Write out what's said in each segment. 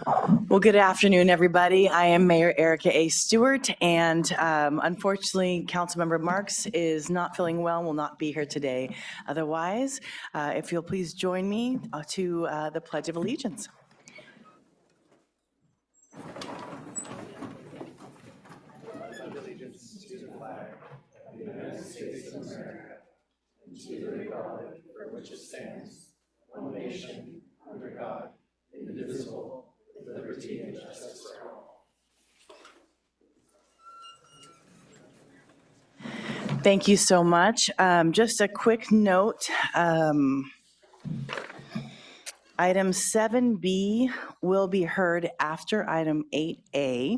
Well, good afternoon, everybody. I am Mayor Erica A. Stewart, and unfortunately, Councilmember Marks is not feeling well, will not be here today. Otherwise, if you'll please join me to the Pledge of Allegiance. Allegiance to the flag of the United States of America, and to the republic for which it stands, one nation, under God, indivisible, with liberty and justice for all. Thank you so much. Just a quick note. Item 7B will be heard after item 8A.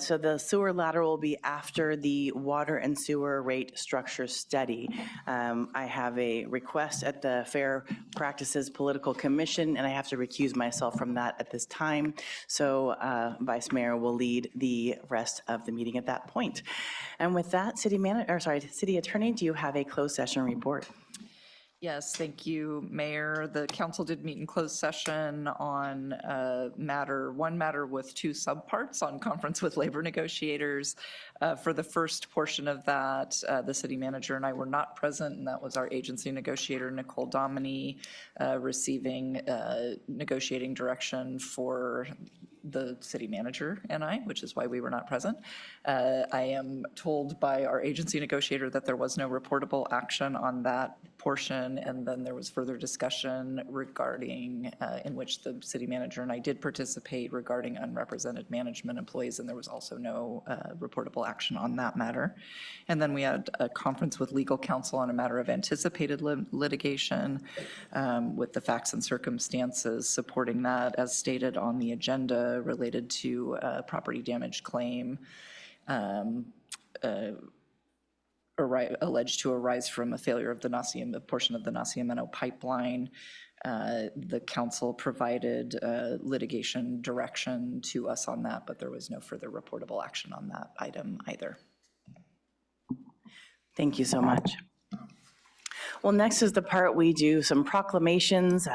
So the sewer lateral will be after the water and sewer rate structure study. I have a request at the Fair Practices Political Commission, and I have to recuse myself from that at this time. So Vice Mayor will lead the rest of the meeting at that point. And with that, City Attorney, do you have a closed session report? Yes, thank you, Mayor. The council did meet in closed session on one matter with two subparts on conference with labor negotiators. For the first portion of that, the city manager and I were not present, and that was our agency negotiator, Nicole Dominy, receiving negotiating direction for the city manager and I, which is why we were not present. I am told by our agency negotiator that there was no reportable action on that portion, and then there was further discussion regarding, in which the city manager and I did participate, regarding unrepresented management employees, and there was also no reportable action on that matter. And then we had a conference with legal counsel on a matter of anticipated litigation, with the facts and circumstances supporting that as stated on the agenda, related to a property damage claim alleged to arise from a failure of the portion of the Nacimiento pipeline. The council provided litigation direction to us on that, but there was no further reportable action on that item either. Thank you so much. Well, next is the part we do some proclamations.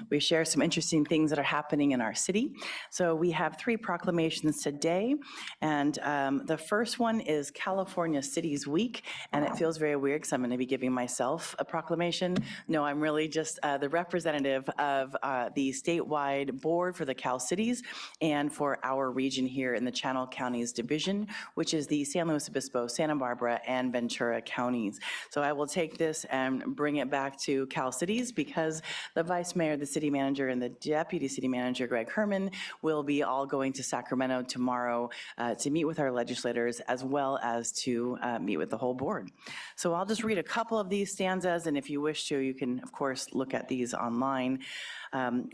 We share some interesting things that are happening in our city. So we have 3 proclamations today. And the first one is California Cities Week. And it feels very weird because I'm going to be giving myself a proclamation. No, I'm really just the representative of the statewide board for the Cal Cities and for our region here in the Channel Counties Division, which is the San Luis Obispo, Santa Barbara, and Ventura counties. So I will take this and bring it back to Cal Cities because the vice mayor, the city manager, and the deputy city manager, Greg Herman, will be all going to Sacramento tomorrow to meet with our legislators as well as to meet with the whole board. So I'll just read a couple of these stanzas, and if you wish to, you can, of course, look at these online.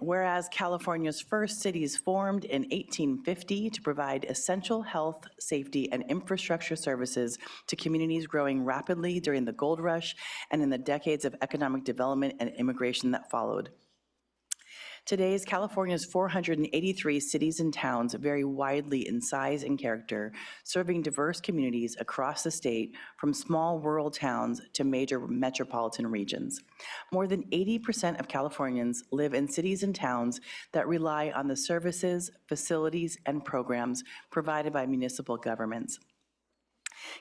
Whereas California's first cities formed in 1850 to provide essential health, safety, and infrastructure services to communities growing rapidly during the gold rush and in the decades of economic development and immigration that followed. Today, California's 483 cities and towns vary widely in size and character, serving diverse communities across the state, from small rural towns to major metropolitan regions. More than 80% of Californians live in cities and towns that rely on the services, facilities, and programs provided by municipal governments.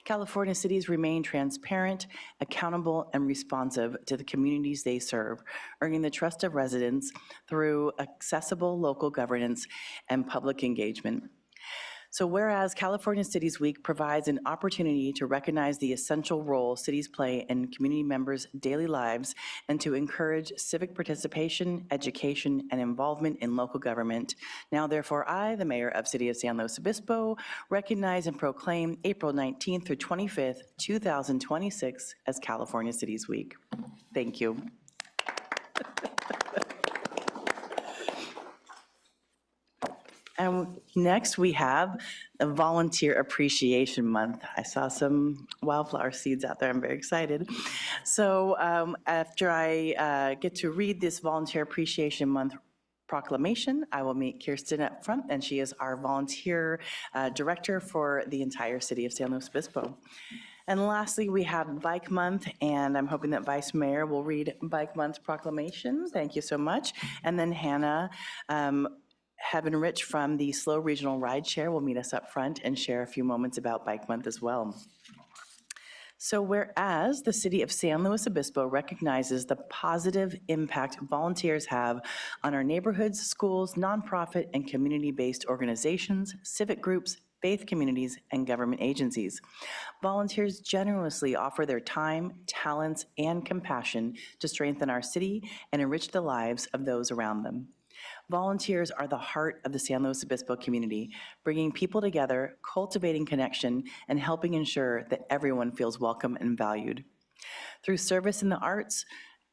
California cities remain transparent, accountable, and responsive to the communities they serve, earning the trust of residents through accessible local governance and public engagement. So whereas California Cities Week provides an opportunity to recognize the essential role cities play in community members' daily lives and to encourage civic participation, education, and involvement in local government, now therefore I, the mayor of City of San Luis Obispo, recognize and proclaim April 19th through 25th, 2026 as California Cities Week. Thank you. And next we have the Volunteer Appreciation Month. I saw some wildflower seeds out there. I'm very excited. So after I get to read this Volunteer Appreciation Month proclamation, I will meet Kirsten up front, and she is our volunteer director for the entire city of San Luis Obispo. And lastly, we have Bike Month, and I'm hoping that Vice Mayor will read Bike Month proclamation. Thank you so much. And then Hannah Heaven Rich from the Slow Regional Rideshare will meet us up front and share a few moments about Bike Month as well. So whereas the city of San Luis Obispo recognizes the positive impact volunteers have on our neighborhoods, schools, nonprofit, and community-based organizations, civic groups, faith communities, and government agencies. Volunteers generously offer their time, talents, and compassion to strengthen our city and enrich the lives of those around them. Volunteers are the heart of the San Luis Obispo community, bringing people together, cultivating connection, and helping ensure that everyone feels welcome and valued. Through service in the arts,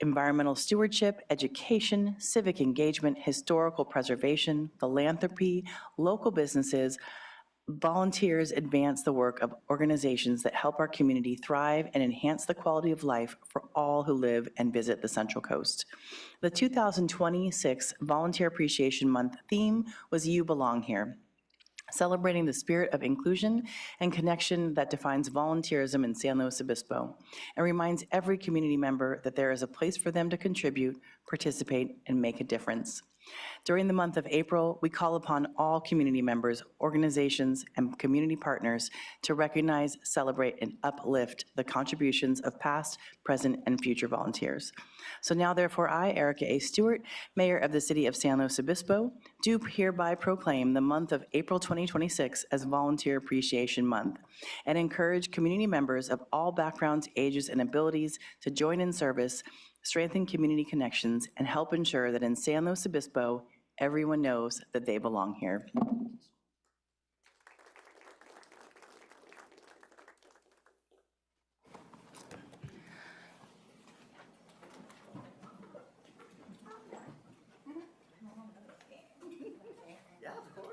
environmental stewardship, education, civic engagement, historical preservation, philanthropy, local businesses, volunteers advance the work of organizations that help our community thrive and enhance the quality of life for all who live and visit the Central Coast. The 2026 Volunteer Appreciation Month theme was You Belong Here, celebrating the spirit of inclusion and connection that defines volunteerism in San Luis Obispo, and reminds every community member that there is a place for them to contribute, participate, and make a difference. During the month of April, we call upon all community members, organizations, and community partners to recognize, celebrate, and uplift the contributions of past, present, and future volunteers. So now, therefore, I, Erica A. Stewart, Mayor of the City of San Luis Obispo, do hereby proclaim the month of April 2026 as Volunteer Appreciation Month, and encourage community members of all backgrounds, ages, and abilities to join in service, strengthen community connections, and help ensure that in San Luis Obispo, everyone knows that they belong here. Yeah, of course.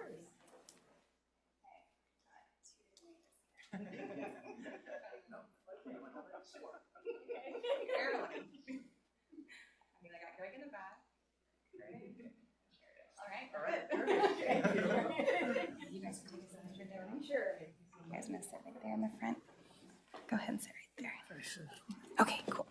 I got Greg in the back. All right. You guys can take a picture there. Sure. You guys want to sit right there in the front? Go ahead and sit right there. Okay, cool.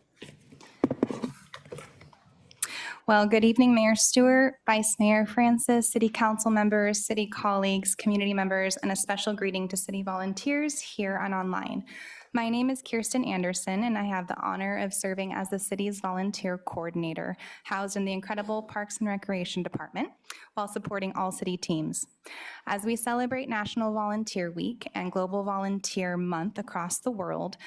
Well, good evening, Mayor Stewart, Vice Mayor Francis, City Council members, city colleagues, community members, and a special greeting to city volunteers here and online. My name is Kirsten Anderson, and I have the honor of serving as the city's volunteer coordinator, housed in the incredible Parks and Recreation Department, while supporting all city teams. As we celebrate National Volunteer Week and Global Volunteer Month across the world,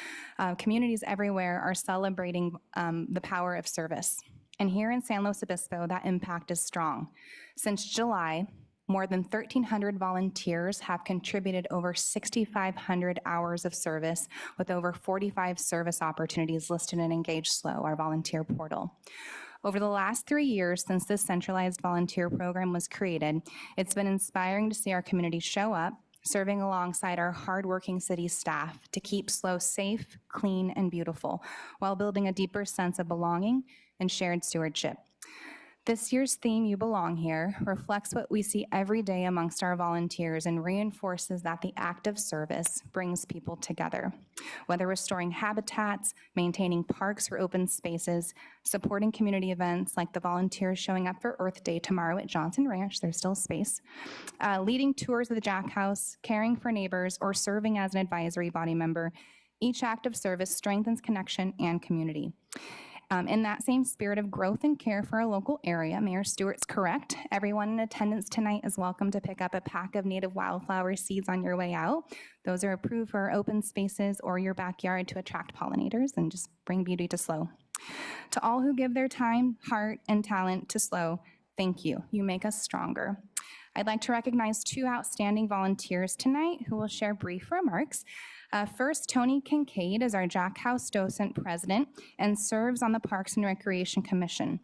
communities everywhere are celebrating the power of service. And here in San Luis Obispo, that impact is strong. Since July, more than 1,300 volunteers have contributed over 6,500 hours of service, with over 45 service opportunities listed in Engage Slow, our volunteer portal. Over the last 3 years since this centralized volunteer program was created, it's been inspiring to see our community show up, serving alongside our hardworking city staff to keep Slow safe, clean, and beautiful, while building a deeper sense of belonging and shared stewardship. This year's theme, You Belong Here, reflects what we see every day amongst our volunteers and reinforces that the act of service brings people together. Whether restoring habitats, maintaining parks or open spaces, supporting community events like the volunteers showing up for Earth Day tomorrow at Johnson Ranch, there's still space, leading tours of the Jack House, caring for neighbors, or serving as an advisory body member, each act of service strengthens connection and community. In that same spirit of growth and care for our local area, Mayor Stewart's correct. Everyone in attendance tonight is welcome to pick up a pack of native wildflower seeds on your way out. Those are approved for open spaces or your backyard to attract pollinators and just bring beauty to Slow. To all who give their time, heart, and talent to Slow, thank you. You make us stronger. I'd like to recognize two outstanding volunteers tonight who will share brief remarks. First, Tony Kincaid is our Jack House docent president and serves on the Parks and Recreation Commission.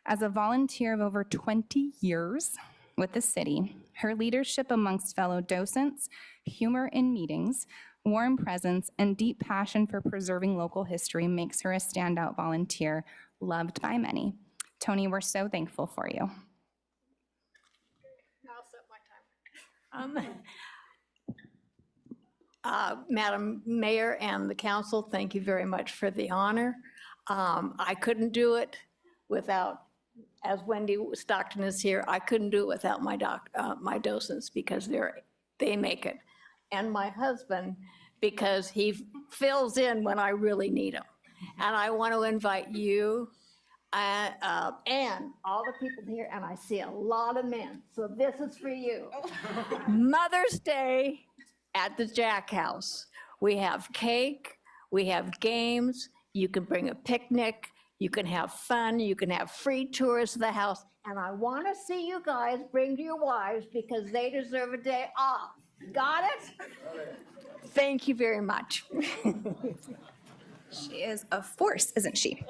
As a volunteer of over 20 years with the city, her leadership amongst fellow docents, humor in meetings, warm presence, and deep passion for preserving local history makes her a standout volunteer, loved by many. Tony, we're so thankful for you. I'll set my timer. Madam Mayor and the council, thank you very much for the honor. I couldn't do it without as Wendy Stockton is here, I couldn't do it without my my docents because they make it. And my husband, because he fills in when I really need him. And I want to invite you and all the people here, and I see a lot of men, so this is for you. Mother's Day at the Jack House. We have cake, we have games, you can bring a picnic, you can have fun, you can have free tours of the house, and I want to see you guys bring your wives because they deserve a day off. Got it? Thank you very much. She is a force, isn't she?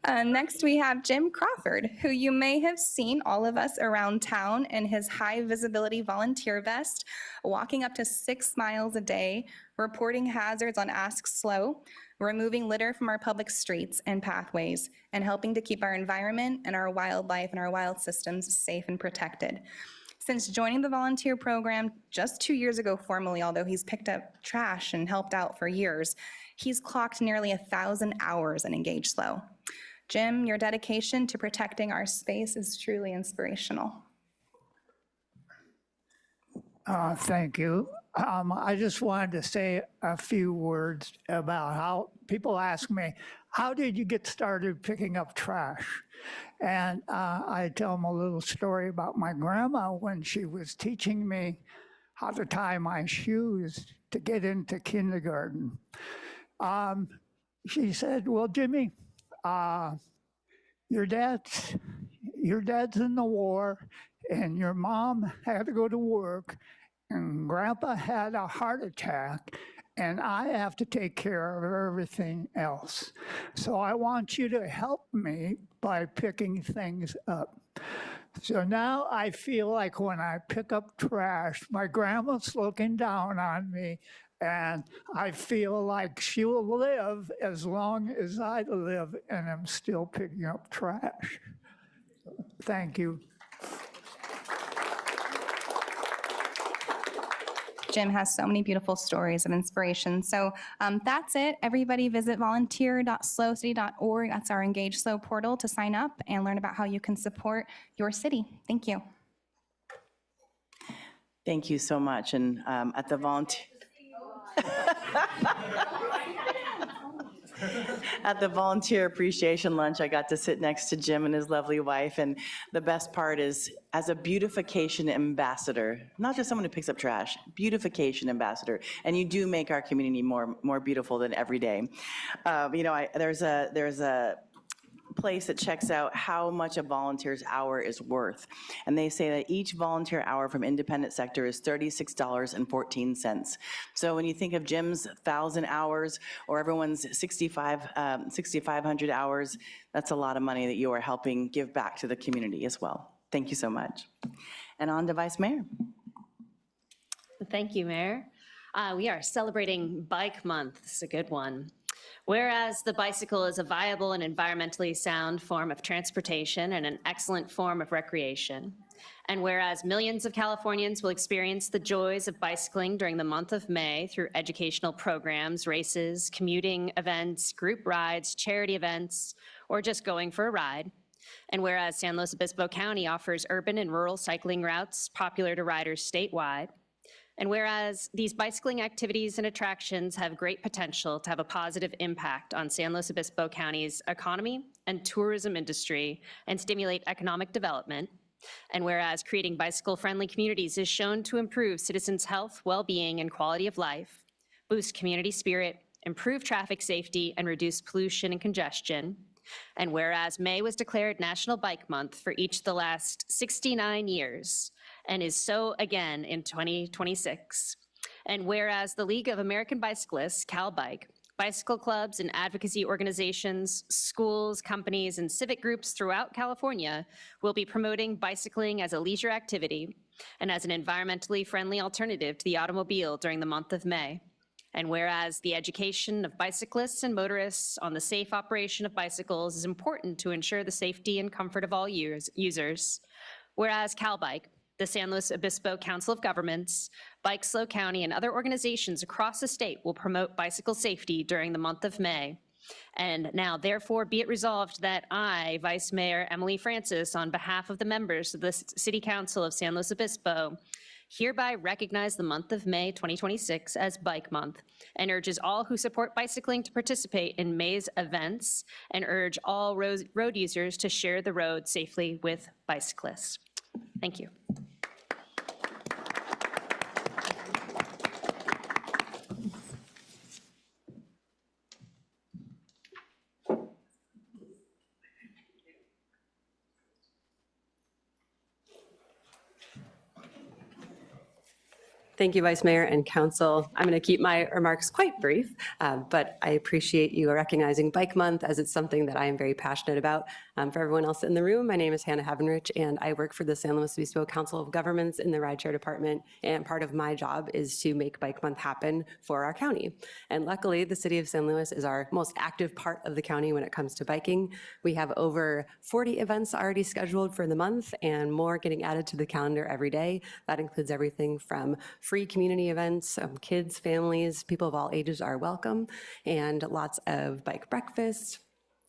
Next, we have Jim Crawford, who you may have seen all of us around town in his high visibility volunteer vest, walking up to 6 miles a day, reporting hazards on Ask Slow, removing litter from our public streets and pathways, and helping to keep our environment and our wildlife and our wild systems safe and protected. Since joining the volunteer program just 2 years ago formally, although he's picked up trash and helped out for years, he's clocked nearly 1,000 hours in Engage Slow. Jim, your dedication to protecting our space is truly inspirational. Thank you. I just wanted to say a few words about how people ask me, how did you get started picking up trash? And I tell them a little story about my grandma when she was teaching me how to tie my shoes to get into kindergarten. She said, well, Jimmy, your dad's in the war and your mom had to go to work and grandpa had a heart attack and I have to take care of everything else. So I want you to help me by picking things up. So now I feel like when I pick up trash, my grandma's looking down on me and I feel like she will live as long as I live and I'm still picking up trash. Thank you. Jim has so many beautiful stories of inspiration. So that's it. Everybody visit volunteer.slowcity.org. That's our Engage Slow portal to sign up and learn about how you can support your city. Thank you. Thank you so much. And at the volunteer. At the volunteer appreciation lunch, I got to sit next to Jim and his lovely wife, and the best part is, as a beautification ambassador, not just someone who picks up trash, beautification ambassador, and you do make our community more beautiful than every day. You know, there's a place that checks out how much a volunteer's hour is worth. And they say that each volunteer hour from independent sector is $36.14. So when you think of Jim's 1,000 hours or everyone's 6,500 hours, that's a lot of money that you are helping give back to the community as well. Thank you so much. And on to Vice Mayor. Thank you, Mayor. We are celebrating Bike Month. This is a good one. Whereas the bicycle is a viable and environmentally sound form of transportation and an excellent form of recreation, and whereas millions of Californians will experience the joys of bicycling during the month of May through educational programs, races, commuting events, group rides, charity events, or just going for a ride, and whereas San Luis Obispo County offers urban and rural cycling routes popular to riders statewide, and whereas these bicycling activities and attractions have great potential to have a positive impact on San Luis Obispo County's economy and tourism industry and stimulate economic development, and whereas creating bicycle-friendly communities is shown to improve citizens' health, well-being, and quality of life, boost community spirit, improve traffic safety, and reduce pollution and congestion, and whereas May was declared National Bike Month for each of the last 69 years, and is so again in 2026. And whereas the League of American Bicyclists, CalBike, bicycle clubs and advocacy organizations, schools, companies, and civic groups throughout California will be promoting bicycling as a leisure activity and as an environmentally friendly alternative to the automobile during the month of May. And whereas the education of bicyclists and motorists on the safe operation of bicycles is important to ensure the safety and comfort of all users, whereas CalBike, the San Luis Obispo Council of Governments, Bike Slow County, and other organizations across the state will promote bicycle safety during the month of May, And now, therefore, be it resolved that I, Vice Mayor Emily Francis, on behalf of the members of the City Council of San Luis Obispo, hereby recognize the month of May 2026 as Bike Month and urges all who support bicycling to participate in May's events and urge all road users to share the road safely with bicyclists. Thank you. Thank you, Vice Mayor and Council. I'm going to keep my remarks quite brief, but I appreciate you recognizing Bike Month as it's something that I am very passionate about. For everyone else in the room, my name is Hannah Havenrich, and I work for the San Luis Obispo Council of Governments in the Rideshare Department, and part of my job is to make Bike Month happen for our county. And luckily, the city of San Luis is our most active part of the county when it comes to biking. We have over 40 events already scheduled for the month and more getting added to the calendar every day. That includes everything from free community events, kids, families, people of all ages are welcome, and lots of bike breakfasts,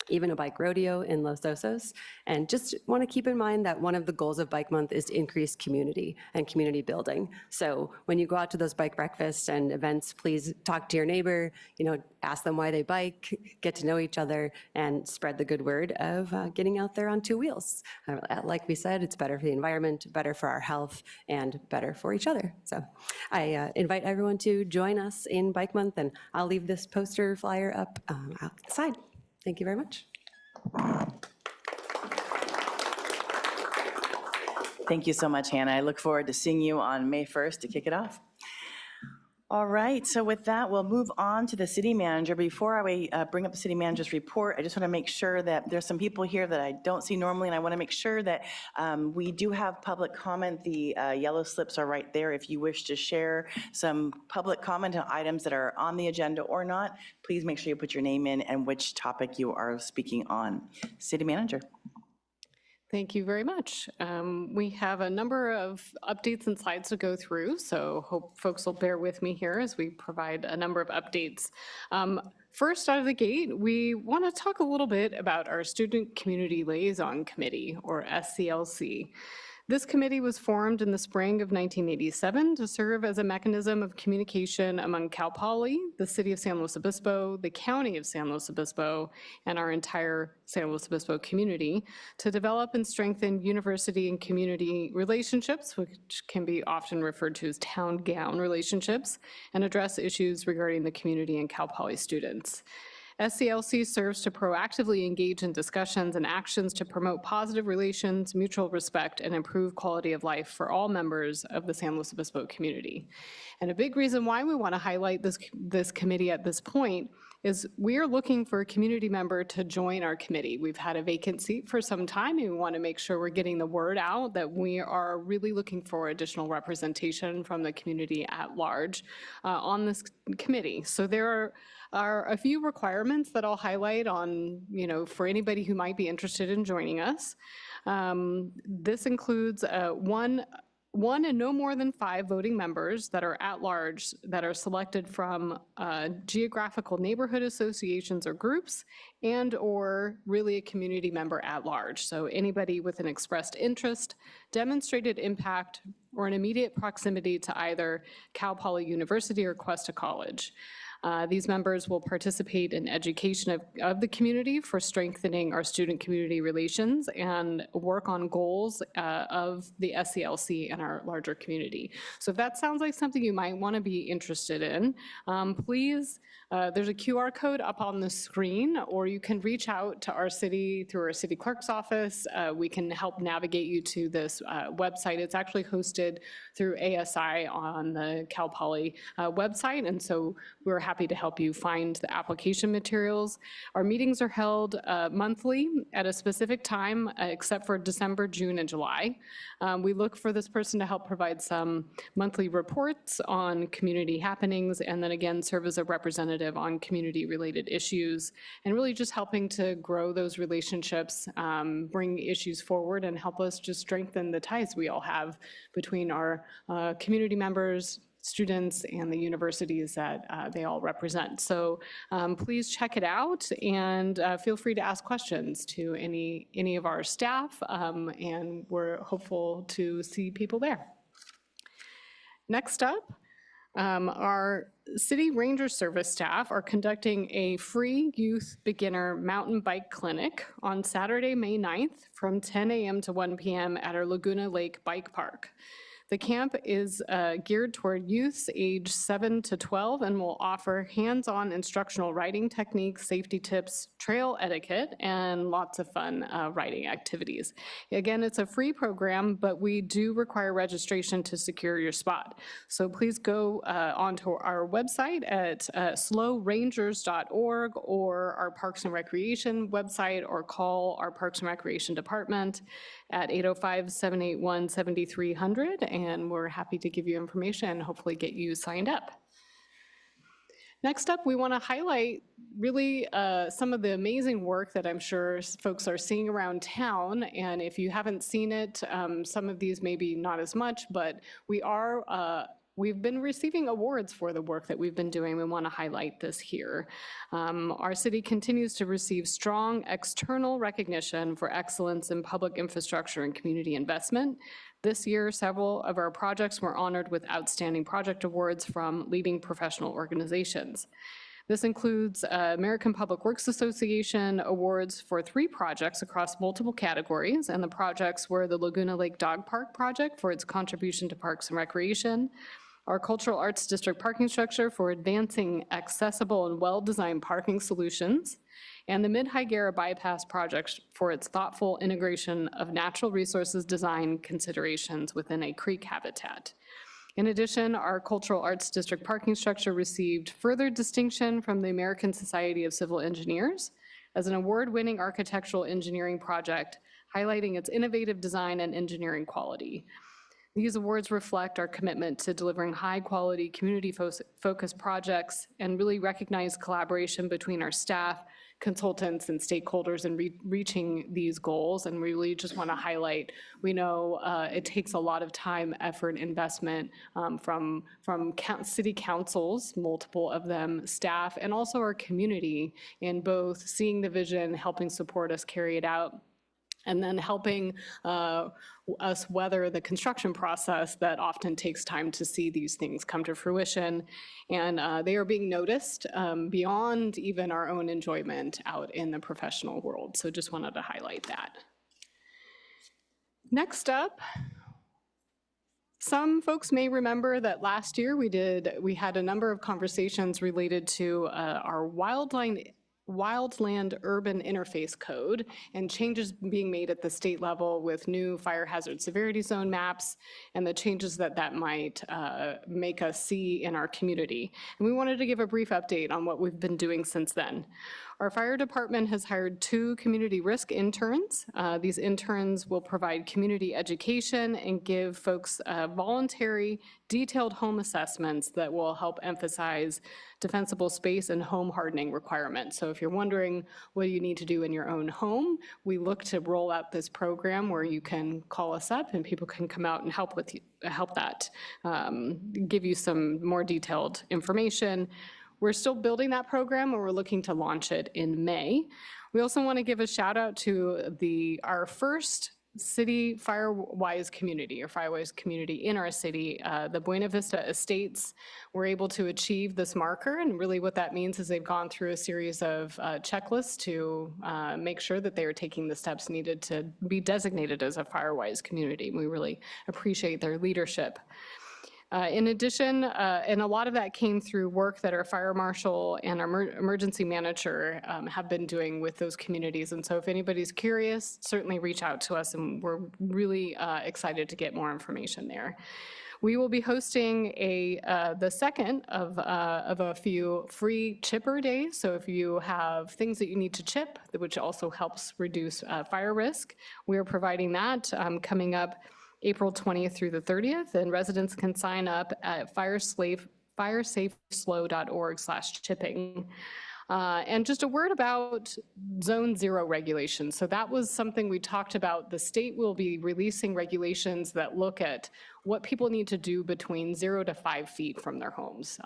even a bike rodeo in Los Osos. And just want to keep in mind that one of the goals of Bike Month is to increase community and community building. So when you go out to those bike breakfasts and events, please talk to your neighbor, ask them why they bike, get to know each other, and spread the good word of getting out there on two wheels. Like we said, it's better for the environment, better for our health, and better for each other. So I invite everyone to join us in Bike Month, and I'll leave this poster flyer up outside. Thank you very much. Thank you so much, Hannah. I look forward to seeing you on May 1st to kick it off. All right, so with that, we'll move on to the city manager. Before I bring up the city manager's report, I just want to make sure that there's some people here that I don't see normally, and I want to make sure that we do have public comment. The yellow slips are right there. If you wish to share some public comment on items that are on the agenda or not, please make sure you put your name in and which topic you are speaking on. City manager. Thank you very much. We have a number of updates and slides to go through, so hope folks will bear with me here as we provide a number of updates. First out of the gate, we want to talk a little bit about our Student Community Liaison Committee, or SCLC. This committee was formed in the spring of 1987 to serve as a mechanism of communication among Cal Poly, the city of San Luis Obispo, the county of San Luis Obispo, and our entire San Luis Obispo community to develop and strengthen university and community relationships, which can be often referred to as town-gown relationships, and address issues regarding the community and Cal Poly students. SCLC serves to proactively engage in discussions and actions to promote positive relations, mutual respect, and improve quality of life for all members of the San Luis Obispo community. And a big reason why we want to highlight this committee at this point is we are looking for a community member to join our committee. We've had a vacant seat for some time, and we want to make sure we're getting the word out that we are really looking for additional representation from the community at large on this committee. So there are a few requirements that I'll highlight on, for anybody who might be interested in joining us. This includes one and no more than 5 voting members that are at large that are selected from geographical neighborhood associations or groups and or really a community member at large. So anybody with an expressed interest, demonstrated impact, or an immediate proximity to either Cal Poly University or Cuesta College. These members will participate in education of the community for strengthening our student-community relations and work on goals of the SCLC and our larger community. So if that sounds like something you might want to be interested in, please, there's a QR code up on the screen, or you can reach out to our city through our city clerk's office. We can help navigate you to this website. It's actually hosted through ASI on the Cal Poly website, and so we're happy to help you find the application materials. Our meetings are held monthly at a specific time, except for December, June, and July. We look for this person to help provide some monthly reports on community happenings, and then again, serve as a representative on community-related issues, and really just helping to grow those relationships, bring issues forward, and help us just strengthen the ties we all have between our community members, students and the universities that they all represent. So please check it out and feel free to ask questions to any of our staff, and we're hopeful to see people there. Next up, our City Ranger Service staff are conducting a free youth beginner mountain bike clinic on Saturday, May 9th from 10 a.m. to 1 p.m. at our Laguna Lake Bike Park. The camp is geared toward youths age 7 to 12 and will offer hands-on instructional riding techniques, safety tips, trail etiquette, and lots of fun riding activities. Again, it's a free program, but we do require registration to secure your spot. So please go onto our website at slowrangers.org or our Parks and Recreation website, or call our Parks and Recreation Department at 805-781-7300, and we're happy to give you information and hopefully get you signed up. Next up, we want to highlight really some of the amazing work that I'm sure folks are seeing around town. And if you haven't seen it, some of these maybe not as much, but we've been receiving awards for the work that we've been doing. We want to highlight this here. Our city continues to receive strong external recognition for excellence in public infrastructure and community investment. This year, several of our projects were honored with outstanding project awards from leading professional organizations. This includes American Public Works Association awards for 3 projects across multiple categories, and the projects were the Laguna Lake Dog Park project for its contribution to parks and recreation, our Cultural Arts District parking structure for advancing accessible and well-designed parking solutions, and the Mid-Higuera Bypass project for its thoughtful integration of natural resources design considerations within a creek habitat. In addition, our Cultural Arts District parking structure received further distinction from the American Society of Civil Engineers as an award-winning architectural engineering project, highlighting its innovative design and engineering quality. These awards reflect our commitment to delivering high-quality, community-focused projects and really recognize collaboration between our staff, consultants, and stakeholders in reaching these goals. And we really just want to highlight, we know it takes a lot of time, effort, investment from city councils, multiple of them, staff, and also our community in both seeing the vision, helping support us carry it out, and then helping us weather the construction process that often takes time to see these things come to fruition. And they are being noticed beyond even our own enjoyment out in the professional world. So just wanted to highlight that. Next up, some folks may remember that last year we had a number of conversations related to our Wildland Urban Interface Code and changes being made at the state level with new fire hazard severity zone maps and the changes that might make us see in our community. And we wanted to give a brief update on what we've been doing since then. Our fire department has hired 2 community risk interns. These interns will provide community education and give folks voluntary, detailed home assessments that will help emphasize defensible space and home hardening requirements. So if you're wondering what you need to do in your own home, we look to roll out this program where you can call us up and people can come out and help that, give you some more detailed information. We're still building that program, and we're looking to launch it in May. We also want to give a shout out to our first city Firewise community, or Firewise community in our city. The Buena Vista Estates were able to achieve this marker, and really what that means is they've gone through a series of checklists to make sure that they are taking the steps needed to be designated as a Firewise community. We really appreciate their leadership. In addition, and a lot of that came through work that our fire marshal and our emergency manager have been doing with those communities. And so if anybody's curious, certainly reach out to us, and we're really excited to get more information there. We will be hosting the second of a few free chipper days. So if you have things that you need to chip, which also helps reduce fire risk, we are providing that coming up April 20th through the 30th, and residents can sign up at firesafeslow.org/chipping. And just a word about Zone 0 regulations. So that was something we talked about. The state will be releasing regulations that look at what people need to do between 0 to 5 feet from their homes.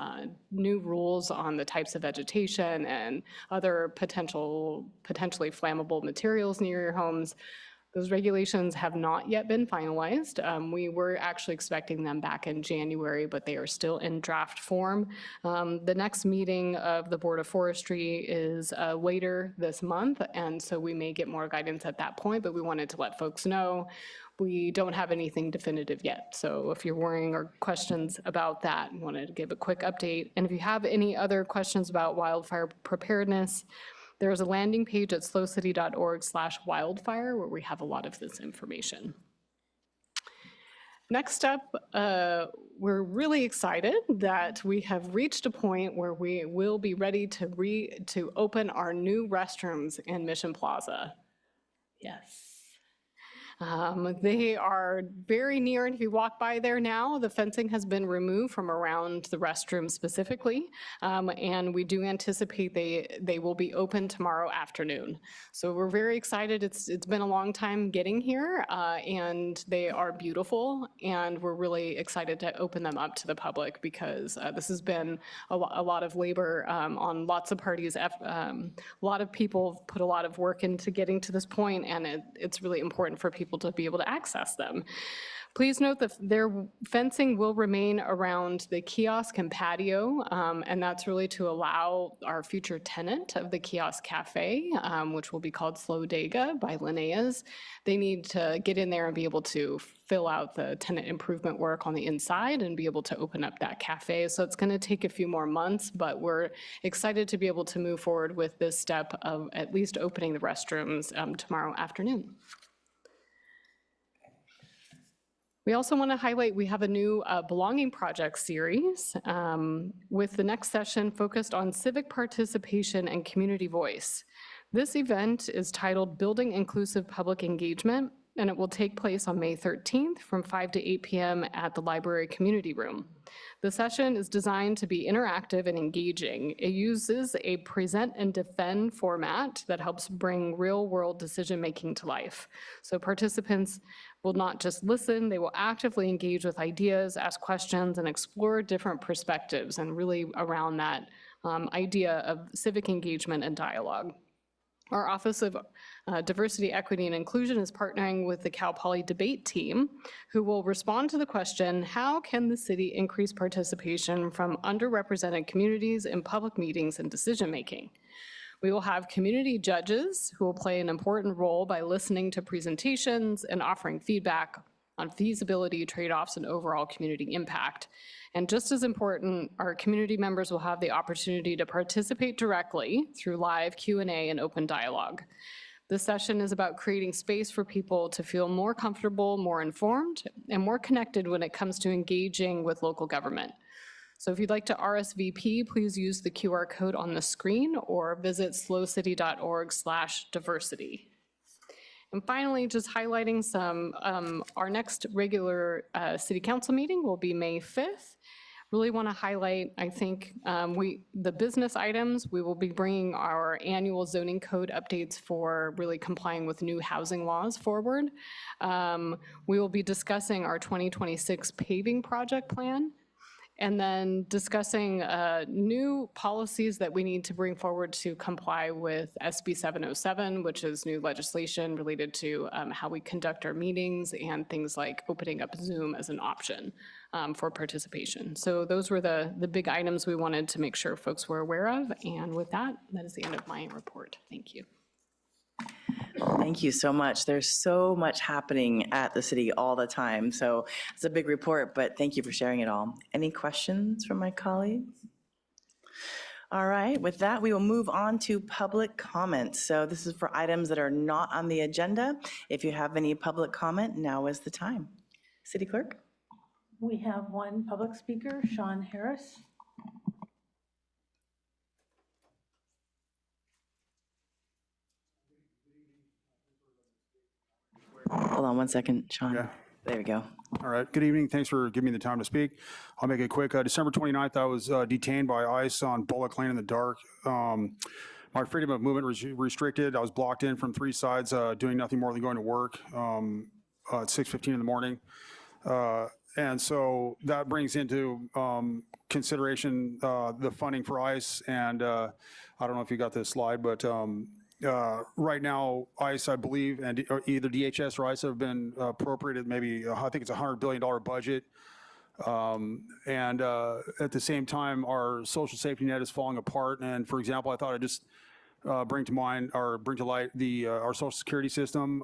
New rules on the types of vegetation and other potentially flammable materials near your homes. Those regulations have not yet been finalized. We were actually expecting them back in January, but they are still in draft form. The next meeting of the Board of Forestry is later this month, and so we may get more guidance at that point, but we wanted to let folks know we don't have anything definitive yet. So if you're worrying or questions about that, I wanted to give a quick update. And if you have any other questions about wildfire preparedness, there is a landing page at slowcity.org/wildfire where we have a lot of this information. Next up, we're really excited that we have reached a point where we will be ready to open our new restrooms in Mission Plaza. Yes. They are very near, and if you walk by there now, the fencing has been removed from around the restroom specifically, and we do anticipate they will be open tomorrow afternoon. So we're very excited. It's been a long time getting here, and they are beautiful, and we're really excited to open them up to the public because this has been a lot of labor on lots of parties. A lot of people put a lot of work into getting to this point, and it's really important for people to be able to access them. Please note that their fencing will remain around the kiosk and patio, and that's really to allow our future tenant of the kiosk cafe, which will be called Slowdega by Linnea's. They need to get in there and be able to fill out the tenant improvement work on the inside and be able to open up that cafe. So it's going to take a few more months, but we're excited to be able to move forward with this step of at least opening the restrooms tomorrow afternoon. We also want to highlight we have a new Belonging Project series with the next session focused on civic participation and community voice. This event is titled Building Inclusive Public Engagement, and it will take place on May 13th from 5 to 8 p.m. at the library community room. The session is designed to be interactive and engaging. It uses a present and defend format that helps bring real-world decision-making to life. So participants will not just listen, they will actively engage with ideas, ask questions, and explore different perspectives, and really around that idea of civic engagement and dialogue. Our Office of Diversity, Equity, and Inclusion is partnering with the Cal Poly debate team, who will respond to the question, how can the city increase participation from underrepresented communities in public meetings and decision-making? We will have community judges who will play an important role by listening to presentations and offering feedback on feasibility, trade-offs, and overall community impact. And just as important, our community members will have the opportunity to participate directly through live Q&A and open dialogue. This session is about creating space for people to feel more comfortable, more informed, and more connected when it comes to engaging with local government. So if you'd like to RSVP, please use the QR code on the screen or visit slowcity.org/diversity. And finally, just highlighting some, our next regular city council meeting will be May 5th. Really want to highlight, I think, the business items. We will be bringing our annual zoning code updates for really complying with new housing laws forward. We will be discussing our 2026 paving project plan, and then discussing new policies that we need to bring forward to comply with SB 707, which is new legislation related to how we conduct our meetings and things like opening up Zoom as an option for participation. So those were the big items we wanted to make sure folks were aware of. And with that, that is the end of my report. Thank you. Thank you so much. There's so much happening at the city all the time. So it's a big report, but thank you for sharing it all. Any questions from my colleagues? All right, with that, we will move on to public comments. So this is for items that are not on the agenda. If you have any public comment, now is the time. City Clerk? We have one public speaker, Sean Harris. Hold on one second, Sean. Yeah. There we go. All right. Good evening. Thanks for giving me the time to speak. I'll make it quick. December 29th, I was detained by ICE on Bullock Lane in the dark. My freedom of movement was restricted. I was blocked in from three sides, doing nothing more than going to work at 6:15 in the morning. And so that brings into consideration the funding for ICE. And I don't know if you got this slide, but right now, ICE, I believe, and either DHS or ICE have been appropriated maybe, I think it's a $100 billion budget. And at the same time, our social safety net is falling apart. And for example, I thought I'd just bring to mind or bring to light the our social security system.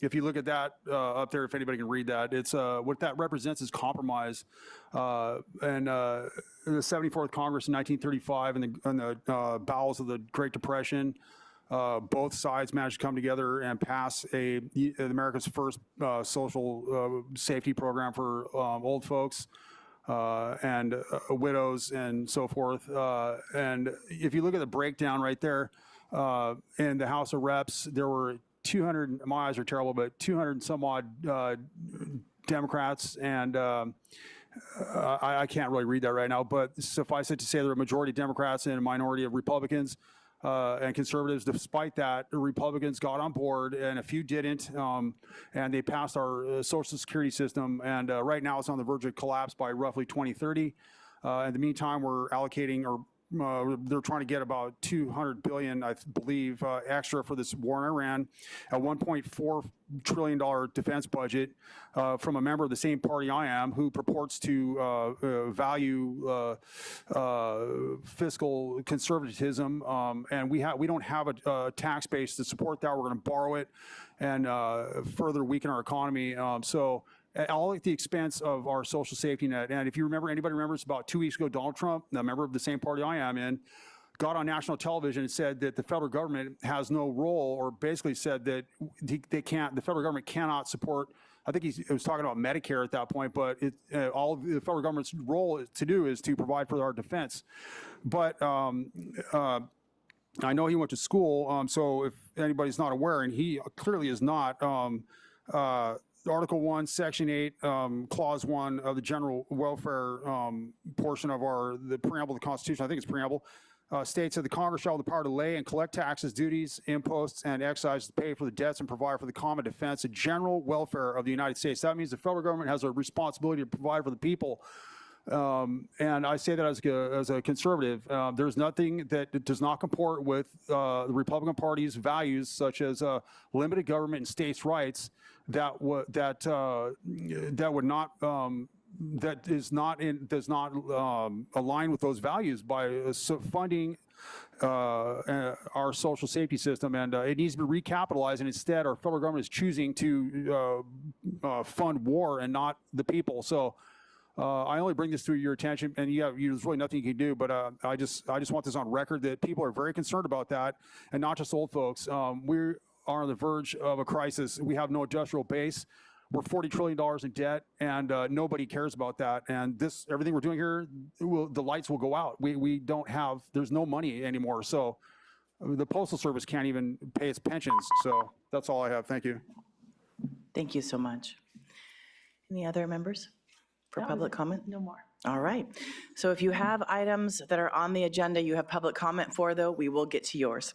If you look at that up there, if anybody can read that, it's what that represents is compromise. And the 74th Congress in 1935 in the bowels of the Great Depression, both sides managed to come together and pass America's first social safety program for old folks and widows and so forth. And if you look at the breakdown right there, in the House of Reps, there were 200, my eyes are terrible, but 200 and some odd Democrats, and I can't really read that right now, but suffice it to say there are a majority of Democrats and a minority of Republicans and conservatives. Despite that, the Republicans got on board and a few didn't, and they passed our social security system, and right now it's on the verge of collapse by roughly 2030. In the meantime, we're allocating, or they're trying to get about $200 billion, I believe, extra for this war in Iran, a $1.4 trillion defense budget from a member of the same party I am, who purports to value fiscal conservatism, and we don't have a tax base to support that. We're going to borrow it and further weaken our economy. So all at the expense of our social safety net. And if you remember, anybody remembers about 2 weeks ago, Donald Trump, a member of the same party I am in, got on national television and said that the federal government has no role, or basically said that the federal government cannot support, I think he was talking about Medicare at that point, but all of the federal government's role to do is to provide for our defense. But I know he went to school, so if anybody's not aware, and he clearly is not, Article 1, Section 8, Clause 1 of the general welfare portion of the preamble of the Constitution, I think it's preamble, states that the Congress shall have the power to lay and collect taxes, duties, imposts, and excise to pay for the debts and provide for the common defense and general welfare of the United States. That means the federal government has a responsibility to provide for the people. And I say that as a conservative. There's nothing that does not comport with the Republican Party's values, such as limited government and states' rights, that does not align with those values by funding our social safety system, and it needs to be recapitalized. And instead, our federal government is choosing to fund war and not the people. So. I only bring this to your attention, and there's really nothing you can do, but I just want this on record that people are very concerned about that, and not just old folks. We are on the verge of a crisis. We have no industrial base. We're $40 trillion in debt, and nobody cares about that. And everything we're doing here, the lights will go out. There's no money anymore. So the Postal Service can't even pay its pensions. So that's all I have. Thank you. Thank you so much. Any other members for public comment? No more. All right. So if you have items that are on the agenda you have public comment for, though, we will get to yours.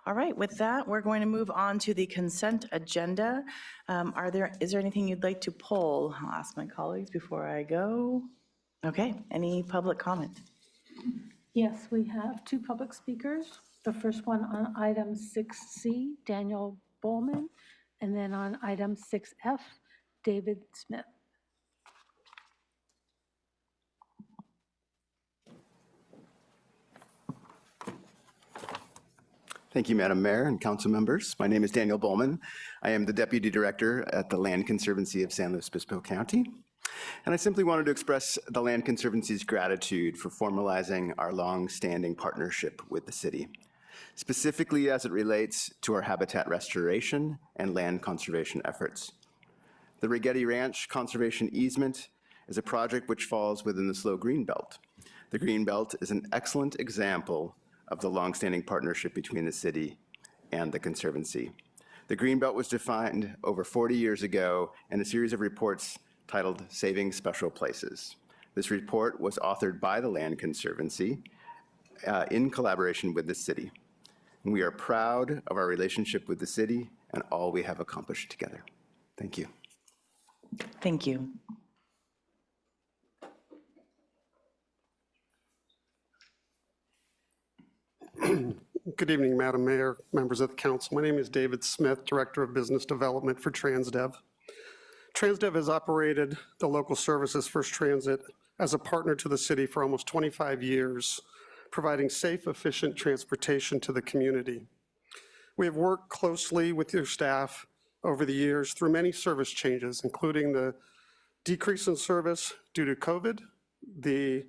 All right. With that, we're going to move on to the consent agenda. Is there anything you'd like to pull? I'll ask my colleagues before I go. Okay. Any public comment? Yes, we have two public speakers. The first one on item 6C, Daniel Bowman, and then on item 6F, David Smith. Thank you, Madam Mayor and council members. My name is Daniel Bowman. I am the Deputy Director at the Land Conservancy of San Luis Obispo County. And I simply wanted to express the Land Conservancy's gratitude for formalizing our long-standing partnership with the city, specifically as it relates to our habitat restoration and land conservation efforts. The Rigetti Ranch Conservation Easement is a project which falls within the SLO Greenbelt. The Greenbelt is an excellent example of the longstanding partnership between the city and the Conservancy. The Greenbelt was defined over 40 years ago in a series of reports titled Saving Special Places. This report was authored by the Land Conservancy in collaboration with the city. And we are proud of our relationship with the city and all we have accomplished together. Thank you. Thank you. Good evening, Madam Mayor, members of the council. My name is David Smith, Director of Business Development for Transdev. Transdev has operated the local services First Transit as a partner to the city for almost 25 years, providing safe, efficient transportation to the community. We have worked closely with your staff over the years through many service changes, including the decrease in service due to COVID, the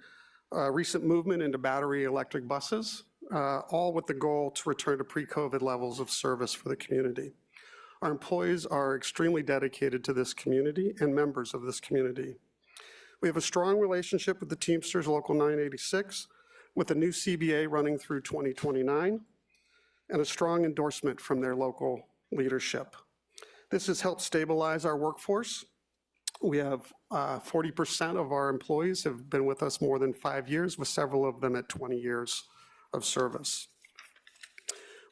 recent movement into battery electric buses, all with the goal to return to pre-COVID levels of service for the community. Our employees are extremely dedicated to this community and members of this community. We have a strong relationship with the Teamsters Local 986, with a new CBA running through 2029, and a strong endorsement from their local leadership. This has helped stabilize our workforce. We have 40% of our employees have been with us more than 5 years, with several of them at 20 years of service.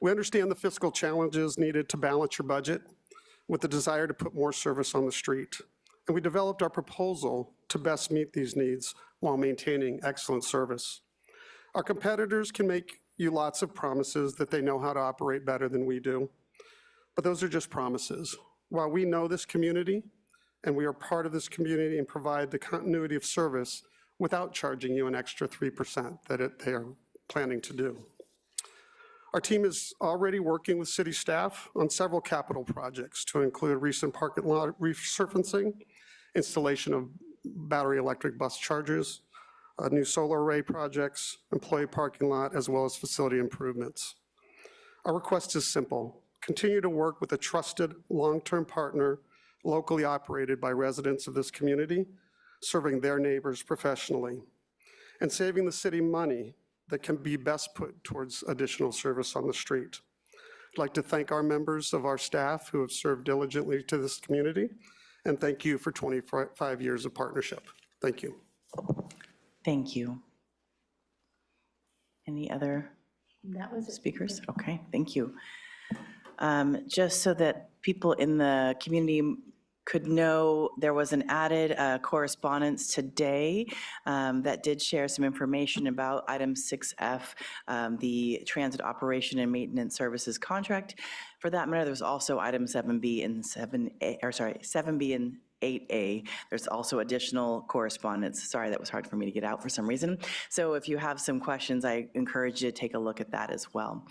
We understand the fiscal challenges needed to balance your budget with the desire to put more service on the street. And we developed our proposal to best meet these needs while maintaining excellent service. Our competitors can make you lots of promises that they know how to operate better than we do, but those are just promises. While we know this community and we are part of this community and provide the continuity of service without charging you an extra 3% that they are planning to do. Our team is already working with city staff on several capital projects to include recent parking lot resurfacing, installation of battery electric bus chargers, new solar array projects, employee parking lot, as well as facility improvements. Our request is simple. Continue to work with a trusted long-term partner locally operated by residents of this community, serving their neighbors professionally, and saving the city money that can be best put towards additional service on the street. I'd like to thank our members of our staff who have served diligently to this community, and thank you for 25 years of partnership. Thank you. Thank you. Any other speakers? Okay, thank you. Just so that people in the community could know, there was an added correspondence today that did share some information about item 6F, the transit operation and maintenance services contract. For that matter, there's also item 7B and 7A, or sorry, 7B and 8A. There's also additional correspondence. Sorry, that was hard for me to get out for some reason. So if you have some questions, I encourage you to take a look at that as well.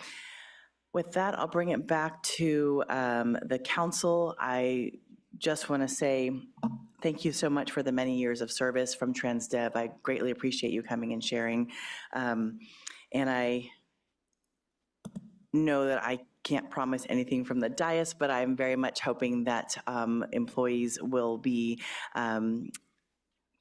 With that, I'll bring it back to the council. I just want to say thank you so much for the many years of service from Transdev. I greatly appreciate you coming and sharing. And I know that I can't promise anything from the dais, but I'm very much hoping that employees will be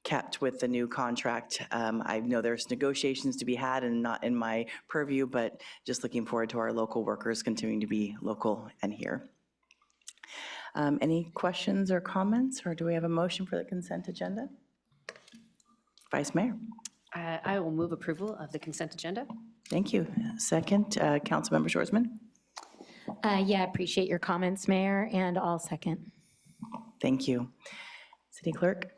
kept with the new contract. I know there's negotiations to be had and not in my purview, but just looking forward to our local workers continuing to be local and here. Any questions or comments, or do we have a motion for the consent agenda? Vice Mayor. I will move approval of the consent agenda. Thank you. Second, Councilmember Shorsman. Yeah, I appreciate your comments, Mayor, and I'll second. Thank you. City Clerk.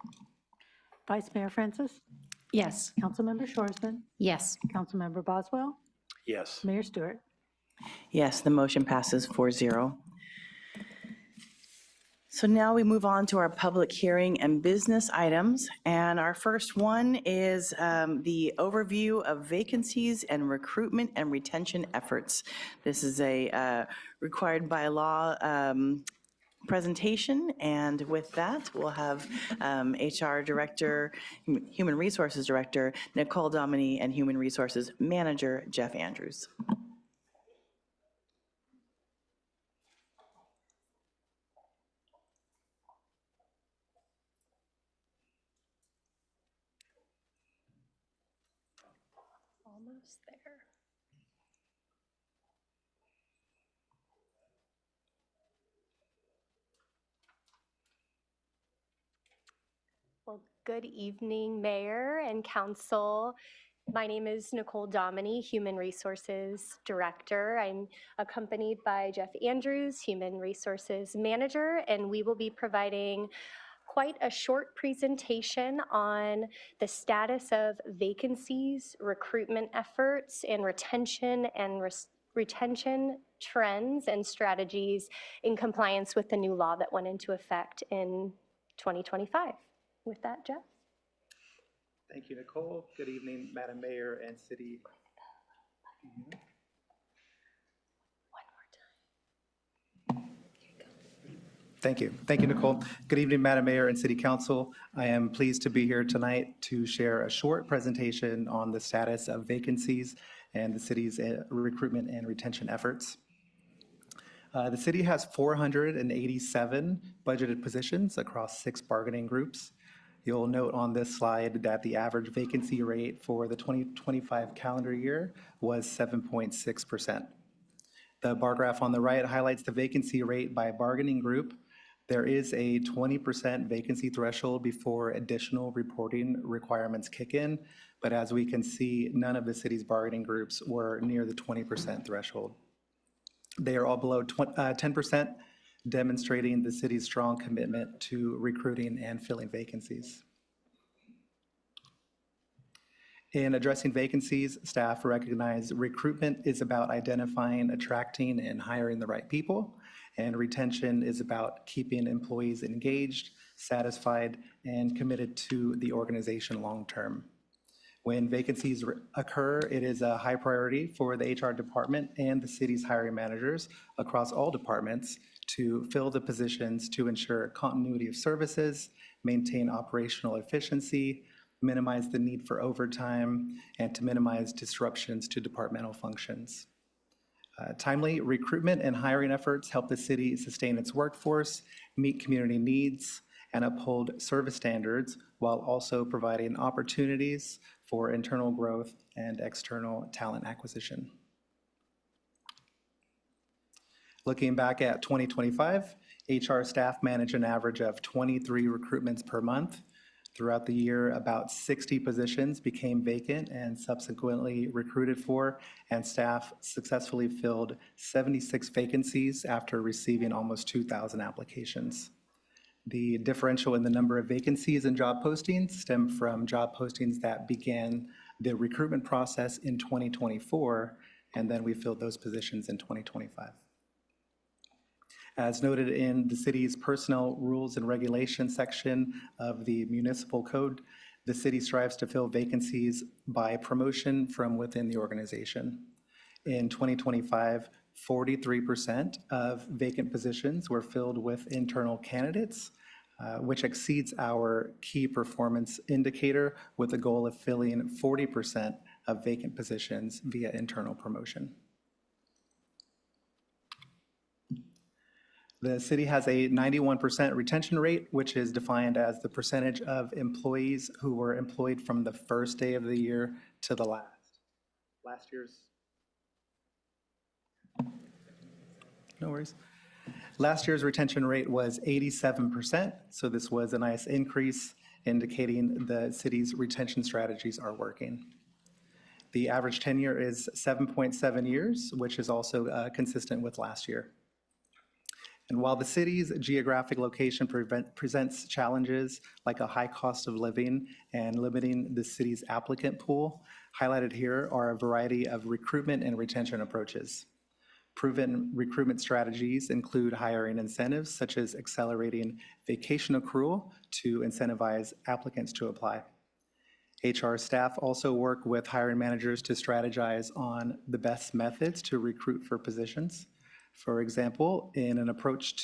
Vice Mayor Francis, Yes. Councilmember Shorsman, Yes. Councilmember Boswell, Yes. Mayor Stewart. Yes, the motion passes 4-0. So now we move on to our public hearing and business items. And our first one is the overview of vacancies and recruitment and retention efforts. This is a required by law presentation. And with that, we'll have HR Director, Human Resources Director, Nicole Dominy, and Human Resources Manager, Jeff Andrews. Almost there. Well, good evening, Mayor and Council. My name is Nicole Dominy, Human Resources Director. I'm accompanied by Jeff Andrews, Human Resources Manager, and we will be providing quite a short presentation on the status of vacancies, recruitment efforts, and retention trends and strategies in compliance with the new law that went into effect in 2025. With that, Jeff? Thank you, Nicole. Good evening, Madam Mayor and City. Thank you. Thank you, Nicole. Good evening, Madam Mayor and City Council. I am pleased to be here tonight to share a short presentation on the status of vacancies and the city's recruitment and retention efforts. The city has 487 budgeted positions across 6 bargaining groups. You'll note on this slide that the average vacancy rate for the 2025 calendar year was 7.6%. The bar graph on the right highlights the vacancy rate by bargaining group. There is a 20% vacancy threshold before additional reporting requirements kick in, but as we can see, none of the city's bargaining groups were near the 20% threshold. They are all below 10%, demonstrating the city's strong commitment to recruiting and filling vacancies. In addressing vacancies, staff recognize recruitment is about identifying, attracting, and hiring the right people, and retention is about keeping employees engaged, satisfied, and committed to the organization long-term. When vacancies occur, it is a high priority for the HR department and the city's hiring managers across all departments to fill the positions to ensure continuity of services, maintain operational efficiency, minimize the need for overtime, and to minimize disruptions to departmental functions. Timely recruitment and hiring efforts help the city sustain its workforce, meet community needs, and uphold service standards while also providing opportunities for internal growth and external talent acquisition. Looking back at 2025, HR staff managed an average of 23 recruitments per month. Throughout the year, about 60 positions became vacant and subsequently recruited for, and staff successfully filled 76 vacancies after receiving almost 2,000 applications. The differential in the number of vacancies and job postings stem from job postings that began the recruitment process in 2024, and then we filled those positions in 2025. As noted in the city's personnel rules and regulations section of the municipal code, the city strives to fill vacancies by promotion from within the organization. In 2025, 43% of vacant positions were filled with internal candidates, which exceeds our key performance indicator with the goal of filling 40% of vacant positions via internal promotion. The city has a 91% retention rate, which is defined as the percentage of employees who were employed from the first day of the year to the last year's. No worries. Last year's retention rate was 87%, so this was a nice increase, indicating the city's retention strategies are working. The average tenure is 7.7 years, which is also consistent with last year. And while the city's geographic location presents challenges like a high cost of living and limiting the city's applicant pool, highlighted here are a variety of recruitment and retention approaches. Proven recruitment strategies include hiring incentives such as accelerating vacation accrual to incentivize applicants to apply. HR staff also work with hiring managers to strategize on the best methods to recruit for positions. For example, in an approach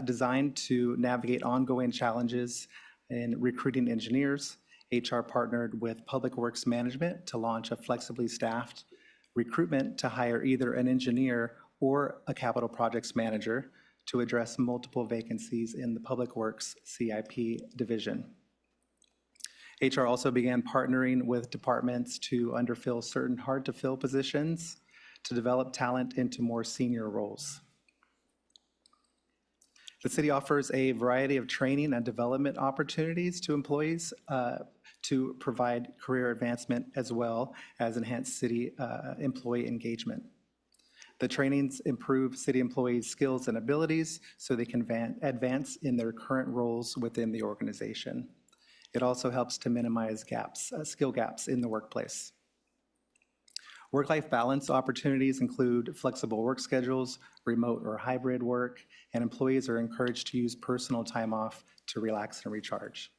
designed to navigate ongoing challenges in recruiting engineers, HR partnered with Public Works Management to launch a flexibly staffed recruitment to hire either an engineer or a capital projects manager to address multiple vacancies in the Public Works CIP division. HR also began partnering with departments to underfill certain hard-to-fill positions to develop talent into more senior roles. The city offers a variety of training and development opportunities to employees to provide career advancement as well as enhance city employee engagement. The trainings improve city employees' skills and abilities so they can advance in their current roles within the organization. It also helps to minimize gaps, skill gaps in the workplace. Work-life balance opportunities include flexible work schedules, remote or hybrid work, and employees are encouraged to use personal time off to relax and recharge.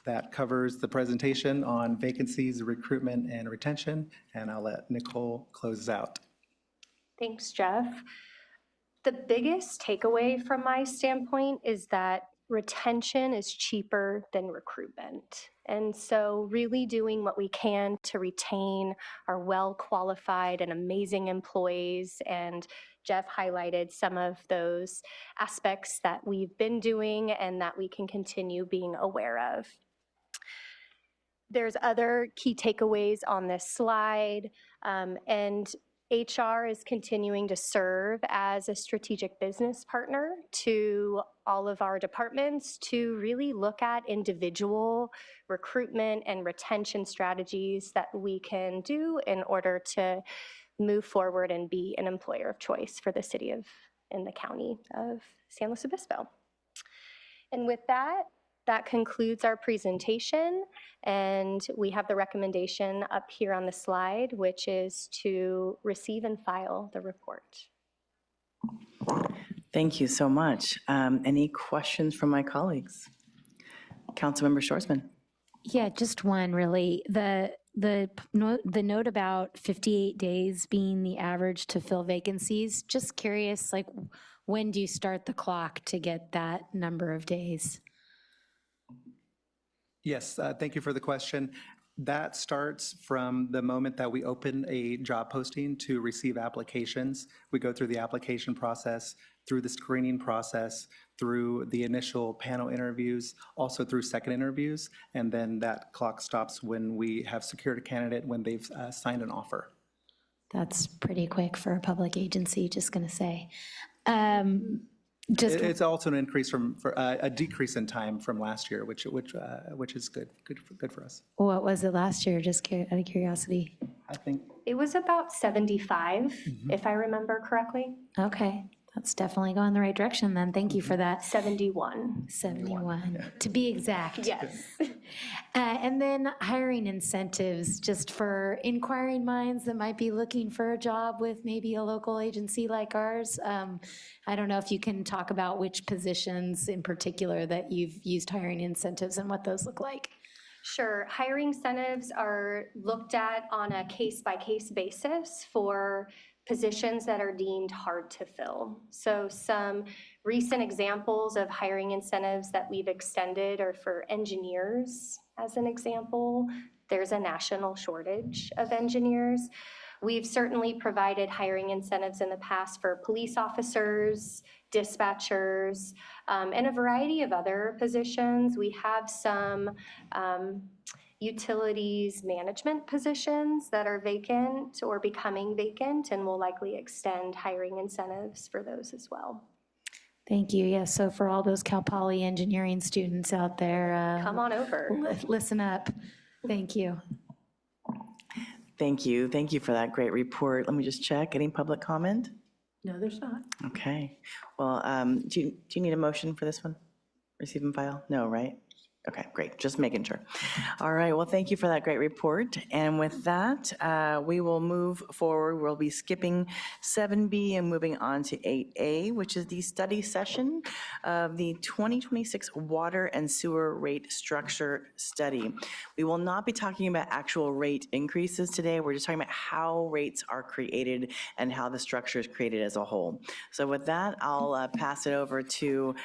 That covers the presentation on vacancies, recruitment, and retention, and I'll let Nicole close us out. Thanks, Jeff. The biggest takeaway from my standpoint is that retention is cheaper than recruitment. And so really doing what we can to retain our well-qualified and amazing employees. And Jeff highlighted some of those aspects that we've been doing and that we can continue being aware of. There's other key takeaways on this slide, and HR is continuing to serve as a strategic business partner to all of our departments to really look at individual recruitment and retention strategies that we can do in order to move forward and be an employer of choice for the city of and the county of San Luis Obispo. And with that, that concludes our presentation, and we have the recommendation up here on the slide, which is to receive and file the report. Thank you so much. Any questions from my colleagues? Councilmember Shorsman. Yeah, just one really. The note about 58 days being the average to fill vacancies, just curious, like when do you start the clock to get that number of days? Yes, thank you for the question. That starts from the moment that we open a job posting to receive applications. We go through the application process, through the screening process, through the initial panel interviews, also through second interviews, and then that clock stops when we have secured a candidate, when they've signed an offer. That's pretty quick for a public agency, just going to say. It's also an increase from a decrease in time from last year, which is good for us. What was it last year? Just out of curiosity. I think it was about 75, if I remember correctly. Okay, that's definitely going the right direction then. Thank you for that. 71. 71, to be exact. Yes. And then hiring incentives, just for inquiring minds that might be looking for a job with maybe a local agency like ours. I don't know if you can talk about which positions in particular that you've used hiring incentives and what those look like. Sure. Hiring incentives are looked at on a case-by-case basis for positions that are deemed hard to fill. So some recent examples of hiring incentives that we've extended are for engineers, as an example. There's a national shortage of engineers. We've certainly provided hiring incentives in the past for police officers, dispatchers, and a variety of other positions. We have some utilities management positions that are vacant or becoming vacant, and we'll likely extend hiring incentives for those as well. Thank you. Yeah, so for all those Cal Poly engineering students out there, come on over. Listen up. Thank you. Thank you. Thank you for that great report. Let me just check. Any public comment? No, there's not. Okay. Well, do you need a motion for this one? Receive and file? No, right? Okay, great. Just making sure. All right. Well, thank you for that great report. And with that, we will move forward. We'll be skipping 7B and moving on to 8A, which is the study session of the 2026 Water and Sewer Rate Structure Study. We will not be talking about actual rate increases today. We're just talking about how rates are created and how the structure is created as a whole. So with that, I'll pass it over to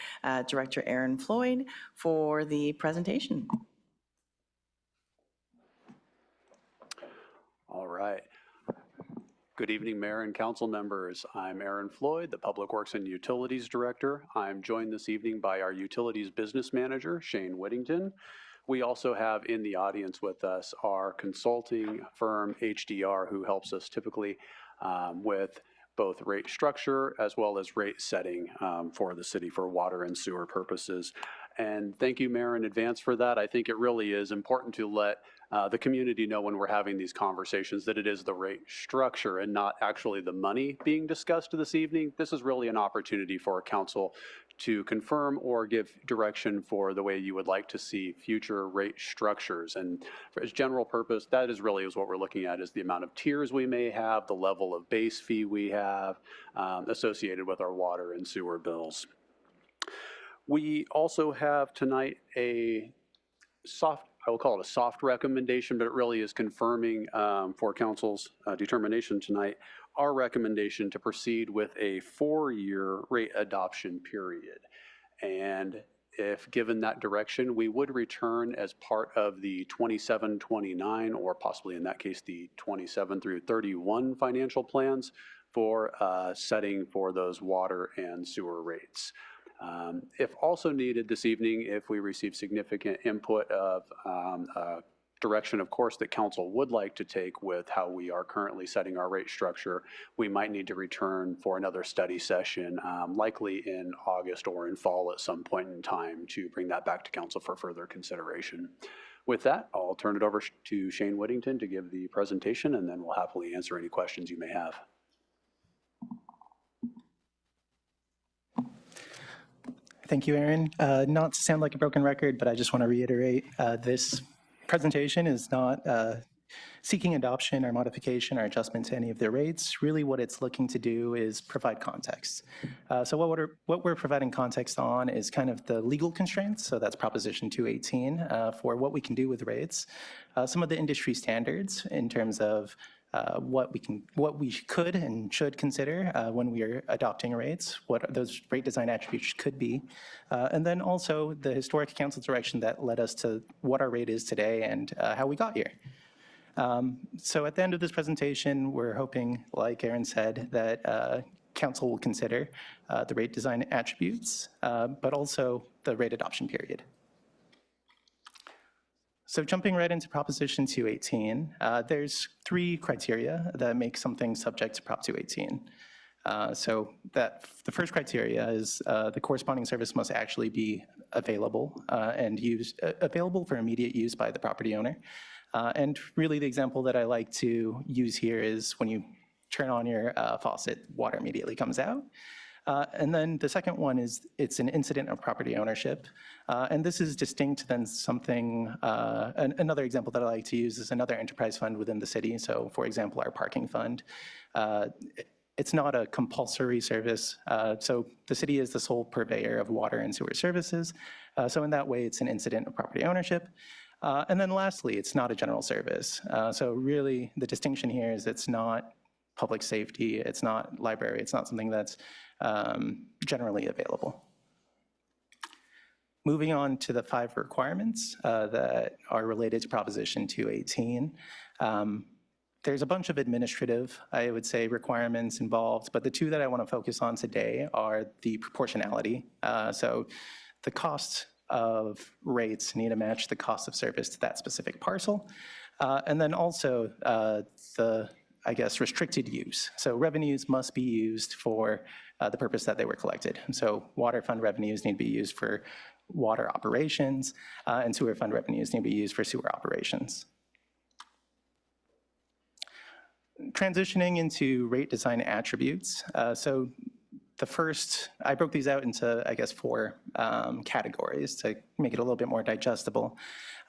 Director Aaron Floyd for the presentation. All right. Good evening, Mayor and Council members. I'm Aaron Floyd, the Public Works and Utilities Director. I'm joined this evening by our Utilities Business Manager, Shane Whittington. We also have in the audience with us our consulting firm, HDR, who helps us typically with both rate structure as well as rate setting for the city for water and sewer purposes. And thank you, Mayor, in advance for that. I think it really is important to let the community know when we're having these conversations that it is the rate structure and not actually the money being discussed this evening. This is really an opportunity for council to confirm or give direction for the way you would like to see future rate structures. And for its general purpose, that is really what we're looking at, is the amount of tiers we may have, the level of base fee we have associated with our water and sewer bills. We also have tonight a soft, I will call it a soft recommendation, but it really is confirming for council's determination tonight, our recommendation to proceed with a 4-year rate adoption period. And if given that direction, we would return as part of the 27-29, or possibly in that case, the 27 through 31 financial plans for setting for those water and sewer rates. If also needed this evening, if we receive significant input of direction, of course, that council would like to take with how we are currently setting our rate structure, we might need to return for another study session, likely in August or in fall at some point in time, to bring that back to council for further consideration. With that, I'll turn it over to Shane Whittington to give the presentation, and then we'll happily answer any questions you may have. Thank you, Aaron. Not to sound like a broken record, but I just want to reiterate, this presentation is not seeking adoption or modification or adjustment to any of the rates. Really what it's looking to do is provide context. So what we're providing context on is kind of the legal constraints, so that's Proposition 218, for what we can do with rates. Some of the industry standards in terms of what we could and should consider when we are adopting rates, what those rate design attributes could be, and then also the historic council direction that led us to what our rate is today and how we got here. So at the end of this presentation, we're hoping, like Aaron said, that council will consider the rate design attributes, but also the rate adoption period. So jumping right into Proposition 218, there's 3 criteria that make something subject to Prop 218. So that the first criteria is the corresponding service must actually be available and available for immediate use by the property owner. And really the example that I like to use here is when you turn on your faucet, water immediately comes out. And then the second one is it's an incident of property ownership. And this is distinct than something, another example that I like to use is another enterprise fund within the city. So for example, our parking fund. It's not a compulsory service. So the city is the sole purveyor of water and sewer services. So in that way, it's an incident of property ownership. And then lastly, it's not a general service. So really the distinction here is it's not public safety, it's not library, it's not something that's generally available. Moving on to the 5 requirements that are related to Proposition 218. There's a bunch of administrative, I would say, requirements involved, but the 2 that I want to focus on today are the proportionality. So the cost of rates need to match the cost of service to that specific parcel. And then also the, I guess, restricted use. So revenues must be used for the purpose that they were collected. So water fund revenues need to be used for water operations, and sewer fund revenues need to be used for sewer operations. Transitioning into rate design attributes. So the first, I broke these out into, I guess, 4 categories to make it a little bit more digestible.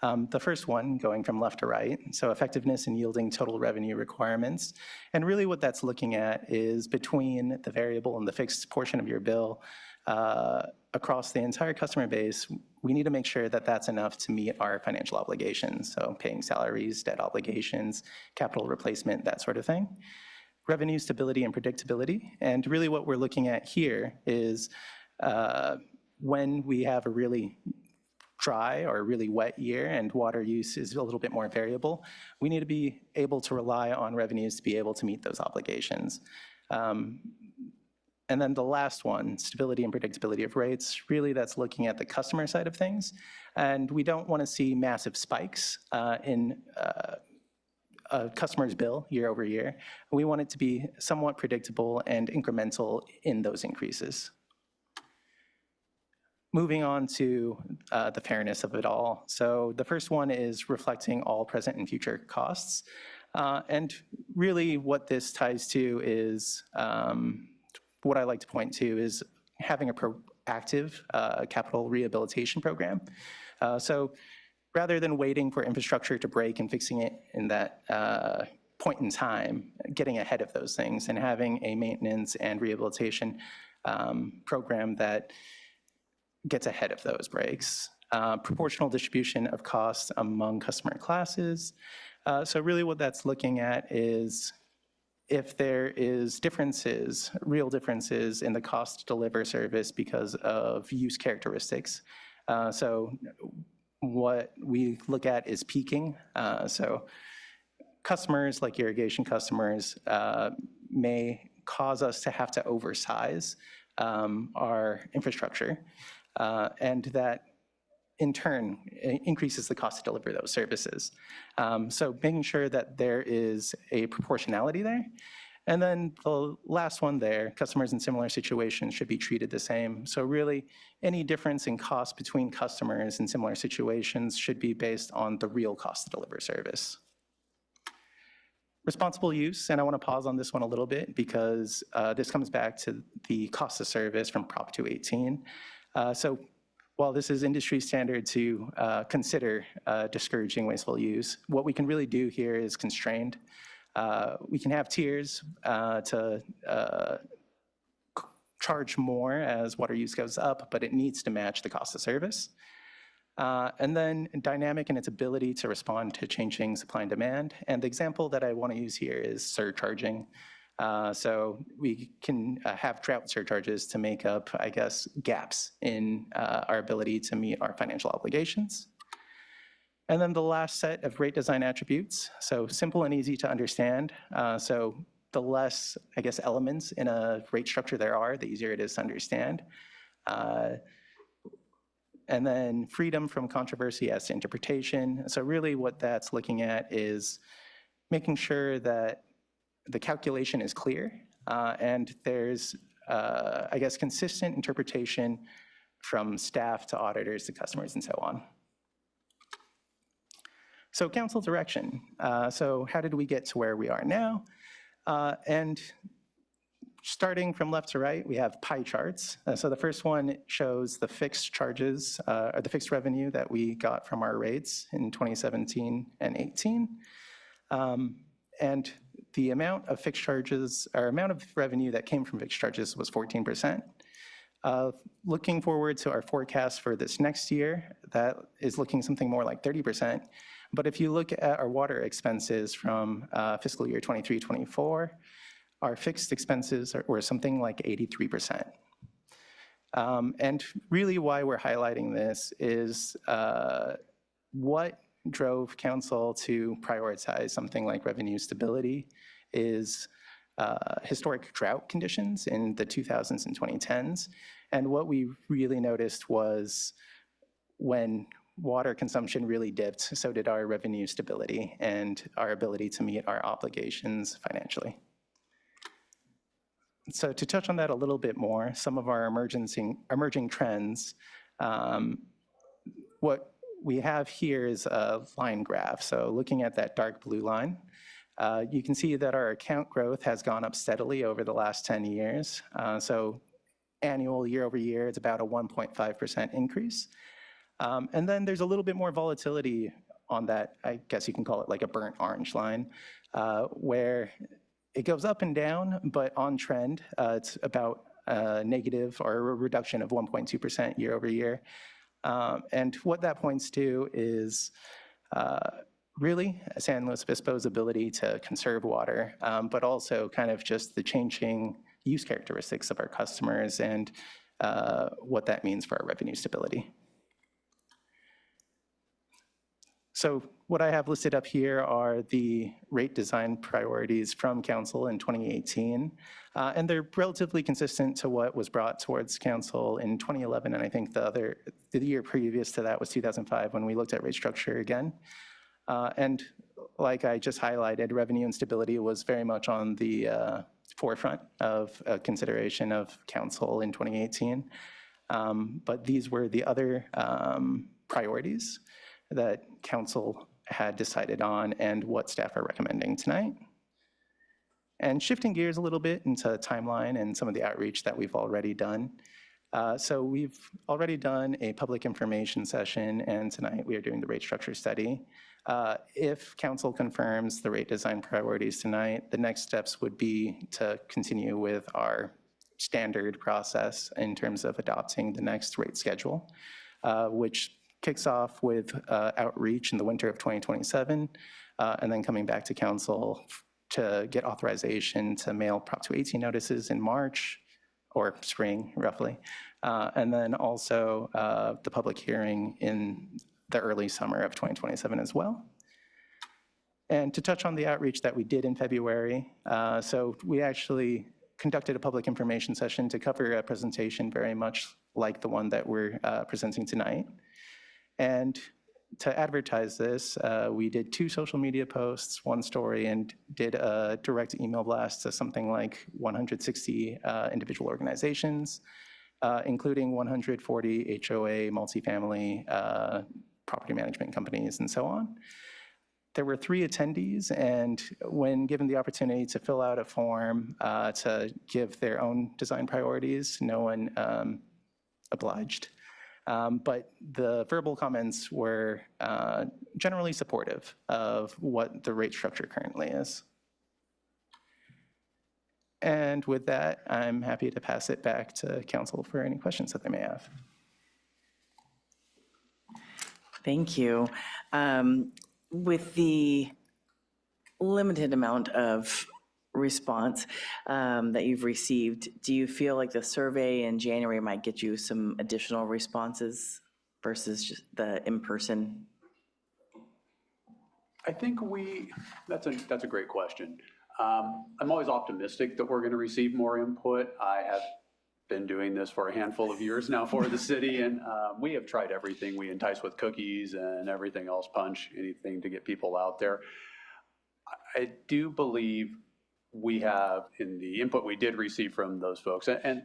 The first one, going from left to right, so effectiveness in yielding total revenue requirements. And really what that's looking at is between the variable and the fixed portion of your bill across the entire customer base, we need to make sure that that's enough to meet our financial obligations. So paying salaries, debt obligations, capital replacement, that sort of thing. Revenue stability and predictability. And really what we're looking at here is when we have a really dry or a really wet year and water use is a little bit more variable, we need to be able to rely on revenues to be able to meet those obligations. And then the last one, stability and predictability of rates, really that's looking at the customer side of things. And we don't want to see massive spikes in a customer's bill year over year. We want it to be somewhat predictable and incremental in those increases. Moving on to the fairness of it all. So the first one is reflecting all present and future costs. And really what this ties to is, what I like to point to is having a proactive capital rehabilitation program. So rather than waiting for infrastructure to break and fixing it in that point in time, getting ahead of those things and having a maintenance and rehabilitation program that gets ahead of those breaks. Proportional distribution of costs among customer classes. So really what that's looking at is if there is differences, real differences in the cost to deliver service because of use characteristics. So what we look at is peaking. So customers like irrigation customers may cause us to have to oversize our infrastructure. And that in turn increases the cost to deliver those services. So making sure that there is a proportionality there. And then the last one there, customers in similar situations should be treated the same. So really any difference in cost between customers in similar situations should be based on the real cost to deliver service. Responsible use, and I want to pause on this one a little bit because this comes back to the cost of service from Prop 218. So while this is industry standard to consider discouraging wasteful use, what we can really do here is constrained. We can have tiers to charge more as water use goes up, but it needs to match the cost of service. And then dynamic in its ability to respond to changing supply and demand. And the example that I want to use here is surcharging. So we can have drought surcharges to make up, I guess, gaps in our ability to meet our financial obligations. And then the last set of rate design attributes. So simple and easy to understand. So the less, I guess, elements in a rate structure there are, the easier it is to understand. And then freedom from controversy as to interpretation. So really what that's looking at is making sure that the calculation is clear and there's, I guess, consistent interpretation from staff to auditors to customers and so on. So council direction. So how did we get to where we are now? And starting from left to right, we have pie charts. So the first one shows the fixed charges, or the fixed revenue that we got from our rates in 2017 and 18. And the amount of fixed charges, or amount of revenue that came from fixed charges was 14%. Looking forward to our forecast for this next year, that is looking something more like 30%. But if you look at our water expenses from fiscal year 23-24, our fixed expenses were something like 83%. And really why we're highlighting this is what drove council to prioritize something like revenue stability is historic drought conditions in the 2000s and 2010s. And what we really noticed was when water consumption really dipped, so did our revenue stability and our ability to meet our obligations financially. So to touch on that a little bit more, some of our emerging trends, what we have here is a line graph. So looking at that dark blue line, you can see that our account growth has gone up steadily over the last 10 years. So annual year over year, it's about a 1.5% increase. And then there's a little bit more volatility on that, I guess you can call it like a burnt orange line, where it goes up and down, but on trend, it's about negative or a reduction of 1.2% year over year. And what that points to is really San Luis Obispo's ability to conserve water, but also kind of just the changing use characteristics of our customers and what that means for our revenue stability. So what I have listed up here are the rate design priorities from council in 2018. And they're relatively consistent to what was brought towards council in 2011. And I think the year previous to that was 2005 when we looked at rate structure again. And like I just highlighted, revenue and stability was very much on the forefront of consideration of council in 2018. But these were the other priorities that council had decided on and what staff are recommending tonight. And shifting gears a little bit into timeline and some of the outreach that we've already done. So we've already done a public information session, and tonight we are doing the rate structure study. If council confirms the rate design priorities tonight, the next steps would be to continue with our standard process in terms of adopting the next rate schedule, which kicks off with outreach in the winter of 2027, and then coming back to council to get authorization to mail Prop 218 notices in March or spring, roughly. And then also the public hearing in the early summer of 2027 as well. And to touch on the outreach that we did in February, so we actually conducted a public information session to cover a presentation very much like the one that we're presenting tonight. And to advertise this, we did 2 social media posts, 1 story, and did a direct email blast to something like 160 individual organizations, including 140 HOA, multifamily, property management companies, and so on. There were 3 attendees, and when given the opportunity to fill out a form to give their own design priorities, no one obliged. But the verbal comments were generally supportive of what the rate structure currently is. And with that, I'm happy to pass it back to council for any questions that they may have. Thank you. With the limited amount of response that you've received, do you feel like the survey in January might get you some additional responses versus just the in-person? I think that's a great question. I'm always optimistic that we're going to receive more input. I have been doing this for a handful of years now for the city, and we have tried everything. We entice with cookies and everything else, punch, anything to get people out there. I do believe we have, in the input we did receive from those folks, and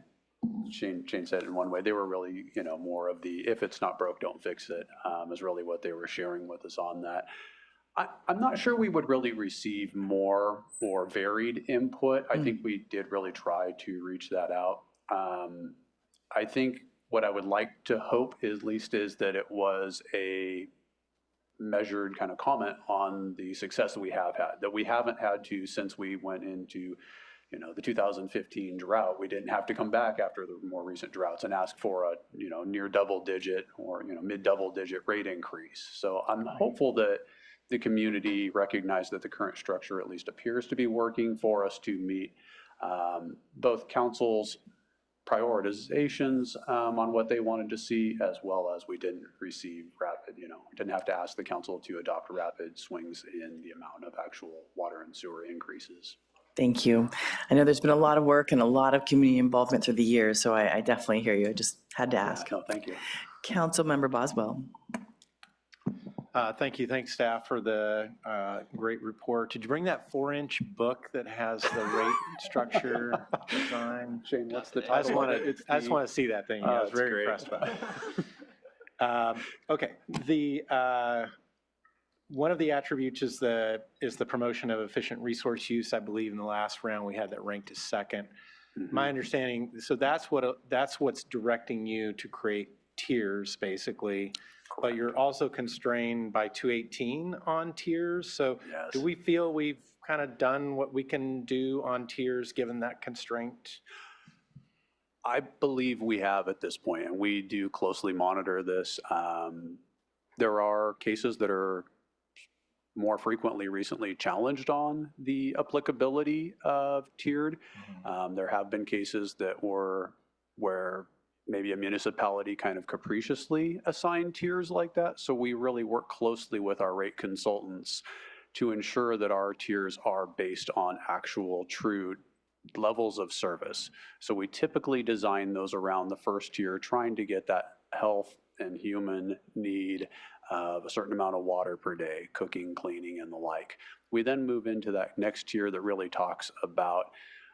Shane said it in one way, they were really, more of the, if it's not broke, don't fix it, is really what they were sharing with us on that. I'm not sure we would really receive more or varied input. I think we did really try to reach that out. I think what I would like to hope at least is that it was a measured kind of comment on the success that we have had, that we haven't had to, since we went into, the 2015 drought, we didn't have to come back after the more recent droughts and ask for a, near double digit or, mid double digit rate increase. So I'm hopeful that the community recognized that the current structure at least appears to be working for us to meet both council's prioritizations on what they wanted to see, as well as we didn't receive rapid, didn't have to ask the council to adopt rapid swings in the amount of actual water and sewer increases. Thank you. I know there's been a lot of work and a lot of community involvement through the years, so I definitely hear you. I just had to ask. No, thank you. Councilmember Boswell. Thank you. Thanks, staff, for the great report. Did you bring that 4-inch book that has the rate structure design? Shane, what's the I title? just want to see that thing. I was very great. impressed by it. Okay. One of the attributes is the promotion of efficient resource use. I believe in the last round we had that ranked as second. My understanding, so that's what's directing you to create tiers, basically. But you're also constrained by 218 on tiers. So yes. Do we feel we've kind of done what we can do on tiers given that constraint? I believe we have at this point, and we do closely monitor this. There are cases that are more frequently recently challenged on the applicability of tiered. There have been cases that were where maybe a municipality kind of capriciously assigned tiers like that. So we really work closely with our rate consultants to ensure that our tiers are based on actual true levels of service. So we typically design those around the first tier, trying to get that health and human need of a certain amount of water per day, cooking, cleaning, and the like. We then move into that next tier that really talks about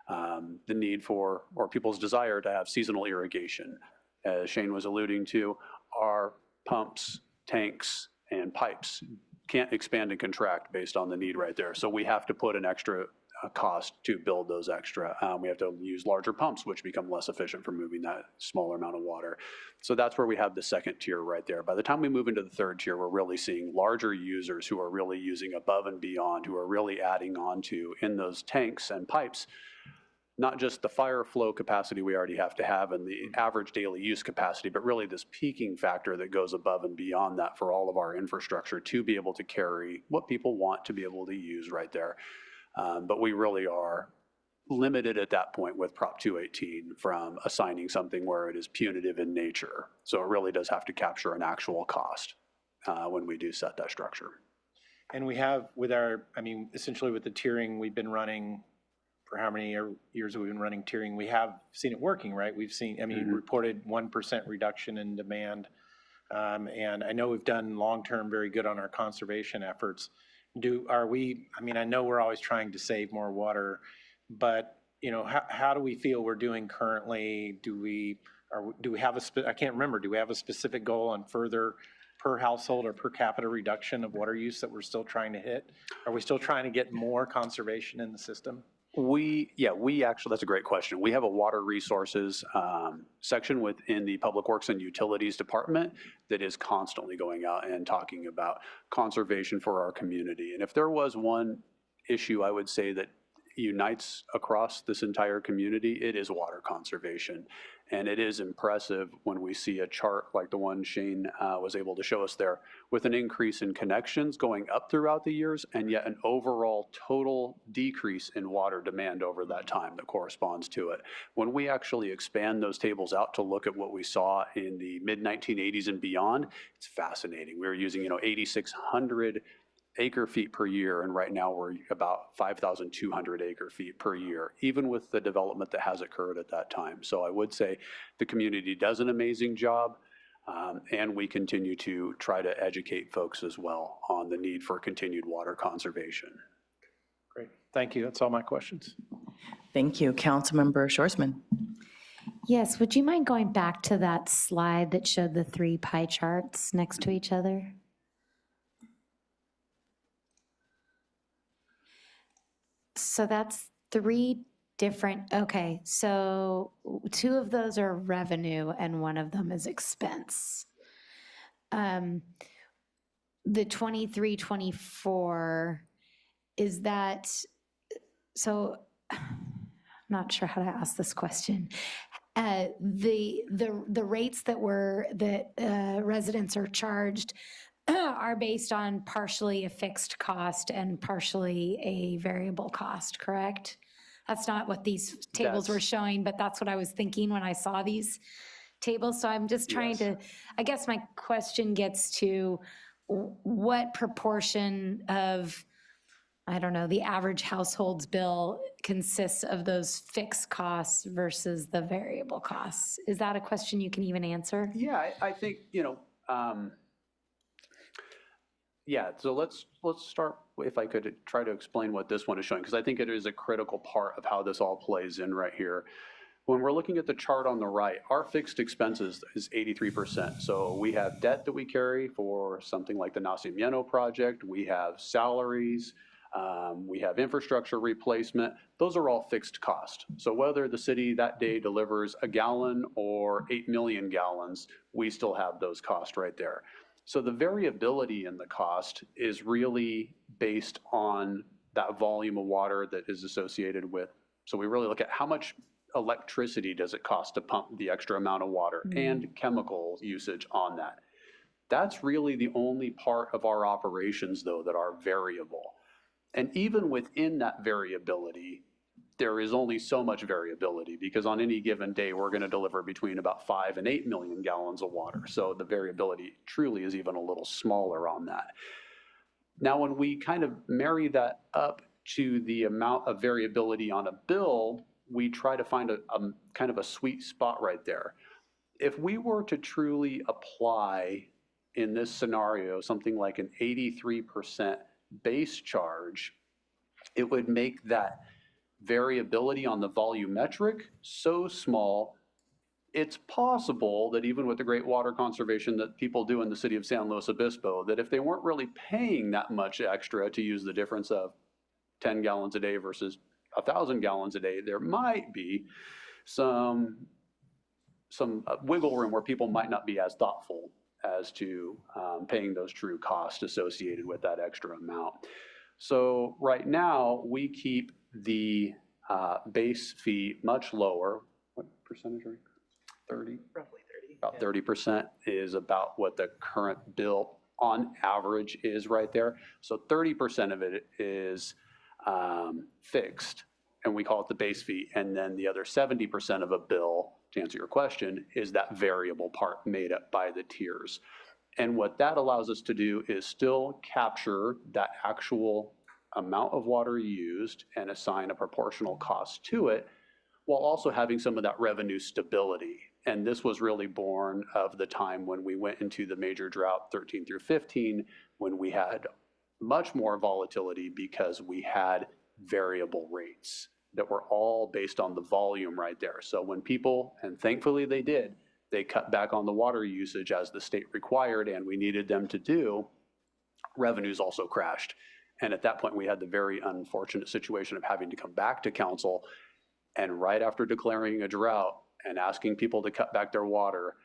the need for, or people's desire to have seasonal irrigation. As Shane was alluding to, our pumps, tanks, and pipes can't expand and contract based on the need right there. So we have to put an extra cost to build those extra. We have to use larger pumps, which become less efficient for moving that smaller amount of water. So that's where we have the second tier right there. By the time we move into the third tier, we're really seeing larger users who are really using above and beyond, who are really adding on to in those tanks and pipes, not just the fire flow capacity we already have to have and the average daily use capacity, but really this peaking factor that goes above and beyond that for all of our infrastructure to be able to carry what people want to be able to use right there. But we really are limited at that point with Prop 218 from assigning something where it is punitive in nature. So it really does have to capture an actual cost when we do set that structure. And we have with our, I mean, essentially with the tiering we've been running, for how many years have we been running tiering? We have seen it working, right? We've seen, I mean, reported 1% reduction in demand. And I know we've done long-term very good on our conservation efforts. I mean, I know we're always trying to save more water, but, you know, how do we feel we're doing currently? Do we have I can't remember, do we have a specific goal on further per household or per capita reduction of water use that we're still trying to hit? Are we still trying to get more conservation in the system? We actually, that's a great question. We have a water resources section within the Public Works and Utilities Department that is constantly going out and talking about conservation for our community. And if there was one issue I would say that unites across this entire community, it is water conservation. And it is impressive when we see a chart like the one Shane was able to show us there, with an increase in connections going up throughout the years, and yet an overall total decrease in water demand over that time that corresponds to it. When we actually expand those tables out to look at what we saw in the mid-1980s and beyond, it's fascinating. We were using 8,600 acre feet per year, and right now we're about 5,200 acre feet per year, even with the development that has occurred at that time. So I would say the community does an amazing job, and we continue to try to educate folks as well on the need for continued water conservation. Great, thank you. That's all my questions. Thank you. Councilmember Shorsman. Yes, would you mind going back to that slide that showed the 3 pie charts next to each other? So that's 3 different, okay, so 2 of those are revenue and 1 of them is expense. The 23-24, is that, so I'm not sure how to ask this question. The rates that residents are charged are based on partially a fixed cost and partially a variable cost, correct? That's not what these tables were showing, but that's what I was thinking when I saw these tables. So I'm just trying to, I guess my question gets to what proportion of, I don't know, the average household's bill consists of those fixed costs versus the variable costs? Is that a question you can even answer? Yeah, I think, yeah, so let's start, if I could try to explain what this one is showing, because I think it is a critical part of how this all plays in right here. When we're looking at the chart on the right, our fixed expenses is 83%. So we have debt that we carry for something like the Nacimiento project. We have salaries. We have infrastructure replacement. Those are all fixed cost. So whether the city that day delivers a gallon or 8 million gallons, we still have those costs right there. So the variability in the cost is really based on that volume of water that is associated with. So we really look at how much electricity does it cost to pump the extra amount of water and chemical usage on that. That's really the only part of our operations, though, that are variable. And even within that variability, there is only so much variability, because on any given day, we're going to deliver between about 5 and 8 million gallons of water. So the variability truly is even a little smaller on that. Now, when we kind of marry that up to the amount of variability on a bill, we try to find a kind of a sweet spot right there. if we were to truly apply in this scenario something like an 83% base charge, it would make that variability on the volumetric so small, it's possible that even with the great water conservation that people do in the city of San Luis Obispo, that if they weren't really paying that much extra to use the difference of 10 gallons a day versus 1,000 gallons a day, there might be some wiggle room where people might not be as thoughtful as to paying those true costs associated with that extra amount. So right now, we keep the base fee much lower. What percentage are we? 30? Roughly 30. About 30% is about what the current bill on average is right there. So 30% of it is fixed, and we call it the base fee. And then the other 70% of a bill, to answer your question, is that variable part made up by the tiers. And what that allows us to do is still capture that actual amount of water used and assign a proportional cost to it, while also having some of that revenue stability. And this was really born of the time when we went into the major drought 13 through 15, when we had much more volatility because we had variable rates that were all based on the volume right there. So when people, and thankfully they did, they cut back on the water usage as the state required and we needed them to do, revenues also crashed. And at that point, we had the very unfortunate situation of having to come back to council, and right after declaring a drought and asking people to cut back their water,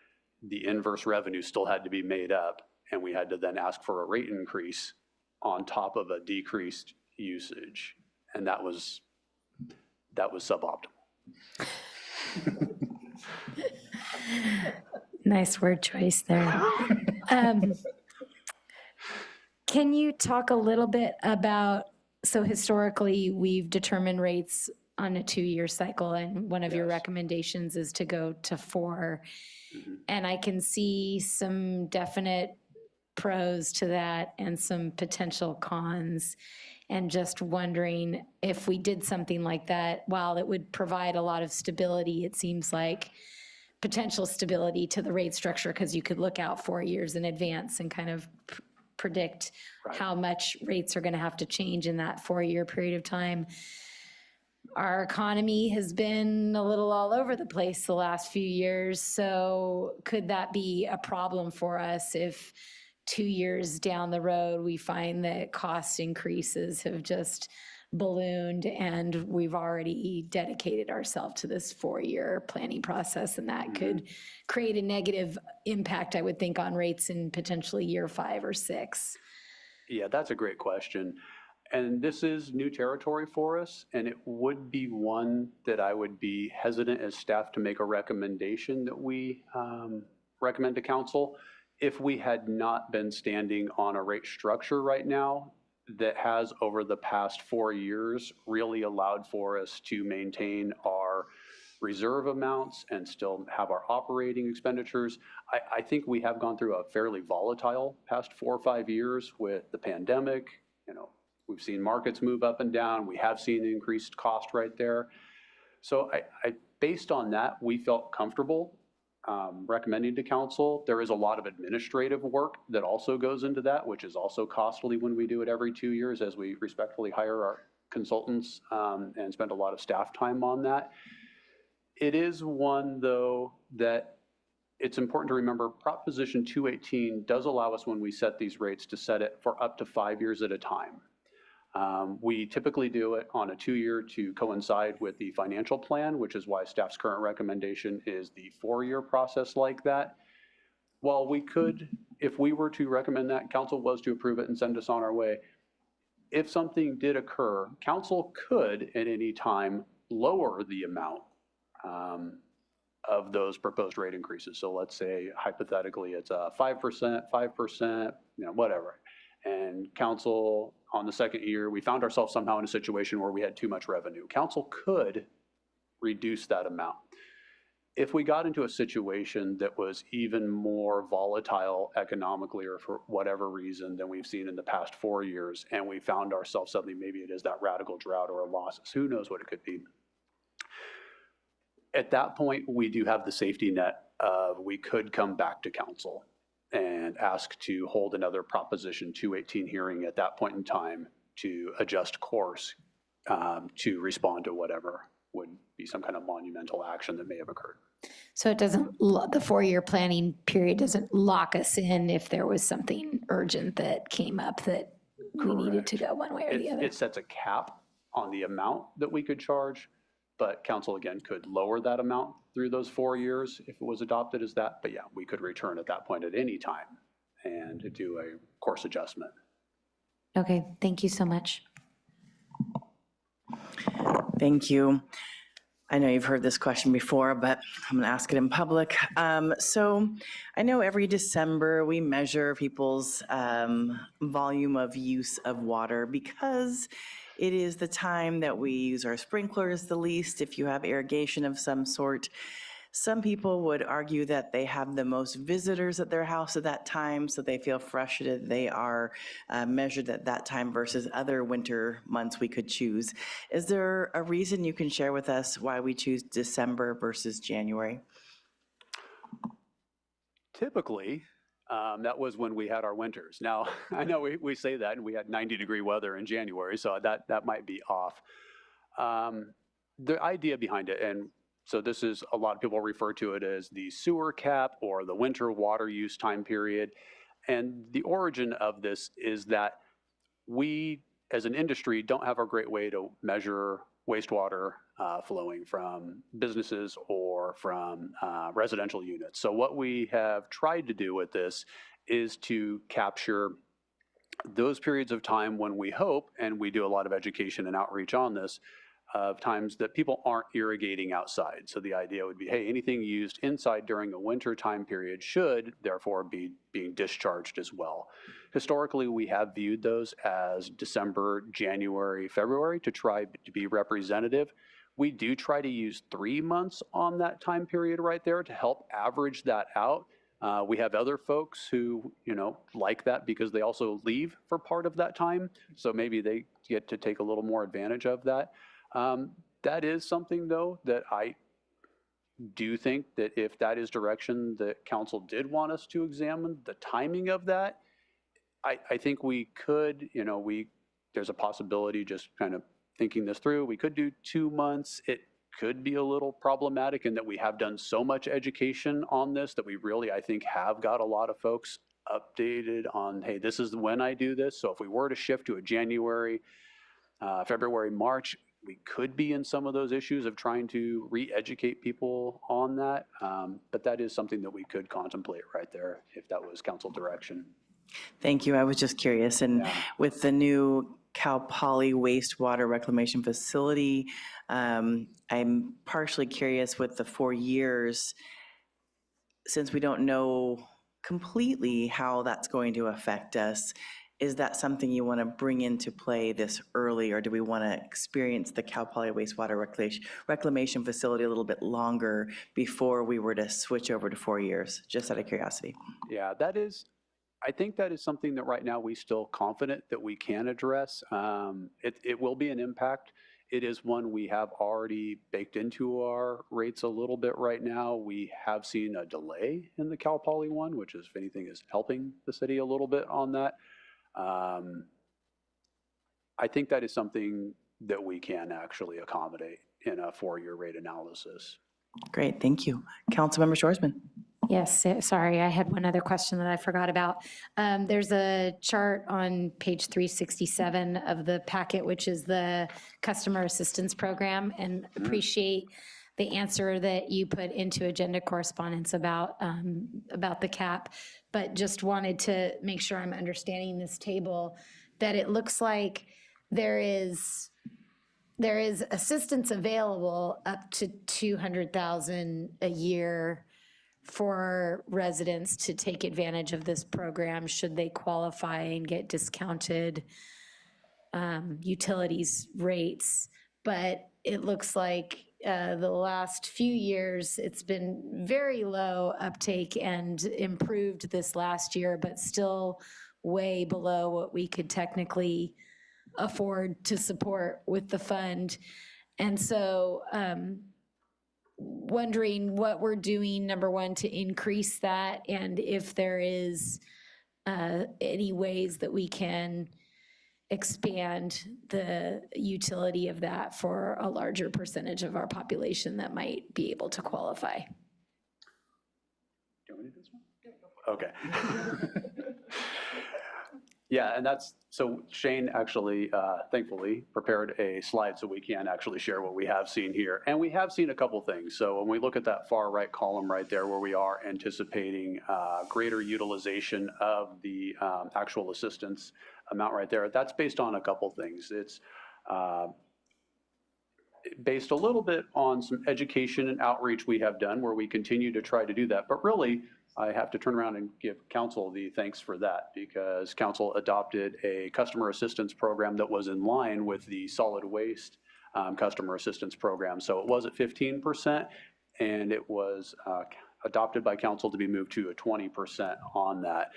the inverse revenue still had to be made up, and we had to then ask for a rate increase on top of a decreased usage. And that was suboptimal. Nice word choice there. Can you talk a little bit about, so historically, we've determined rates on a 2-year cycle, and one of your recommendations is to go to 4. And I can see some definite pros to that and some potential cons. And just wondering if we did something like that, while it would provide a lot of stability, it seems like potential stability to the rate structure, because you could look out 4 years in advance and kind of predict how much rates are going to have to change in that 4-year period of time. Our economy has been a little all over the place the last few years, so could that be a problem for us if 2 years down the road we find that cost increases have just ballooned and we've already dedicated ourselves to this 4-year planning process, and that could create a negative impact, I would think, on rates in potentially year 5 or 6? Yeah, that's a great question. And this is new territory for us, and it would be one that I would be hesitant as staff to make a recommendation that we recommend to council if we had not been standing on a rate structure right now that has, over the past 4 years, really allowed for us to maintain our reserve amounts and still have our operating expenditures. I think we have gone through a fairly volatile past 4 or 5 years with the pandemic. We've seen markets move up and down. We have seen increased cost right there. So based on that, we felt comfortable recommending to council. There is a lot of administrative work that also goes into that, which is also costly when we do it every 2 years, as we respectfully hire our consultants and spend a lot of staff time on that. It is one, though, that it's important to remember Proposition 218 does allow us, when we set these rates, to set it for up to 5 years at a time. We typically do it on a 2-year to coincide with the financial plan, which is why staff's current recommendation is the 4-year process like that. While we could, if we were to recommend that, council was to approve it and send us on our way, if something did occur, council could at any time lower the amount of those proposed rate increases. So let's say hypothetically it's 5%, whatever. And council, on the 2nd year, we found ourselves somehow in a situation where we had too much revenue. Council could reduce that amount. If we got into a situation that was even more volatile economically or for whatever reason than we've seen in the past 4 years, and we found ourselves suddenly, maybe it is that radical drought or a losses, who knows what it could be. At that point, we do have the safety net of we could come back to council and ask to hold another Proposition 218 hearing at that point in time to adjust course to respond to whatever would be some kind of monumental action that may have occurred. So it doesn't, the 4-year planning period doesn't lock us in if there was something urgent that came up that we needed to go one way or the other? It sets a cap on the amount that we could charge, but council again could lower that amount through those 4 years if it was adopted as that. But yeah, we could return at that point at any time and do a course adjustment. Okay, thank you so much. Thank you. I know you've heard this question before, but I'm going to ask it in public. So I know every December we measure people's volume of use of water because it is the time that we use our sprinklers the least if you have irrigation of some sort. Some people would argue that they have the most visitors at their house at that time, so they feel frustrated they are measured at that time versus other winter months we could choose. Is there a reason you can share with us why we choose December versus January? Typically, that was when we had our winters. Now, I know we say that, and we had 90-degree weather in January, so that might be off. The idea behind it, and so this is, a lot of people refer to it as the sewer cap or the winter water use time period. And the origin of this is that we, as an industry, don't have a great way to measure wastewater flowing from businesses or from residential units. So what we have tried to do with this is to capture those periods of time when we hope, and we do a lot of education and outreach on this, of times that people aren't irrigating outside. So the idea would be, hey, anything used inside during a winter time period should therefore be being discharged as well. Historically, we have viewed those as December, January, February to try to be representative. We do try to use 3 months on that time period right there to help average that out. We have other folks who, like that because they also leave for part of that time. So maybe they get to take a little more advantage of that. That is something, though, that I do think that if that is direction that council did want us to examine, the timing of that, I think we could, there's a possibility, just kind of thinking this through, we could do 2 months. It could be a little problematic in that we have done so much education on this that we really, I think, have got a lot of folks updated on, hey, this is when I do this. So if we were to shift to a January, February, March, we could be in some of those issues of trying to re-educate people on that. But that is something that we could contemplate right there if that was council direction. Thank you. I was just curious. And with the new Cal Poly wastewater reclamation facility, I'm partially curious with the 4 years, since we don't know completely how that's going to affect us. Is that something you want to bring into play this early, or do we want to experience the Cal Poly wastewater reclamation facility a little bit longer before we were to switch over to 4 years, just out of curiosity? Yeah, I think that is something that right now we still confident that we can address. It will be an impact. It is one we have already baked into our rates a little bit right now. We have seen a delay in the Cal Poly one, which is, if anything, is helping the city a little bit on that. I think that is something that we can actually accommodate in a 4-year rate analysis. Great, thank you. Councilmember Shorsman. Yes, sorry, I had one other question that I forgot about. There's a chart on page 367 of the packet, which is the customer assistance program, and appreciate the answer that you put into agenda correspondence about the cap, but just wanted to make sure I'm understanding this table, that it looks like there is assistance available up to $200,000 a year for residents to take advantage of this program should they qualify and get discounted utilities rates. But it looks like the last few years, it's been very low uptake and improved this last year, but still way below what we could technically afford to support with the fund. And so wondering what we're doing, number one, to increase that, and if there is any ways that we can expand the utility of that for a larger percentage of our population that might be able to qualify. Do you want me to do this one? Okay. Yeah, and so Shane actually, thankfully, prepared a slide so we can actually share what we have seen here. And we have seen a couple things. So when we look at that far right column right there where we are anticipating greater utilization of the actual assistance amount right there, that's based on a couple things. It's based a little bit on some education and outreach we have done where we continue to try to do that. But really, I have to turn around and give council the thanks for that, because council adopted a customer assistance program that was in line with the solid waste customer assistance program. So it was at 15%, and it was adopted by council to be moved to a 20% on that.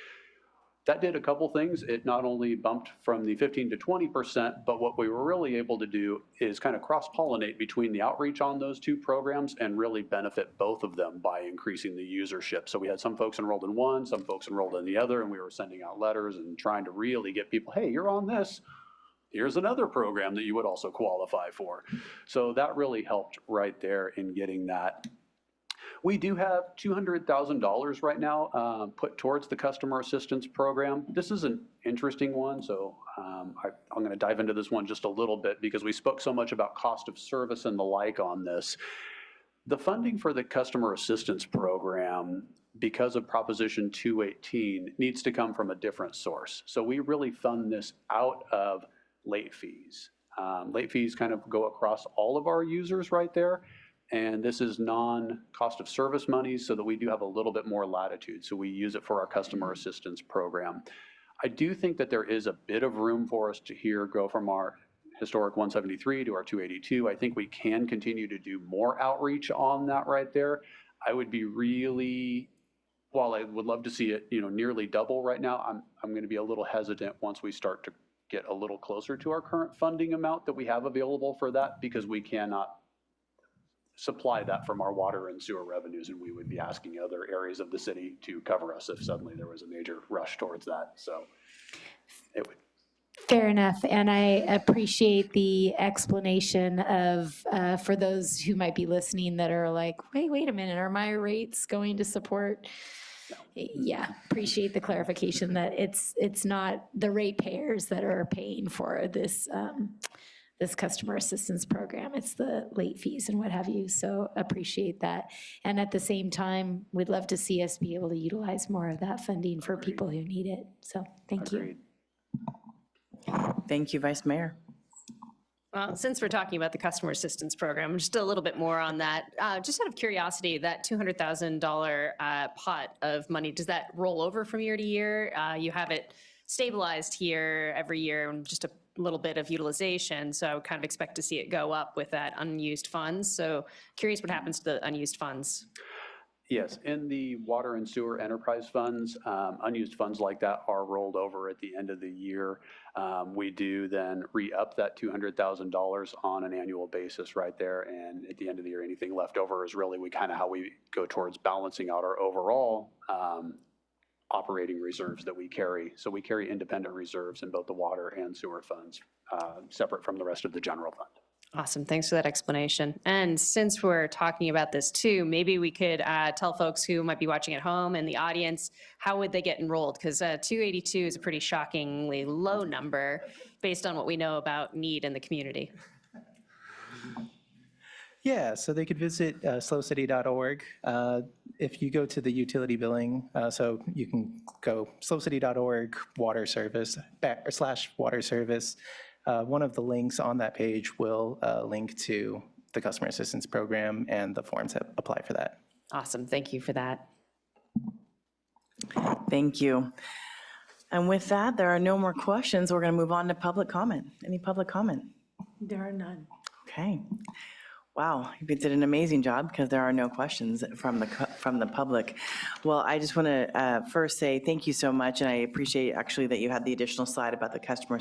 That did a couple things. It not only bumped from the 15 to 20%, but what we were really able to do is kind of cross-pollinate between the outreach on those two programs and really benefit both of them by increasing the usership. So we had some folks enrolled in one, some folks enrolled in the other, and we were sending out letters and trying to really get people, hey, you're on this. Here's another program that you would also qualify for. So that really helped right there in getting that. We do have $200,000 right now put towards the customer assistance program. This is an interesting one, so I'm going to dive into this one just a little bit because we spoke so much about cost of service and the like on this. The funding for the customer assistance program, because of Proposition 218, needs to come from a different source. So we really fund this out of late fees. Late fees kind of go across all of our users right there. And this is non-cost of service money so that we do have a little bit more latitude. So we use it for our customer assistance program. I do think that there is a bit of room for us to here go from our historic 173 to our 282. I think we can continue to do more outreach on that right there. I would be really, while I would love to see it, nearly double right now, I'm going to be a little hesitant once we start to get a little closer to our current funding amount that we have available for that, because we cannot supply that from our water and sewer revenues, and we would be asking other areas of the city to cover us if suddenly there was a major rush towards that. So it would. Fair enough, and I appreciate the explanation of, for those who might be listening that are like, wait a minute, are my rates going to support? Yeah, appreciate the clarification that it's not the ratepayers that are paying for this this customer assistance program. It's the late fees and what have you. So appreciate that. And at the same time, we'd love to see us be able to utilize more of that funding for people who need it. So thank you. Thank you, Vice Mayor. Well, since we're talking about the customer assistance program, just a little bit more on that. Just out of curiosity, that $200,000 pot of money, does that roll over from year to year? You have it stabilized here every year, and just a little bit of utilization. So I would kind of expect to see it go up with that unused funds. So curious what happens to the unused funds. Yes, in the water and sewer enterprise funds, unused funds like that are rolled over at the end of the year. We do then re-up that $200,000 on an annual basis right there. And at the end of the year, anything left over is really how we go towards balancing out our overall operating reserves that we carry. So we carry independent reserves in both the water and sewer funds, separate from the rest of the general fund. Awesome, thanks for that explanation. And since we're talking about this too, maybe we could tell folks who might be watching at home and the audience, how would they get enrolled? Because 282 is a pretty shockingly low number based on what we know about need in the community. Yeah, so they could visit slowcity.org. If you go to the utility billing, so you can go slowcity.org water service /water service. One of the links on that page will link to the customer assistance program and the forms that apply for that. Awesome, thank you for that. Thank you. And with that, there are no more questions. We're going to move on to public comment. Any public comment? There are none. Okay. Wow, you did an amazing job because there are no questions from the public. Well, I just want to first say thank you so much, and I appreciate actually that you had the additional slide about the customer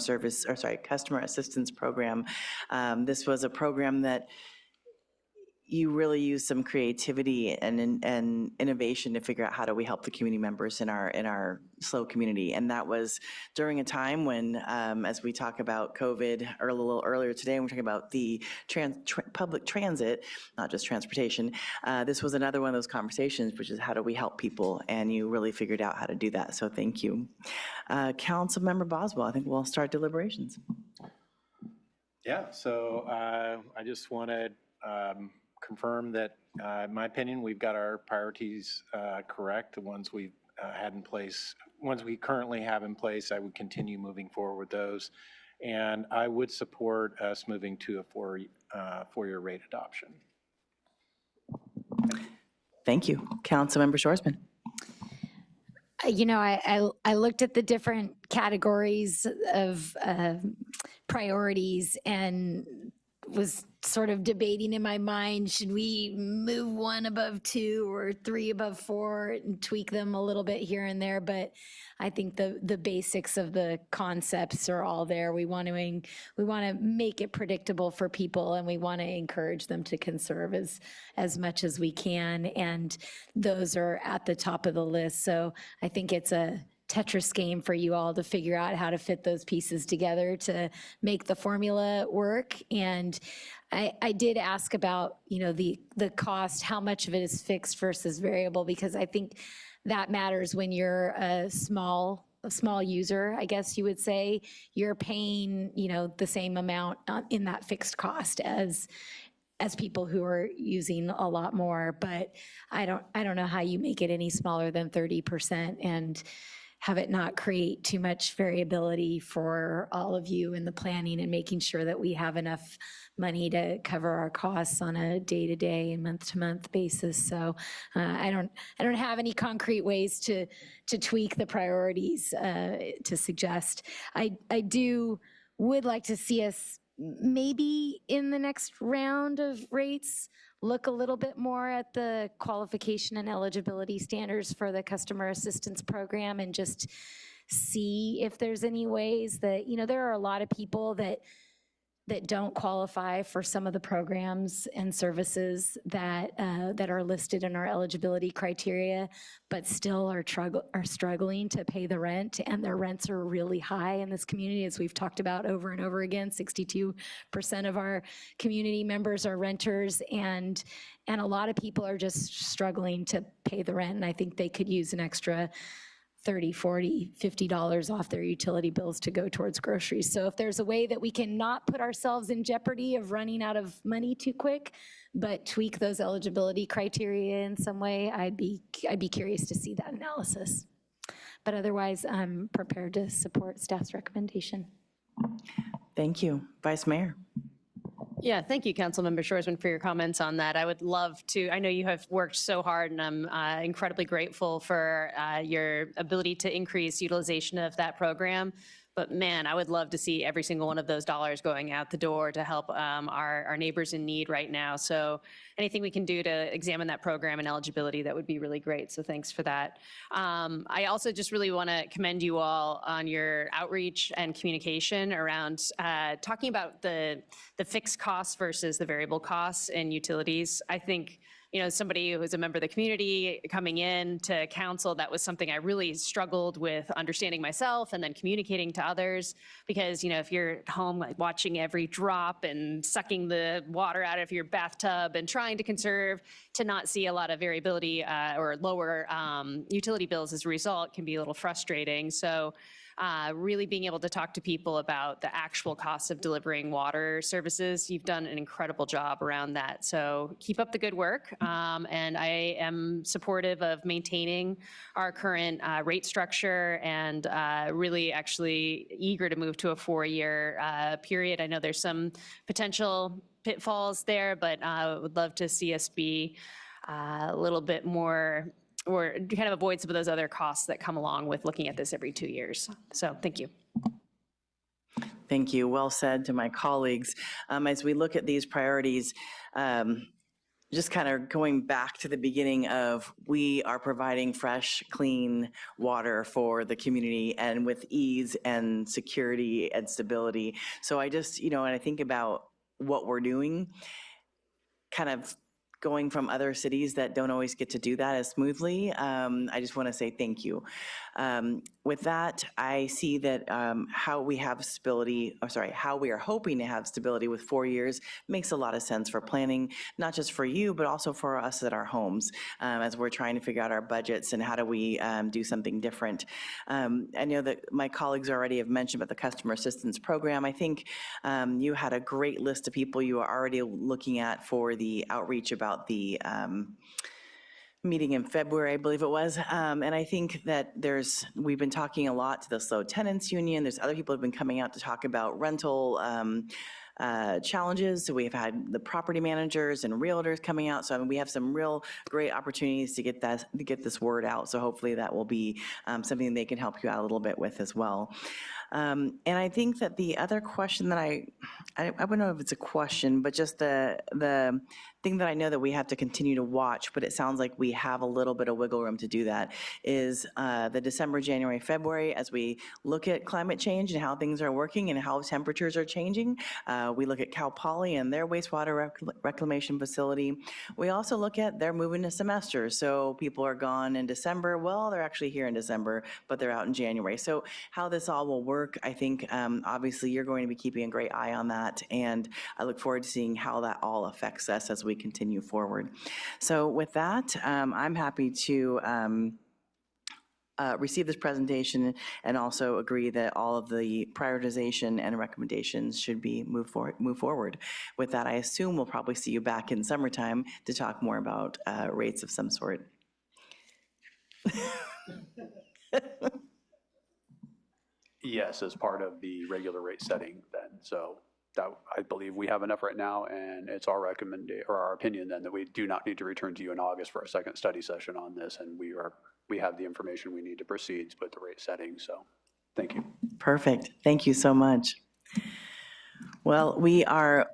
assistance program. This was a program that you really use some creativity and innovation to figure out how do we help the community members in our SLO community. And that was during a time when, as we talk about COVID or a little earlier today, we're talking about the public transit, not just transportation. This was another one of those conversations, which is how do we help people? And you really figured out how to do that. So thank you. Councilmember Boswell, I think we'll start deliberations. Yeah, so I just want to confirm that, in my opinion, we've got our priorities correct. The ones we've had in place, ones we currently have in place, I would continue moving forward with those. And I would support us moving to a four-year rate adoption. Thank you. Councilmember Shorsman. You know, I looked at the different categories of priorities and was sort of debating in my mind, should we move one above 2 or 3 above 4 and tweak them a little bit here and there? But I think the basics of the concepts are all there. We want to make it predictable for people, and we want to encourage them to conserve as much as we can. And those are at the top of the list. So I think it's a Tetris game for you all to figure out how to fit those pieces together to make the formula work. And I did ask about, you know, the cost, how much of it is fixed versus variable, because I think that matters when you're a small user, I guess you would say. You're paying, you know, the same amount in that fixed cost as people who are using a lot more. But I don't know how you make it any smaller than 30% and have it not create too much variability for all of you in the planning and making sure that we have enough money to cover our costs on a day-to-day and month-to-month basis. So I don't have any concrete ways to tweak the priorities to suggest. I would like to see us maybe in the next round of rates look a little bit more at the qualification and eligibility standards for the customer assistance program and just see if there's any ways that, you know, there are a lot of people that don't qualify for some of the programs and services that are listed in our eligibility criteria, but still are struggling to pay the rent, and their rents are really high in this community, as we've talked about over and over again. 62% of our community members are renters, and a lot of people are just struggling to pay the rent, and I think they could use an extra $30, $40, $50 off their utility bills to go towards groceries. So if there's a way that we can not put ourselves in jeopardy of running out of money too quick, but tweak those eligibility criteria in some way, I'd be curious to see that analysis. But otherwise, I'm prepared to support staff's recommendation. Thank you. Vice Mayor. Yeah, thank you, Councilmember Shorsman, for your comments on that. I would love to, I know you have worked so hard, and I'm incredibly grateful for your ability to increase utilization of that program. But man, I would love to see every single one of those dollars going out the door to help our neighbors in need right now. So anything we can do to examine that program and eligibility, that would be really great. So thanks for that. I also just really want to commend you all on your outreach and communication around talking about the fixed costs versus the variable costs in utilities. I think, you know, somebody who's a member of the community coming in to council, that was something I really struggled with understanding myself and then communicating to others, because, you know, if you're at home, like watching every drop and sucking the water out of your bathtub and trying to conserve, to not see a lot of variability or lower utility bills as a result can be a little frustrating. So really being able to talk to people about the actual costs of delivering water services. You've done an incredible job around that. So keep up the good work. And I am supportive of maintaining our current rate structure, and really actually eager to move to a 4-year period. I know there's some potential pitfalls there, but I would love to see us be a little bit more, or kind of avoid some of those other costs that come along with looking at this every 2 years. So thank you. Thank you. Well said to my colleagues. As we look at these priorities, just kind of going back to the beginning of, we are providing fresh, clean water for the community, and with ease and security and stability. So I just, you know, and I think about what we're doing, kind of going from other cities that don't always get to do that as smoothly. I just want to say thank you. With that, I see that how we have stability, how we are hoping to have stability with 4 years makes a lot of sense for planning, not just for you, but also for us at our homes as we're trying to figure out our budgets and how do we do something different. I know that my colleagues already have mentioned about the customer assistance program. I think you had a great list of people you are already looking at for the outreach about the meeting in February, I believe it was. And I think that we've been talking a lot to the SLO Tenants Union. There's other people who have been coming out to talk about rental challenges. So we've had the property managers and realtors coming out. So I mean, we have some real great opportunities to get this word out. So hopefully that will be something they can help you out a little bit with as well. And I think that the other question that I wouldn't know if it's a question, but just the thing that I know that we have to continue to watch, but it sounds like we have a little bit of wiggle room to do that, is the December, January, February, as we look at climate change and how things are working and how temperatures are changing. We look at Cal Poly and their wastewater reclamation facility. We also look at they're moving to semesters. So people are gone in December. Well, they're actually here in December, but they're out in January. So how this all will work, I think obviously you're going to be keeping a great eye on that. And I look forward to seeing how that all affects us as we continue forward. So with that, I'm happy to receive this presentation and also agree that all of the prioritization and recommendations should be move forward. With that, I assume we'll probably see you back in summertime to talk more about rates of some sort. Yes, as part of the regular rate setting then. So that, I believe we have enough right now, and it's our our opinion then that we do not need to return to you in August for a second study session on this, and we have the information we need to proceed with the rate setting. So thank you. Perfect. Thank you so much. Well, we are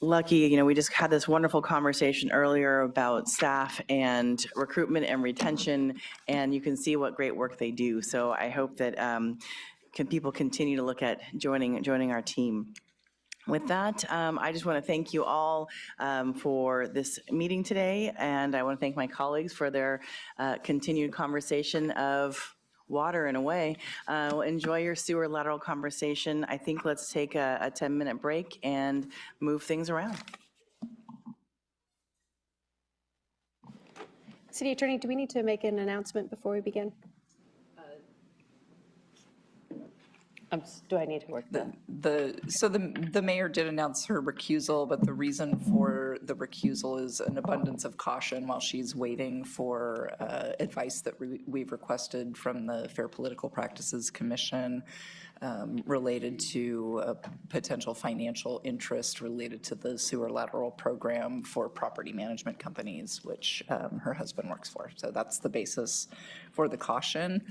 lucky, we just had this wonderful conversation earlier about staff and recruitment and retention, and you can see what great work they do. So I hope that people continue to look at joining our team. With that, I just want to thank you all for this meeting today, and I want to thank my colleagues for their continued conversation of water in a way. Enjoy your sewer lateral conversation. I think let's take a 10-minute break and move things around. City Attorney, do we need to make an announcement before we begin? Do I need to work So the mayor did announce her recusal, but the reason for the recusal is an abundance of caution while she's waiting for advice that we've requested from the Fair Political Practices Commission related to a potential financial interest related to the sewer lateral program for property management companies, which her husband works for. So that's the basis for the caution.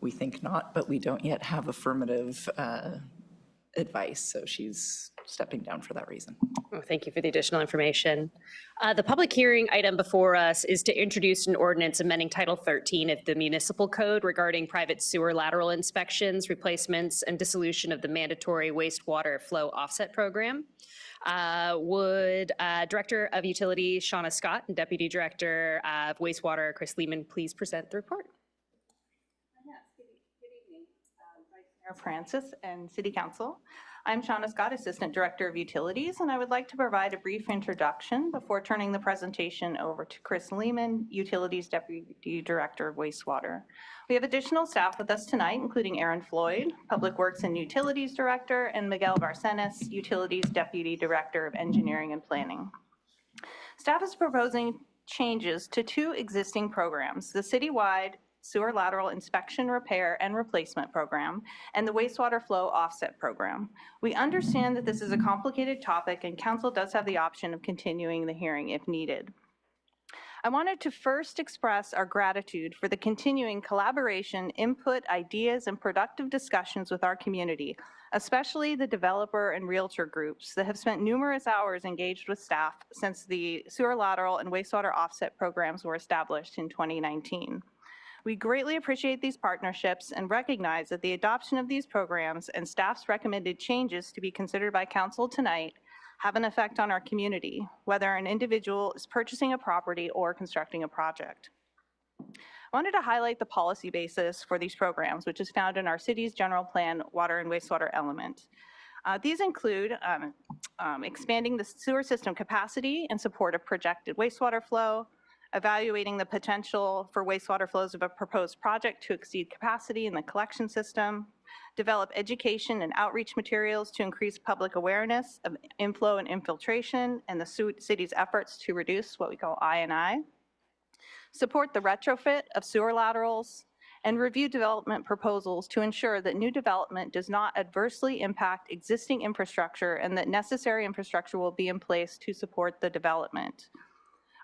We think not, but we don't yet have affirmative advice, so she's stepping down for that reason. Oh, thank you for the additional information. The public hearing item before us is to introduce an ordinance amending Title 13 of the Municipal Code regarding private sewer lateral inspections, replacements, and dissolution of the mandatory wastewater flow offset program. Would Director of Utilities Shauna Scott and Deputy Director of Wastewater Chris Lehman please present the report? Mayor Francis and City Council. I'm Shauna Scott, Assistant Director of Utilities, and I would like to provide a brief introduction before turning the presentation over to Chris Lehman, Utilities Deputy Director of Wastewater. We have additional staff with us tonight, including Aaron Floyd, Public Works and Utilities Director, and Miguel Barcenas, Utilities Deputy Director of Engineering and Planning. Staff is proposing changes to two existing programs, the citywide Sewer Lateral Inspection, Repair, and Replacement Program, and the Wastewater Flow Offset Program. We understand that this is a complicated topic, and Council does have the option of continuing the hearing if needed. I wanted to first express our gratitude for the continuing collaboration, input, ideas, and productive discussions with our community, especially the developer and realtor groups that have spent numerous hours engaged with staff since the Sewer Lateral and Wastewater Offset programs were established in 2019. We greatly appreciate these partnerships and recognize that the adoption of these programs and staff's recommended changes to be considered by Council tonight have an effect on our community, whether an individual is purchasing a property or constructing a project. I wanted to highlight the policy basis for these programs, which is found in our city's general plan water and wastewater element. These include expanding the sewer system capacity in support of projected wastewater flow, evaluating the potential for wastewater flows of a proposed project to exceed capacity in the collection system, develop education and outreach materials to increase public awareness of inflow and infiltration and the city's efforts to reduce what we call I&I, support the retrofit of sewer laterals, and review development proposals to ensure that new development does not adversely impact existing infrastructure and that necessary infrastructure will be in place to support the development.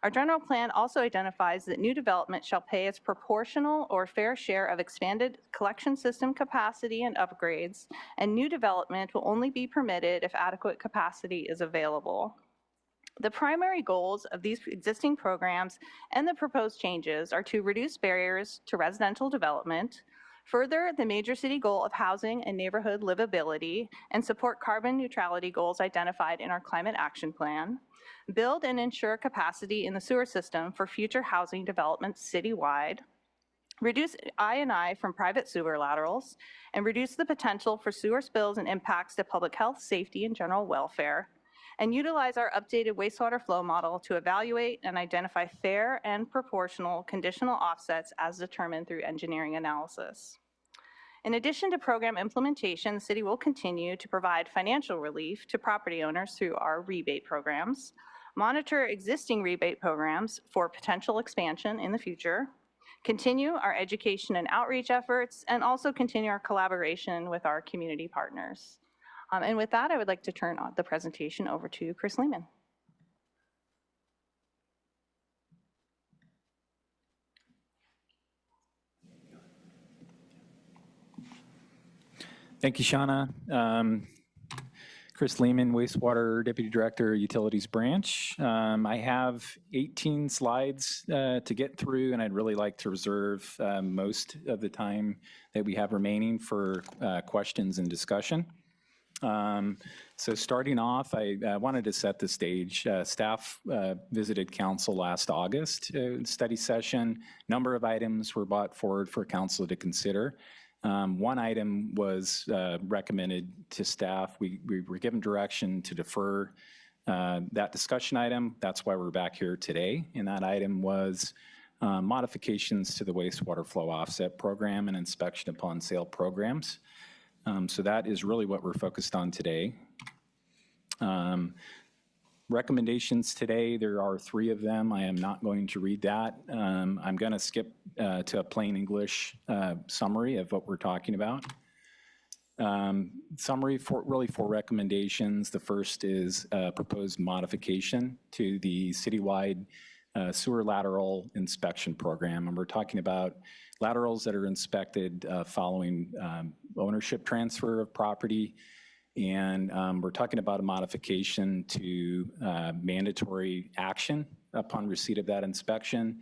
Our general plan also identifies that new development shall pay its proportional or fair share of expanded collection system capacity and upgrades, and new development will only be permitted if adequate capacity is available. The primary goals of these existing programs and the proposed changes are to reduce barriers to residential development, further the major city goal of housing and neighborhood livability, and support carbon neutrality goals identified in our climate action plan, build and ensure capacity in the sewer system for future housing developments citywide, reduce I&I from private sewer laterals, and reduce the potential for sewer spills and impacts to public health, safety, and general welfare, and utilize our updated wastewater flow model to evaluate and identify fair and proportional conditional offsets as determined through engineering analysis. In addition to program implementation, the city will continue to provide financial relief to property owners through our rebate programs, monitor existing rebate programs for potential expansion in the future, continue our education and outreach efforts, and also continue our collaboration with our community partners. And with that, I would like to turn the presentation over to Chris Lehman. Thank you, Shauna. Chris Lehman, Wastewater Deputy Director, Utilities Branch. I have 18 slides to get through, and I'd really like to reserve most of the time that we have remaining for questions and discussion. So starting off, I wanted to set the stage. Staff visited council last August, study session. Number of items were brought forward for council to consider. One item was recommended to staff. We were given direction to defer that discussion item. That's why we're back here today. And that item was modifications to the wastewater flow offset program and inspection upon sale programs. So that is really what we're focused on today. Recommendations today, there are 3 of them. I am not going to read that. I'm going to skip to a plain English summary of what we're talking about. Summary for really 4 recommendations. The first is a proposed modification to the citywide sewer lateral inspection program. And we're talking about laterals that are inspected following ownership transfer of property. And we're talking about a modification to mandatory action upon receipt of that inspection.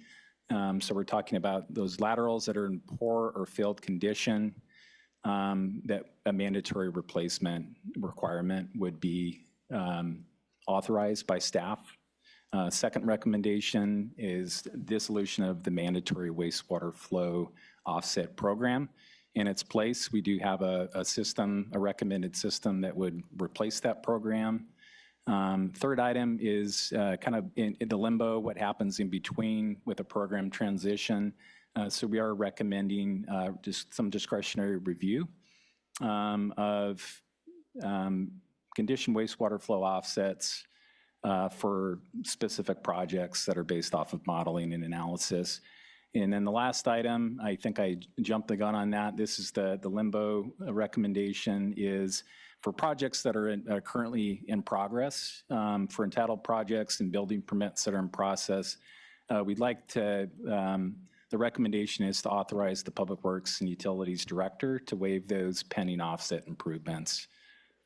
So we're talking about those laterals that are in poor or failed condition, that a mandatory replacement requirement would be authorized by staff. Second recommendation is dissolution of the mandatory wastewater flow offset program. In its place, we do have a system, a recommended system that would replace that program. Third item is kind of in the limbo, what happens in between with a program transition. So we are recommending just some discretionary review of condition wastewater flow offsets for specific projects that are based off of modeling and analysis. And then the last item, I think I jumped the gun on that. This is the limbo recommendation is for projects that are currently in progress, for entitled projects and building permits that are in process. We'd like to, the recommendation is to authorize the Public Works and Utilities Director to waive those pending offset improvements.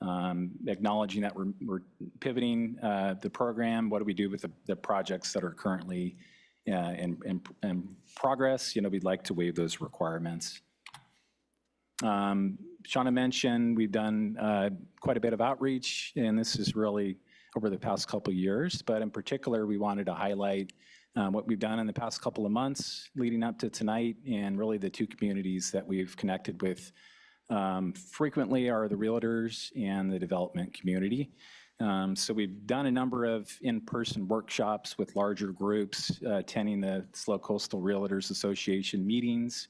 Acknowledging that we're pivoting the program, what do we do with the projects that are currently in progress? You know, we'd like to waive those requirements. Shauna mentioned we've done quite a bit of outreach, and this is really over the past couple of years, but in particular, we wanted to highlight what we've done in the past couple of months leading up to tonight, and really the two communities that we've connected with frequently are the realtors and the development community. So we've done a number of in-person workshops with larger groups, attending the SLO Coastal Realtors Association meetings.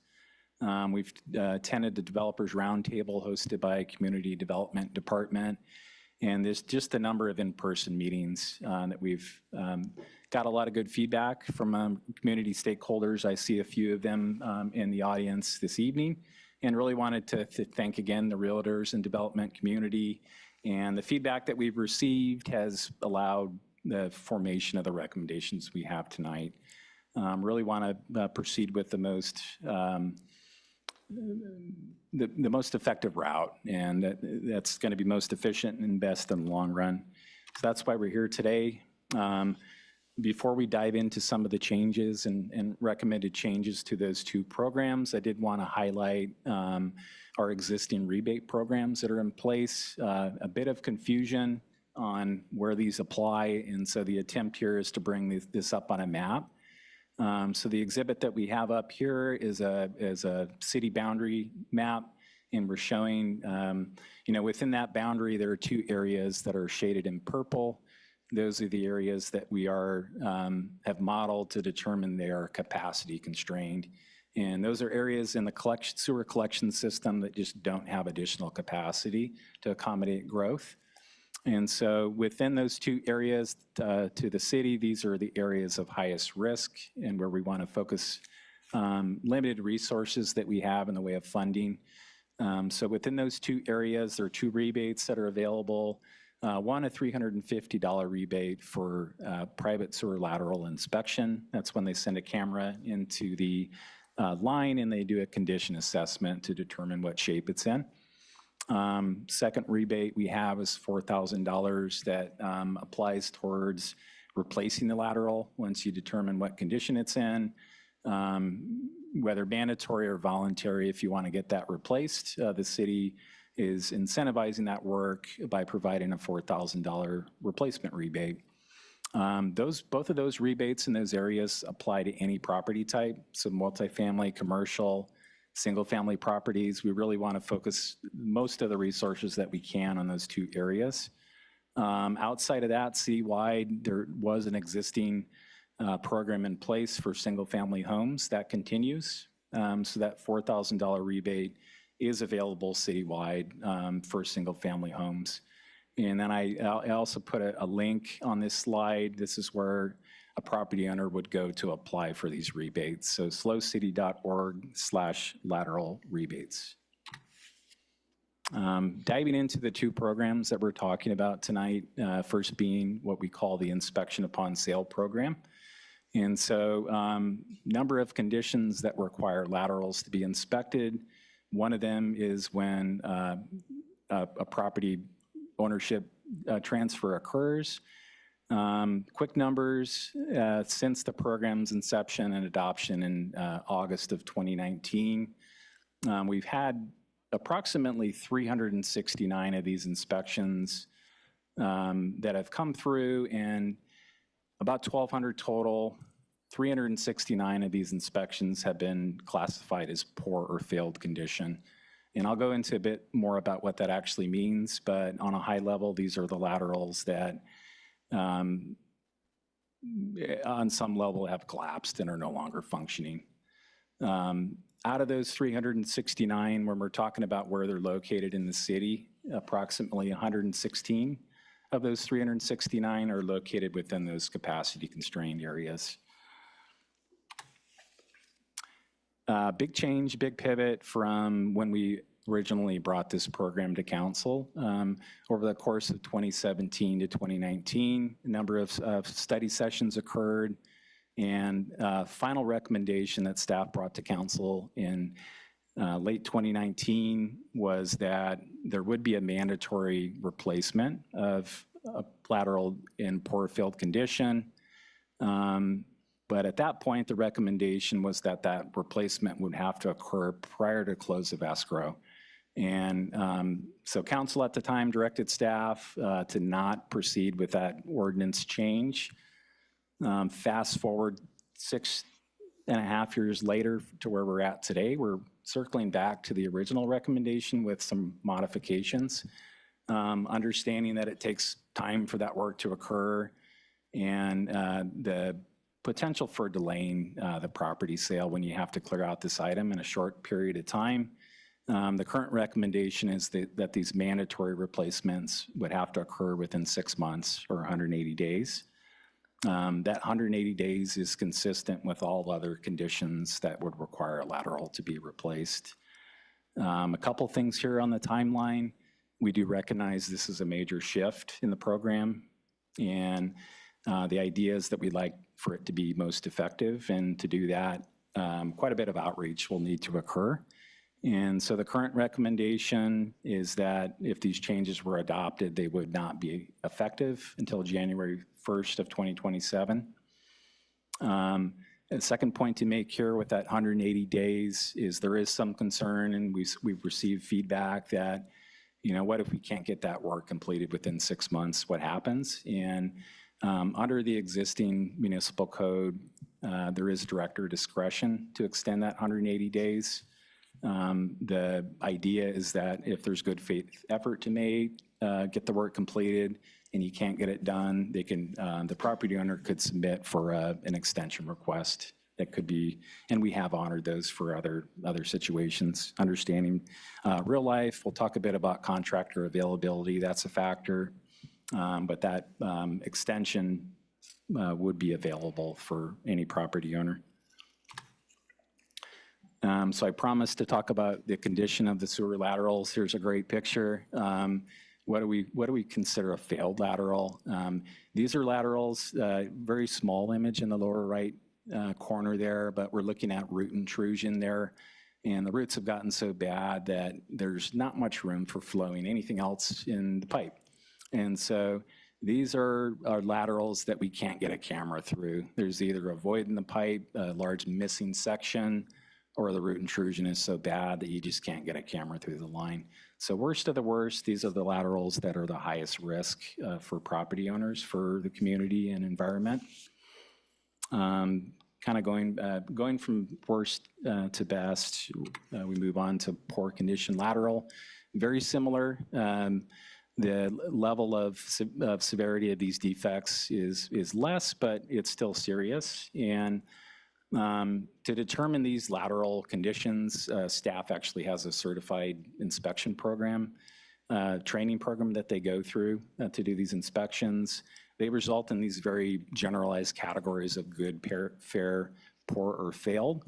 We've attended the Developers Roundtable hosted by Community Development Department. And there's just a number of in-person meetings that we've got a lot of good feedback from community stakeholders. I see a few of them in the audience this evening, and really wanted to thank again the realtors and development community. And the feedback that we've received has allowed the formation of the recommendations we have tonight. Really want to proceed with the most effective route, and that's going to be most efficient and best in the long run. So that's why we're here today. Before we dive into some of the changes and recommended changes to those two programs, I did want to highlight our existing rebate programs that are in place. A bit of confusion on where these apply, and so the attempt here is to bring this up on a map. So the exhibit that we have up here is a city boundary map, and we're showing, within that boundary, there are two areas that are shaded in purple. Those are the areas that we have modeled to determine they are capacity constrained. And those are areas in the sewer collection system that just don't have additional capacity to accommodate growth. And so within those two areas to the city, these are the areas of highest risk and where we want to focus limited resources that we have in the way of funding. So within those two areas, there are two rebates that are available. One, a $350 rebate for private sewer lateral inspection. That's when they send a camera into the line and they do a condition assessment to determine what shape it's in. Second rebate we have is $4,000 that applies towards replacing the lateral once you determine what condition it's in, whether mandatory or voluntary. If you want to get that replaced, the city is incentivizing that work by providing a $4,000 replacement rebate. Both of those rebates in those areas apply to any property type, so multifamily, commercial, single-family properties. We really want to focus most of the resources that we can on those two areas. Outside of that, citywide, there was an existing program in place for single-family homes that continues. So that $4,000 rebate is available citywide for single-family homes. And then I also put a link on this slide. This is where a property owner would go to apply for these rebates. So slocity.org/lateral rebates. Diving into the two programs that we're talking about tonight, first being what we call the inspection upon sale program. And so number of conditions that require laterals to be inspected. One of them is when a property ownership transfer occurs. Quick numbers, since the program's inception and adoption in August of 2019, we've had approximately 369 of these inspections that have come through, and about 1,200 total. 369 of these inspections have been classified as poor or failed condition. And I'll go into a bit more about what that actually means, but on a high level, these are the laterals that on some level have collapsed and are no longer functioning. Out of those 369, when we're talking about where they're located in the city, approximately 116 of those 369 are located within those capacity constrained areas. Big change, big pivot from when we originally brought this program to council. Over the course of 2017 to 2019, a number of study sessions occurred, and final recommendation that staff brought to council in late 2019 was that there would be a mandatory replacement of a lateral in poor failed condition. But at that point, the recommendation was that that replacement would have to occur prior to close of escrow. And so council at the time directed staff to not proceed with that ordinance change. Fast forward 6.5 years later to where we're at today, we're circling back to the original recommendation with some modifications, understanding that it takes time for that work to occur and the potential for delaying the property sale when you have to clear out this item in a short period of time. The current recommendation is that these mandatory replacements would have to occur within 6 months or 180 days. That 180 days is consistent with all other conditions that would require a lateral to be replaced. A couple things here on the timeline. We do recognize this is a major shift in the program, and the idea is that we'd like for it to be most effective, and to do that, quite a bit of outreach will need to occur. And so the current recommendation is that if these changes were adopted, they would not be effective until January 1st of 2027. The second point to make here with that 180 days is there is some concern, and we've received feedback that, you know, what if we can't get that work completed within 6 months? What happens? And under the existing municipal code, there is director discretion to extend that 180 days. The idea is that if there's good faith effort to get the work completed and you can't get it done, they can, the property owner could submit for an extension request. That could be, and we have honored those for other situations. Understanding real life, we'll talk a bit about contractor availability, that's a factor, but that extension would be available for any property owner. So I promised to talk about the condition of the sewer laterals. Here's a great picture. What do we consider a failed lateral? These are laterals, very small image in the lower right corner there, but we're looking at root intrusion there. And the roots have gotten so bad that there's not much room for flowing anything else in the pipe. And so these are laterals that we can't get a camera through. There's either a void in the pipe, a large missing section, or the root intrusion is so bad that you just can't get a camera through the line. So worst of the worst, these are the laterals that are the highest risk for property owners, for the community and environment. Kind of going from worst to best, we move on to poor condition lateral. Very similar. The level of severity of these defects is less, but it's still serious. And to determine these lateral conditions, staff actually has a certified inspection program, training program that they go through to do these inspections. They result in these very generalized categories of good, fair, poor, or failed.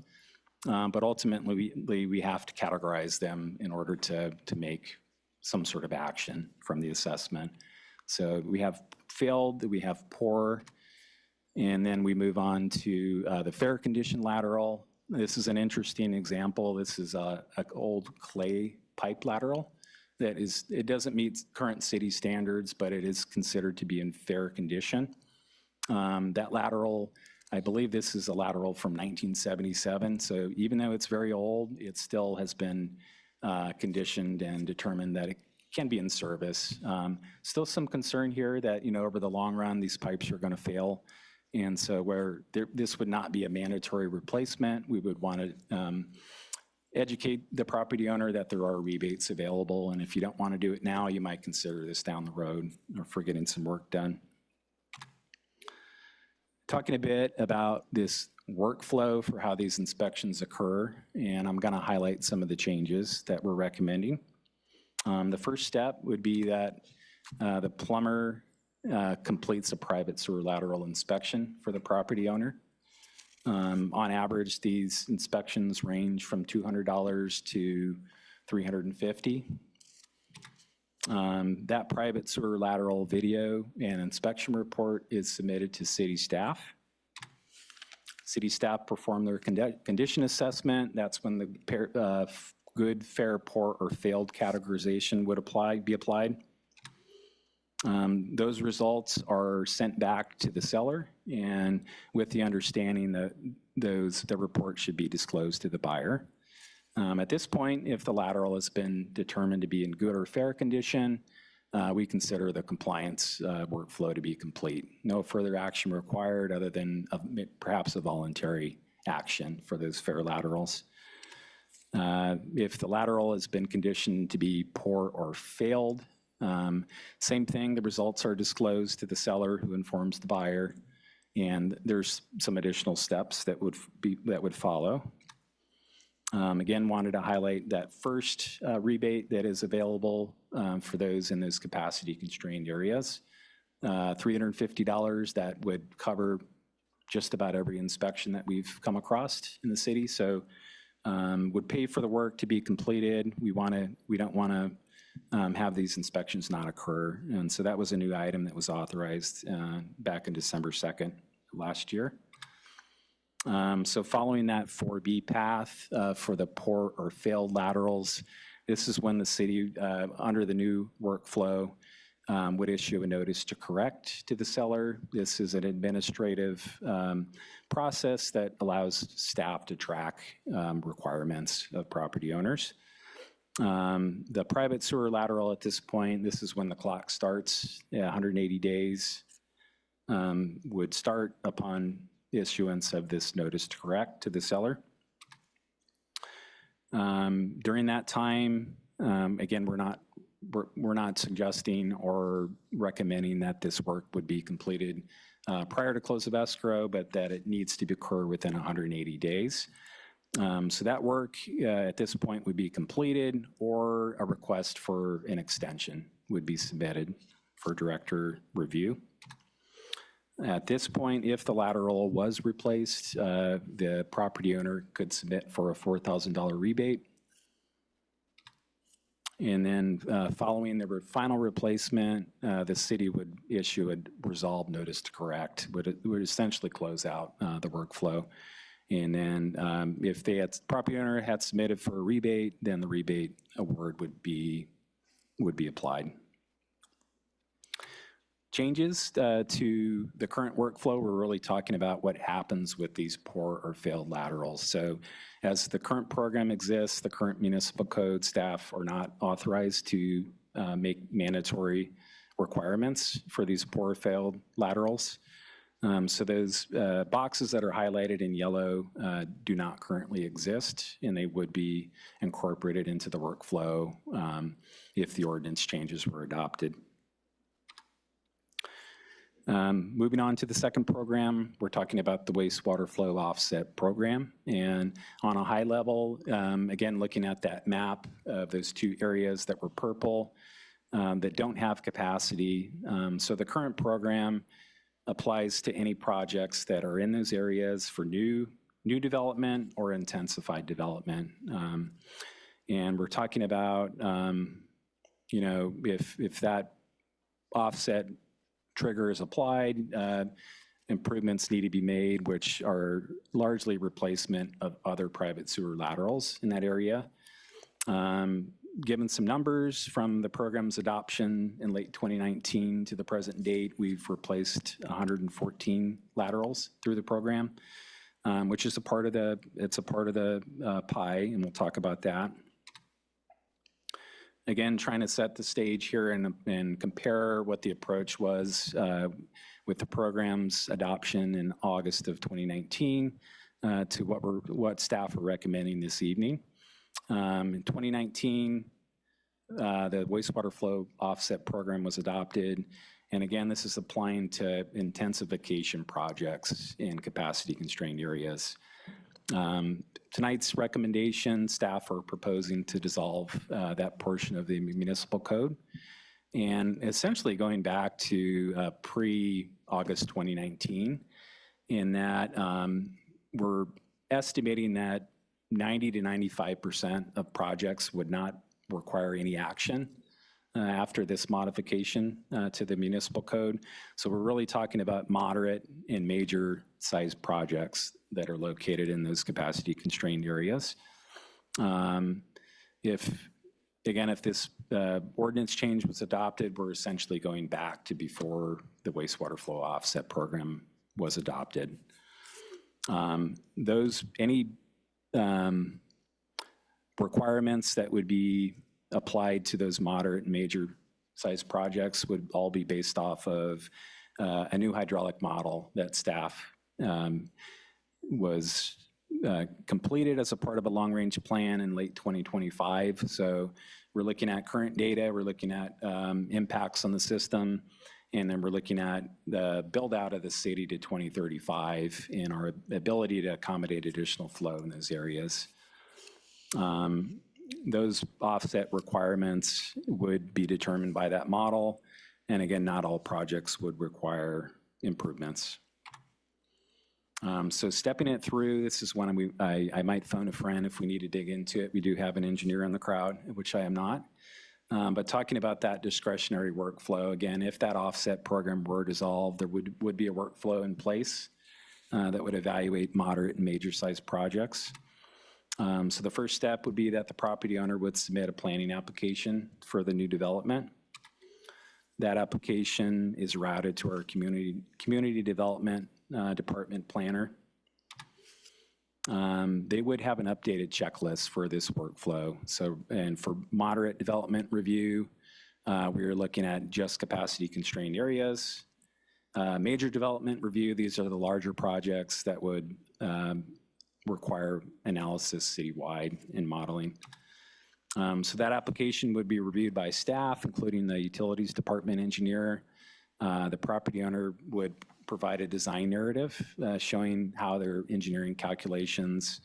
But ultimately, we have to categorize them in order to make some sort of action from the assessment. So we have failed, we have poor, and then we move on to the fair condition lateral. This is an interesting example. This is an old clay pipe lateral that it doesn't meet current city standards, but it is considered to be in fair condition. That lateral, I believe this is a lateral from 1977. So even though it's very old, it still has been conditioned and determined that it can be in service. Still some concern here that, you know, over the long run, these pipes are going to fail. And so where this would not be a mandatory replacement, we would want to educate the property owner that there are rebates available. And if you don't want to do it now, you might consider this down the road or for getting some work done. Talking a bit about this workflow for how these inspections occur, and I'm going to highlight some of the changes that we're recommending. The first step would be that the plumber completes a private sewer lateral inspection for the property owner. On average, these inspections range from $200 to $350. That private sewer lateral video and inspection report is submitted to city staff. City staff perform their condition assessment. That's when the good, fair, poor, or failed categorization would be applied. Those results are sent back to the seller, and with the understanding that the report should be disclosed to the buyer. At this point, if the lateral has been determined to be in good or fair condition, we consider the compliance workflow to be complete. No further action required other than perhaps a voluntary action for those fair laterals. If the lateral has been conditioned to be poor or failed, same thing, the results are disclosed to the seller who informs the buyer, and there's some additional steps that would follow. Again, wanted to highlight that first rebate that is available for those in those capacity constrained areas. $350, that would cover just about every inspection that we've come across in the city. So would pay for the work to be completed. We don't want to have these inspections not occur. And so that was a new item that was authorized back in December 2nd last year. So following that 4B path for the poor or failed laterals, this is when the city, under the new workflow, would issue a notice to correct to the seller. This is an administrative process that allows staff to track requirements of property owners. The private sewer lateral at this point, this is when the clock starts, 180 days would start upon issuance of this notice to correct to the seller. During that time, again, we're not suggesting or recommending that this work would be completed prior to close of escrow, but that it needs to occur within 180 days. So that work at this point would be completed, or a request for an extension would be submitted for director review. At this point, if the lateral was replaced, the property owner could submit for a $4,000 rebate. And then following the final replacement, the city would issue a resolved notice to correct, would essentially close out the workflow. And then if the property owner had submitted for a rebate, then the rebate award would be applied. Changes to the current workflow, we're really talking about what happens with these poor or failed laterals. So as the current program exists, the current municipal code staff are not authorized to make mandatory requirements for these poor or failed laterals. So those boxes that are highlighted in yellow do not currently exist, and they would be incorporated into the workflow if the ordinance changes were adopted. Moving on to the second program, we're talking about the wastewater flow offset program. And on a high level, again, looking at that map of those two areas that were purple that don't have capacity. So the current program applies to any projects that are in those areas for new development or intensified development. And we're talking about, if that offset trigger is applied, improvements need to be made, which are largely replacement of other private sewer laterals in that area. Given some numbers from the program's adoption in late 2019 to the present date, we've replaced 114 laterals through the program, which is a part of the pie, and we'll talk about that. Again, trying to set the stage here and compare what the approach was with the program's adoption in August of 2019 to what staff are recommending this evening. In 2019, the wastewater flow offset program was adopted. And again, this is applying to intensification projects in capacity constrained areas. Tonight's recommendation, staff are proposing to dissolve that portion of the municipal code. And essentially going back to pre-August 2019, in that we're estimating that 90 to 95% of projects would not require any action after this modification to the municipal code. So we're really talking about moderate and major sized projects that are located in those capacity constrained areas. If this ordinance change was adopted, we're essentially going back to before the wastewater flow offset program was adopted. Any requirements that would be applied to those moderate and major size projects would all be based off of a new hydraulic model that staff was completed as a part of a long-range plan in late 2025. So we're looking at current data, we're looking at impacts on the system, and then we're looking at the build out of the city to 2035 and our ability to accommodate additional flow in those areas. Those offset requirements would be determined by that model. And again, not all projects would require improvements. So stepping it through, this is one I might phone a friend if we need to dig into it. We do have an engineer in the crowd, which I am not. But talking about that discretionary workflow, again, if that offset program were dissolved, there would be a workflow in place that would evaluate moderate and major size projects. So the first step would be that the property owner would submit a planning application for the new development. That application is routed to our community development department planner. They would have an updated checklist for this workflow. So, and for moderate development review, we are looking at just capacity constrained areas. Major development review, these are the larger projects that would require analysis citywide and modeling. So that application would be reviewed by staff, including the utilities department engineer. The property owner would provide a design narrative showing how their engineering calculations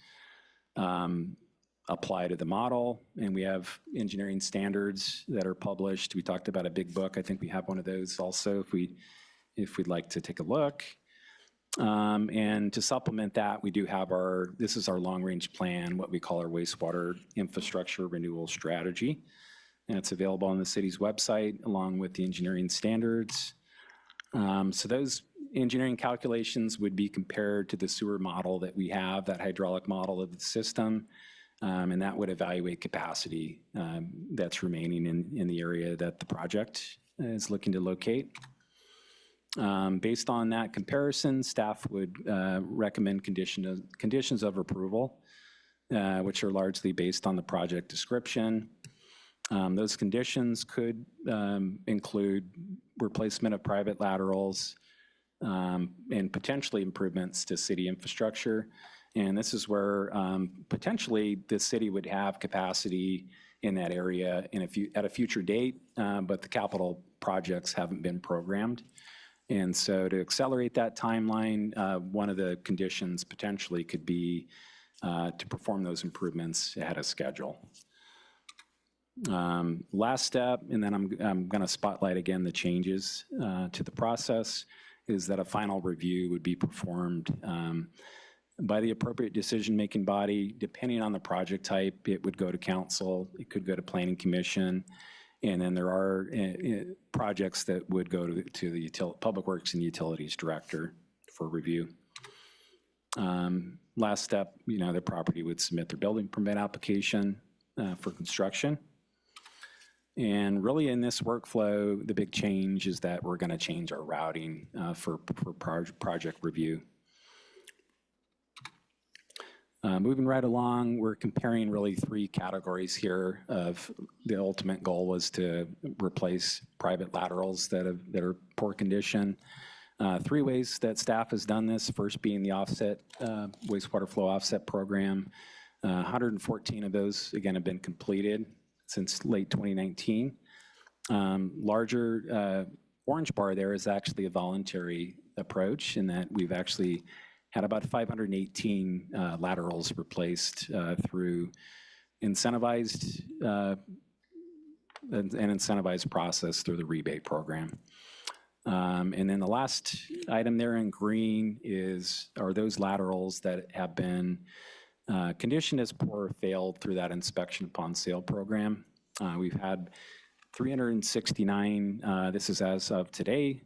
apply to the model. And we have engineering standards that are published. We talked about a big book. I think we have one of those also if we'd like to take a look. And to supplement that, we do have this is our long-range plan, what we call our wastewater infrastructure renewal strategy. And it's available on the city's website along with the engineering standards. So those engineering calculations would be compared to the sewer model that we have, that hydraulic model of the system. And that would evaluate capacity that's remaining in the area that the project is looking to locate. Based on that comparison, staff would recommend conditions of approval, which are largely based on the project description. Those conditions could include replacement of private laterals and potentially improvements to city infrastructure. And this is where potentially the city would have capacity in that area at a future date, but the capital projects haven't been programmed. And so to accelerate that timeline, one of the conditions potentially could be to perform those improvements ahead of schedule. Last step, and then I'm going to spotlight again the changes to the process, is that a final review would be performed by the appropriate decision-making body. Depending on the project type, it would go to council, it could go to planning commission, and then there are projects that would go to the Public Works and Utilities Director for review. Last step, the property would submit their building permit application for construction. And really in this workflow, the big change is that we're going to change our routing for project review. Moving right along, we're comparing really three categories here of the ultimate goal was to replace private laterals that are poor condition. Three ways that staff has done this, first being the offset, wastewater flow offset program. 114 of those, again, have been completed since late 2019. Larger orange bar there is actually a voluntary approach in that we've actually had about 518 laterals replaced through incentivized an incentivized process through the rebate program. And then the last item there in green are those laterals that have been conditioned as poor or failed through that inspection upon sale program. We've had 369, this is as of today,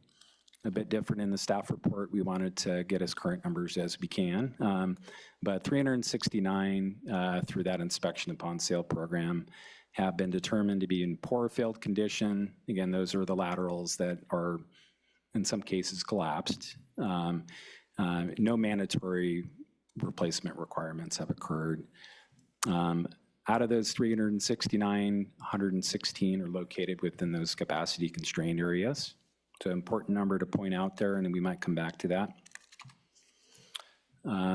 a bit different in the staff report. We wanted to get as current numbers as we can, but 369 through that inspection upon sale program have been determined to be in poor or failed condition. Again, those are the laterals that are in some cases collapsed. No mandatory replacement requirements have occurred. Out of those 369, 116 are located within those capacity constrained areas. So important number to point out there, and then we might come back to that.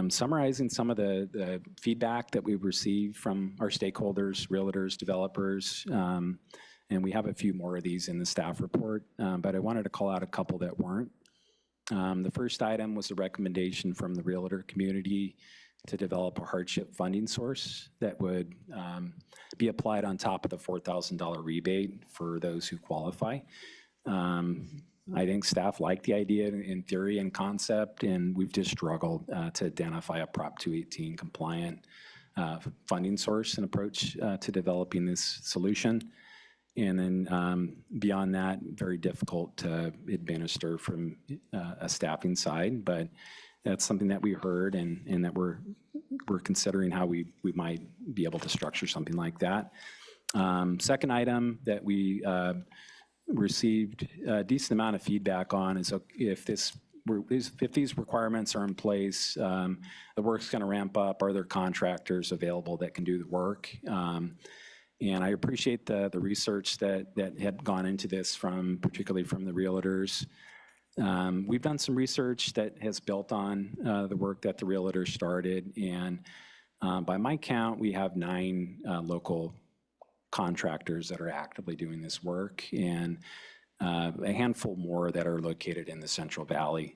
Summarizing some of the feedback that we've received from our stakeholders, realtors, developers, and we have a few more of these in the staff report, but I wanted to call out a couple that weren't. The first item was a recommendation from the realtor community to develop a hardship funding source that would be applied on top of the $4,000 rebate for those who qualify. I think staff like the idea in theory and concept, and we've just struggled to identify a Prop 218 compliant funding source and approach to developing this solution. And then beyond that, very difficult to administer from a staffing side, but that's something that we heard and that we're considering how we might be able to structure something like that. Second item that we received a decent amount of feedback on is if these requirements are in place, the work's going to ramp up. Are there contractors available that can do the work? And I appreciate the research that had gone into this particularly from the realtors. We've done some research that has built on the work that the realtors started, and by my count, we have 9 local contractors that are actively doing this work, and a handful more that are located in the Central Valley.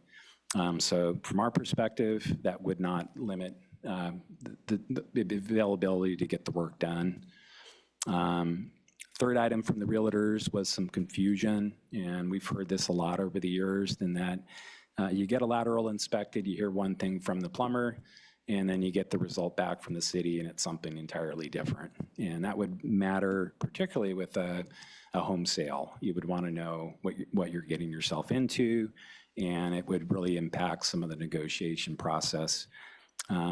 So from our perspective, that would not limit the availability to get the work done. Third item from the realtors was some confusion, and we've heard this a lot over the years, in that you get a lateral inspected, you hear one thing from the plumber, and then you get the result back from the city and it's something entirely different. And that would matter particularly with a home sale. You would want to know what you're getting yourself into, and it would really impact some of the negotiation process.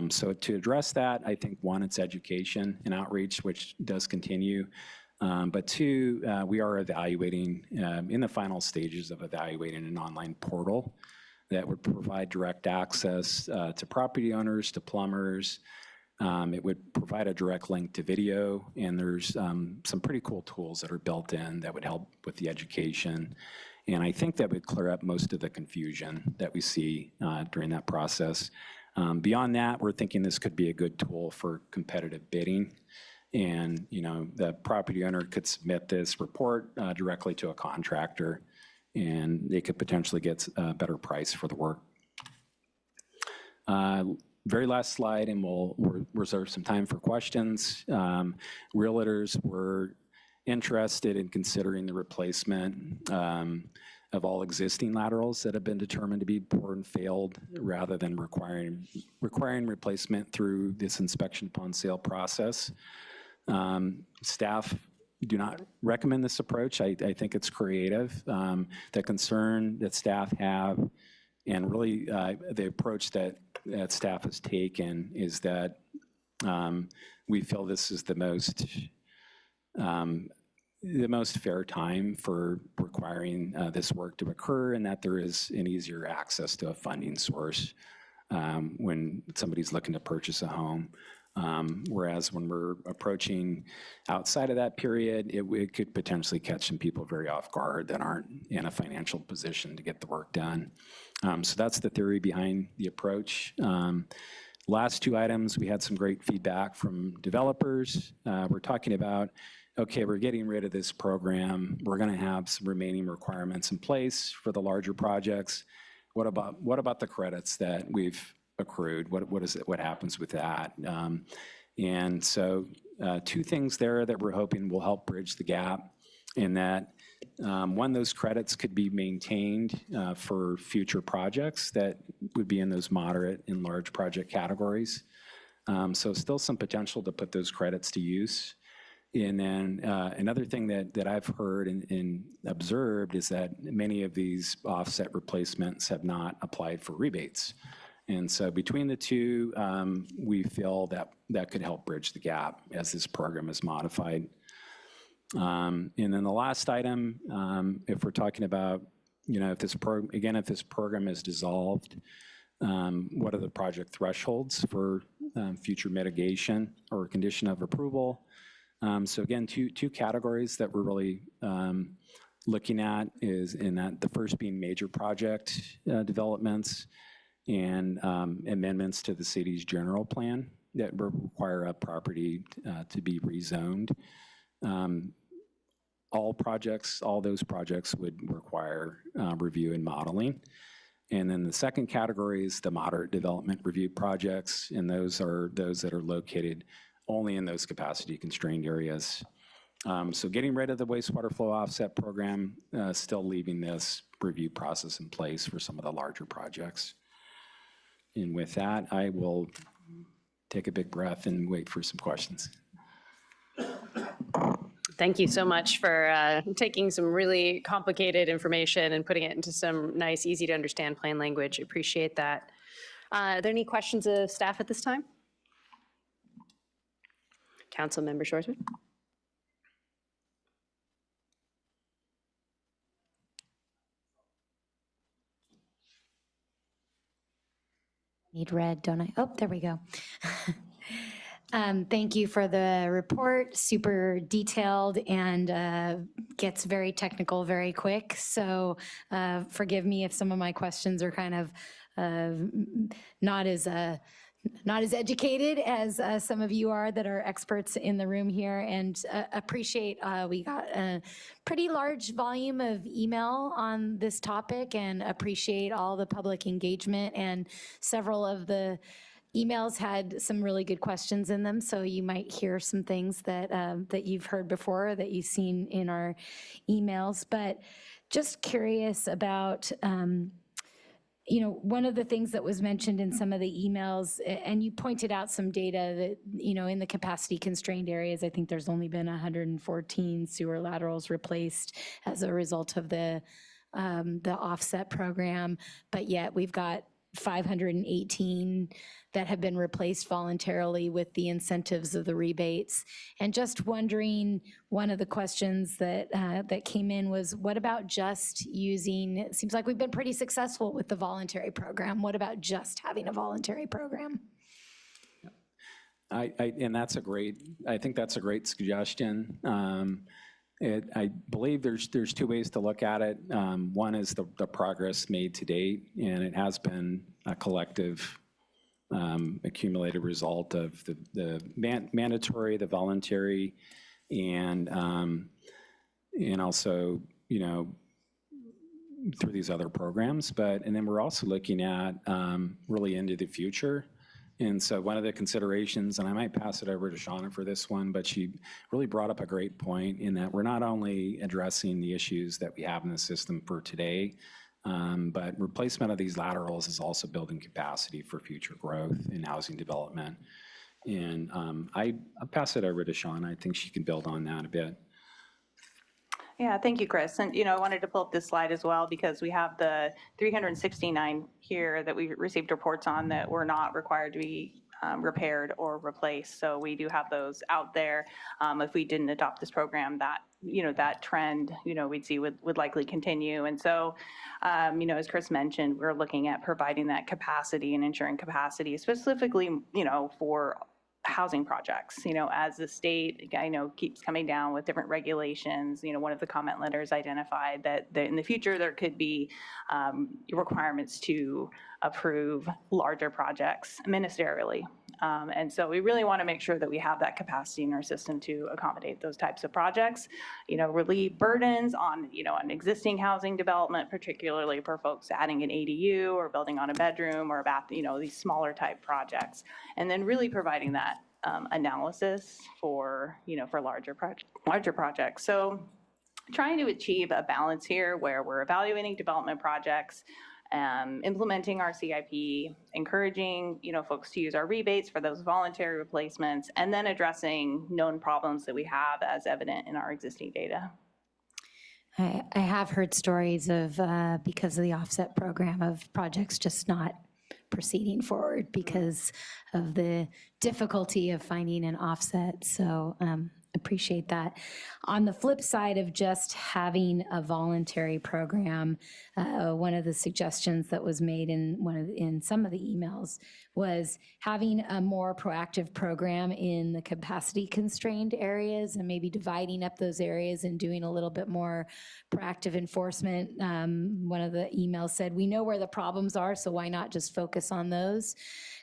So to address that, I think one, it's education and outreach, which does continue. But two, we are evaluating, in the final stages of evaluating an online portal that would provide direct access to property owners, to plumbers. It would provide a direct link to video, and there's some pretty cool tools that are built in that would help with the education. And I think that would clear up most of the confusion that we see during that process. Beyond that, we're thinking this could be a good tool for competitive bidding. And the property owner could submit this report directly to a contractor, and they could potentially get a better price for the work. Very last slide, and we'll reserve some time for questions. Realtors were interested in considering the replacement of all existing laterals that have been determined to be poor and failed, rather than requiring replacement through this inspection upon sale process. Staff do not recommend this approach. I think it's creative. The concern that staff have, and really the approach that staff has taken, is that we feel this is the most fair time for requiring this work to occur, and that there is an easier access to a funding source when somebody's looking to purchase a home. Whereas when we're approaching outside of that period, it could potentially catch some people very off guard that aren't in a financial position to get the work done. So that's the theory behind the approach. Last 2 items, we had some great feedback from developers. We're talking about, okay, we're getting rid of this program. We're going to have some remaining requirements in place for the larger projects. What about the credits that we've accrued? What happens with that? And so 2 things there that we're hoping will help bridge the gap, in that one, those credits could be maintained for future projects that would be in those moderate and large project categories. So still some potential to put those credits to use. And then another thing that I've heard and observed is that many of these offset replacements have not applied for rebates. And so between the 2, we feel that could help bridge the gap as this program is modified. And then the last item, if we're talking about, if this program is dissolved, what are the project thresholds for future mitigation or condition of approval. So again, two categories that we're really looking at is in that the first being major project developments and amendments to the city's general plan that require a property to be rezoned. All those projects would require review and modeling. And then the second category is the moderate development review projects, and those are those that are located only in those capacity constrained areas. So getting rid of the wastewater flow offset program, still leaving this review process in place for some of the larger projects. And with that, I will take a big breath and wait for some questions. Thank you so much for taking some really complicated information and putting it into some nice, easy to understand plain language. Appreciate that. Are there any questions of staff at this time? Councilmember Schwarzman. Need red, don't I? Oh, there we go. Thank you for the report, super detailed and gets very technical very quick. So forgive me if some of my questions are kind of not as educated as some of you are that are experts in the room here, and appreciate we got a pretty large volume of email on this topic, and appreciate all the public engagement, and several of the emails had some really good questions in them, so you might hear some things that that you've heard before, that you've seen in our emails. But just curious about, you know, one of the things that was mentioned in some of the emails, and you pointed out some data that, you know, in the capacity constrained areas, I think there's only been 114 sewer laterals replaced as a result of the offset program, but yet we've got 518 that have been replaced voluntarily with the incentives of the rebates. And just wondering, one of the questions that that came in was, what about just using, it seems like we've been pretty successful with the voluntary program. What about just having a voluntary program? And that's a great, I think that's a great suggestion. I believe there's two ways to look at it. One is the progress made to date, and it has been a collective accumulated result of the mandatory, the voluntary, and also, you know, through these other programs. And then we're also looking at really into the future. And so one of the considerations, and I might pass it over to Shauna for this one, but she really brought up a great point in that we're not only addressing the issues that we have in the system for today, but replacement of these laterals is also building capacity for future growth in housing development. And I'll pass it over to Shauna. I think she can build on that a bit. Yeah, thank you, Chris. And, you know, I wanted to pull up this slide as well because we have the 369 here that we received reports on that were not required to be repaired or replaced. So we do have those out there. If we didn't adopt this program, that, you know, that trend, you know, we'd see would likely continue. And so, you know, as Chris mentioned, we're looking at providing that capacity and ensuring capacity specifically, you know, for housing projects, you know, as the state, I know, keeps coming down with different regulations. You know, one of the comment letters identified that in the future there could be requirements to approve larger projects ministerially. And so we really want to make sure that we have that capacity in our system to accommodate those types of projects, you know, relieve burdens on, you know, on existing housing development, particularly for folks adding an ADU or building on a bedroom or a bath, you know, these smaller type projects, and then really providing that analysis for, you know, for larger projects. So trying to achieve a balance here where we're evaluating development projects, implementing our CIP, encouraging, you know, folks to use our rebates for those voluntary replacements, and then addressing known problems that we have as evident in our existing data. I have heard stories of, because of the offset program, of projects just not proceeding forward because of the difficulty of finding an offset. So Appreciate that. On the flip side of just having a voluntary program, one of the suggestions that was made in some of the emails was having a more proactive program in the capacity constrained areas and maybe dividing up those areas and doing a little bit more proactive enforcement. One of the emails said, we know where the problems are, so why not just focus on those?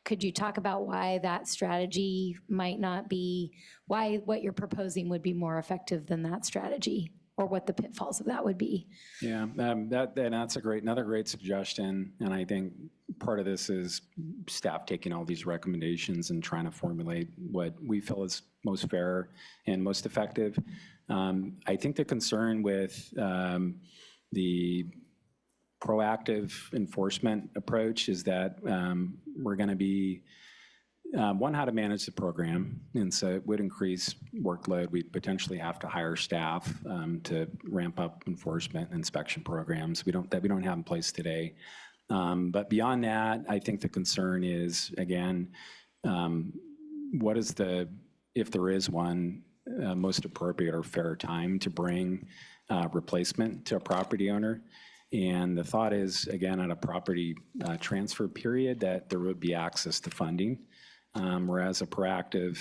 Could you talk about why that strategy might not be, why what you're proposing would be more effective than that strategy, or what the pitfalls of that would be? Yeah, that's another great suggestion. And I think part of this is staff taking all these recommendations and trying to formulate what we feel is most fair and most effective. I think the concern with the proactive enforcement approach is that we're going to be, one, how to manage the program, and so it would increase workload. We'd potentially have to hire staff to ramp up enforcement and inspection programs that we don't have in place today. But beyond that, I think the concern is, again, what is the, if there is one, most appropriate or fair time to bring replacement to a property owner? And the thought is, again, at a property transfer period, that there would be access to funding. Whereas a proactive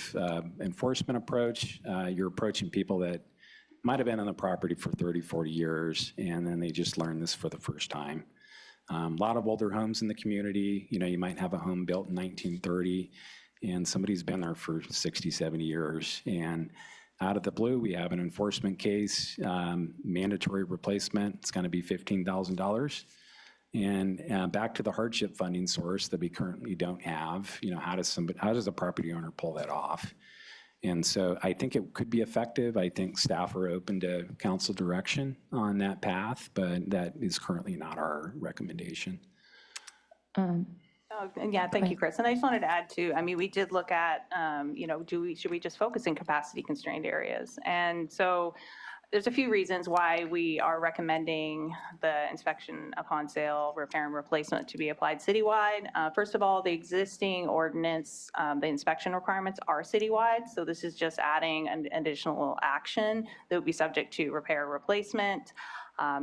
enforcement approach, you're approaching people that might have been on the property for 30, 40 years, and then they just learned this for the first time. A lot of older homes in the community, you might have a home built in 1930, and somebody's been there for 60, 70 years. And out of the blue, we have an enforcement case, mandatory replacement. It's going to be $15,000. And back to the hardship funding source that we currently don't have. How does a property owner pull that off? And so I think it could be effective. I think staff are open to council direction on that path, but that is currently not our recommendation. Yeah, thank you, Chris. And I just wanted to add too, we did look at, should we just focus in capacity constrained areas? And so there's a few reasons why we are recommending the inspection upon sale, repair and replacement to be applied citywide. First of all, the existing ordinance, the inspection requirements are citywide. So this is just adding an additional action that would be subject to repair and replacement.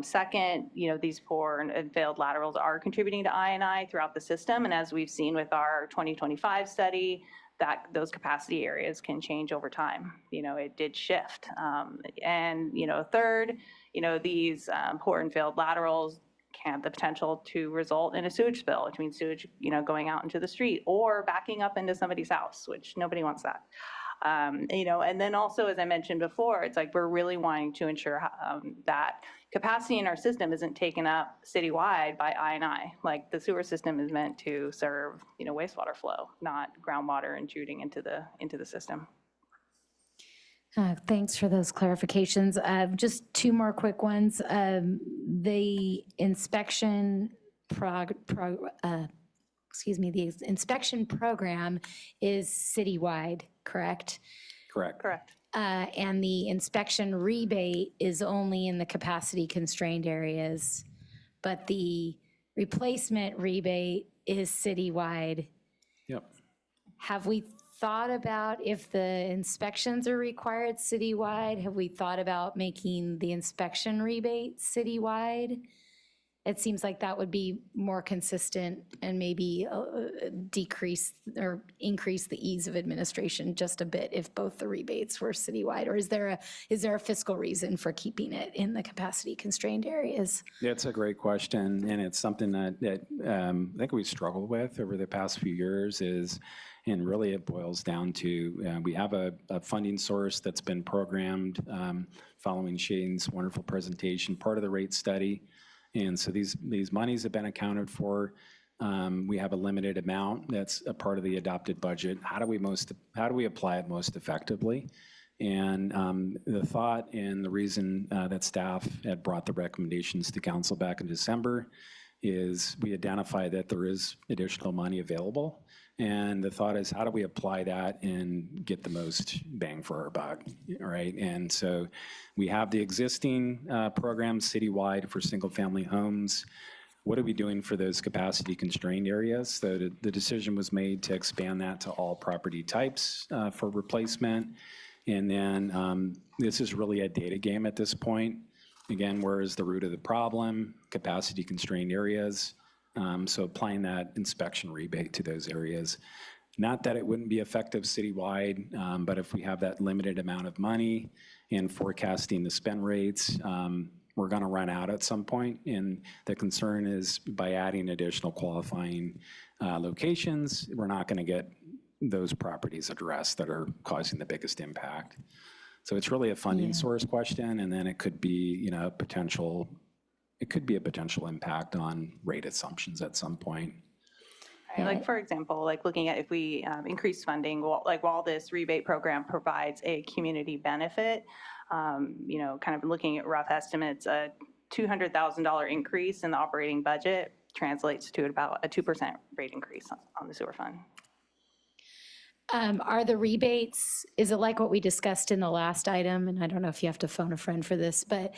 Second, these poor and failed laterals are contributing to I&I throughout the system. And as we've seen with our 2025 study, that those capacity areas can change over time. It did shift. And third, these poor and failed laterals can have the potential to result in a sewage spill, which means sewage, going out into the street or backing up into somebody's house, which nobody wants that. And then also, as I mentioned before, it's like we're really wanting to ensure that capacity in our system isn't taken up citywide by I&I. Like the sewer system is meant to serve, wastewater flow, not groundwater intruding into the system. Thanks for those clarifications. Just two more quick ones. The inspection the inspection program is citywide, correct? Correct. Correct. And the inspection rebate is only in the capacity constrained areas, but the replacement rebate is citywide. Yep. Have we thought about if the inspections are required citywide? Have we thought about making the inspection rebate citywide? It seems like that would be more consistent and maybe decrease or increase the ease of administration just a bit if both the rebates were citywide. Or is there a fiscal reason for keeping it in the capacity constrained areas? Yeah, it's a great question, and it's something that I think we've struggled with over the past few years and really it boils down to we have a funding source that's been programmed following Shane's wonderful presentation, part of the rate study. And so these monies have been accounted for. We have a limited amount that's a part of the adopted budget. How do we apply it most effectively? And the thought and the reason that staff had brought the recommendations to council back in December is we identify that there is additional money available. And the thought is, how do we apply that and get the most bang for our buck, right? And so we have the existing programs citywide for single-family homes. What are we doing for those capacity-constrained areas? So the decision was made to expand that to all property types for replacement. And then this is really a data game at this point. Again, where is the root of the problem? Capacity constrained areas. So applying that inspection rebate to those areas. Not that it wouldn't be effective citywide, but if we have that limited amount of money and forecasting the spend rates, we're going to run out at some point. And the concern is by adding additional qualifying locations, we're not going to get those properties addressed that are causing the biggest impact. So it's really a funding source question, and then it could be, you know, a potential impact on rate assumptions at some point. Right, like for example, like looking at if we increase funding, like while this rebate program provides a community benefit, you know, kind of looking at rough estimates, a $200,000 increase in the operating budget translates to about a 2% rate increase on the sewer fund. Are the rebates, is it like what we discussed in the last item? And I don't know if you have to phone a friend for this, but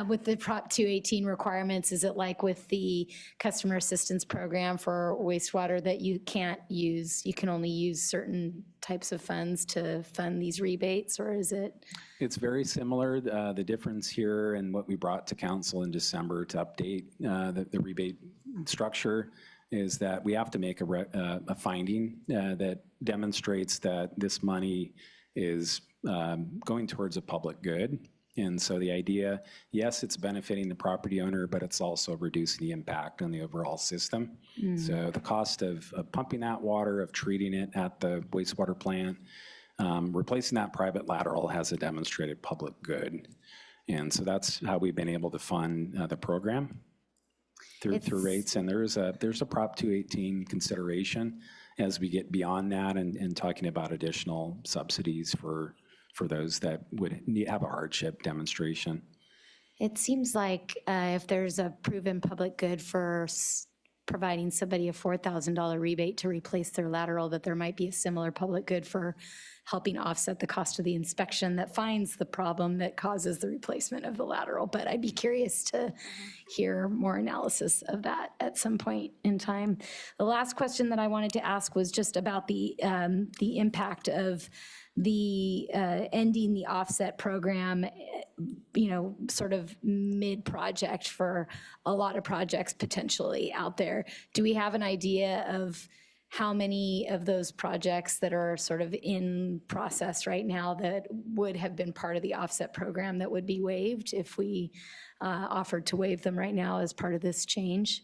with the Prop 218 requirements, is it like with the customer assistance program for wastewater that you can't use, you can only use certain types of funds to fund these rebates, or is it? It's very similar. The difference here and what we brought to council in December to update the rebate structure is that we have to make a finding that demonstrates that this money is going towards a public good. And so the idea, yes, it's benefiting the property owner, but it's also reducing the impact on the overall system. So the cost of pumping that water, of treating it at the wastewater plant, replacing that private lateral has a demonstrated public good. And so that's how we've been able to fund the program. Through rates, and there's a Prop 218 consideration as we get beyond that and talking about additional subsidies for those that would have a hardship demonstration. It seems like if there's a proven public good for providing somebody a $4,000 rebate to replace their lateral, that there might be a similar public good for helping offset the cost of the inspection that finds the problem that causes the replacement of the lateral. But I'd be curious to hear more analysis of that at some point in time. The last question that I wanted to ask was just about the impact of the ending the offset program, you know, sort of mid-project for a lot of projects potentially out there. Do we have an idea of how many of those projects that are sort of in process right now that would have been part of the offset program that would be waived if we offered to waive them right now as part of this change?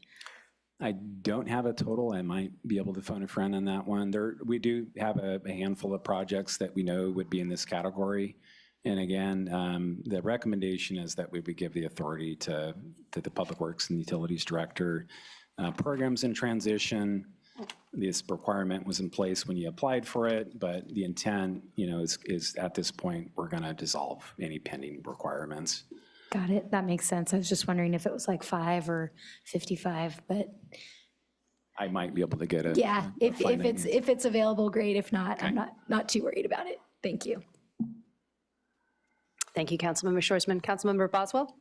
I don't have a total. I might be able to phone a friend on that one. We do have a handful of projects that we know would be in this category. And again, the recommendation is that we would give the authority to the Public Works and Utilities Director. Programs in transition, this requirement was in place when you applied for it, but the intent, you know, is at this point, we're going to dissolve any pending requirements. Got it. That makes sense. I was just wondering if it was like 5 or 55, but I might be able to get it. yeah, if it's available, great. If not, I'm not too worried about it. Thank you. Thank you, Councilmember Shorsman. Councilmember Boswell?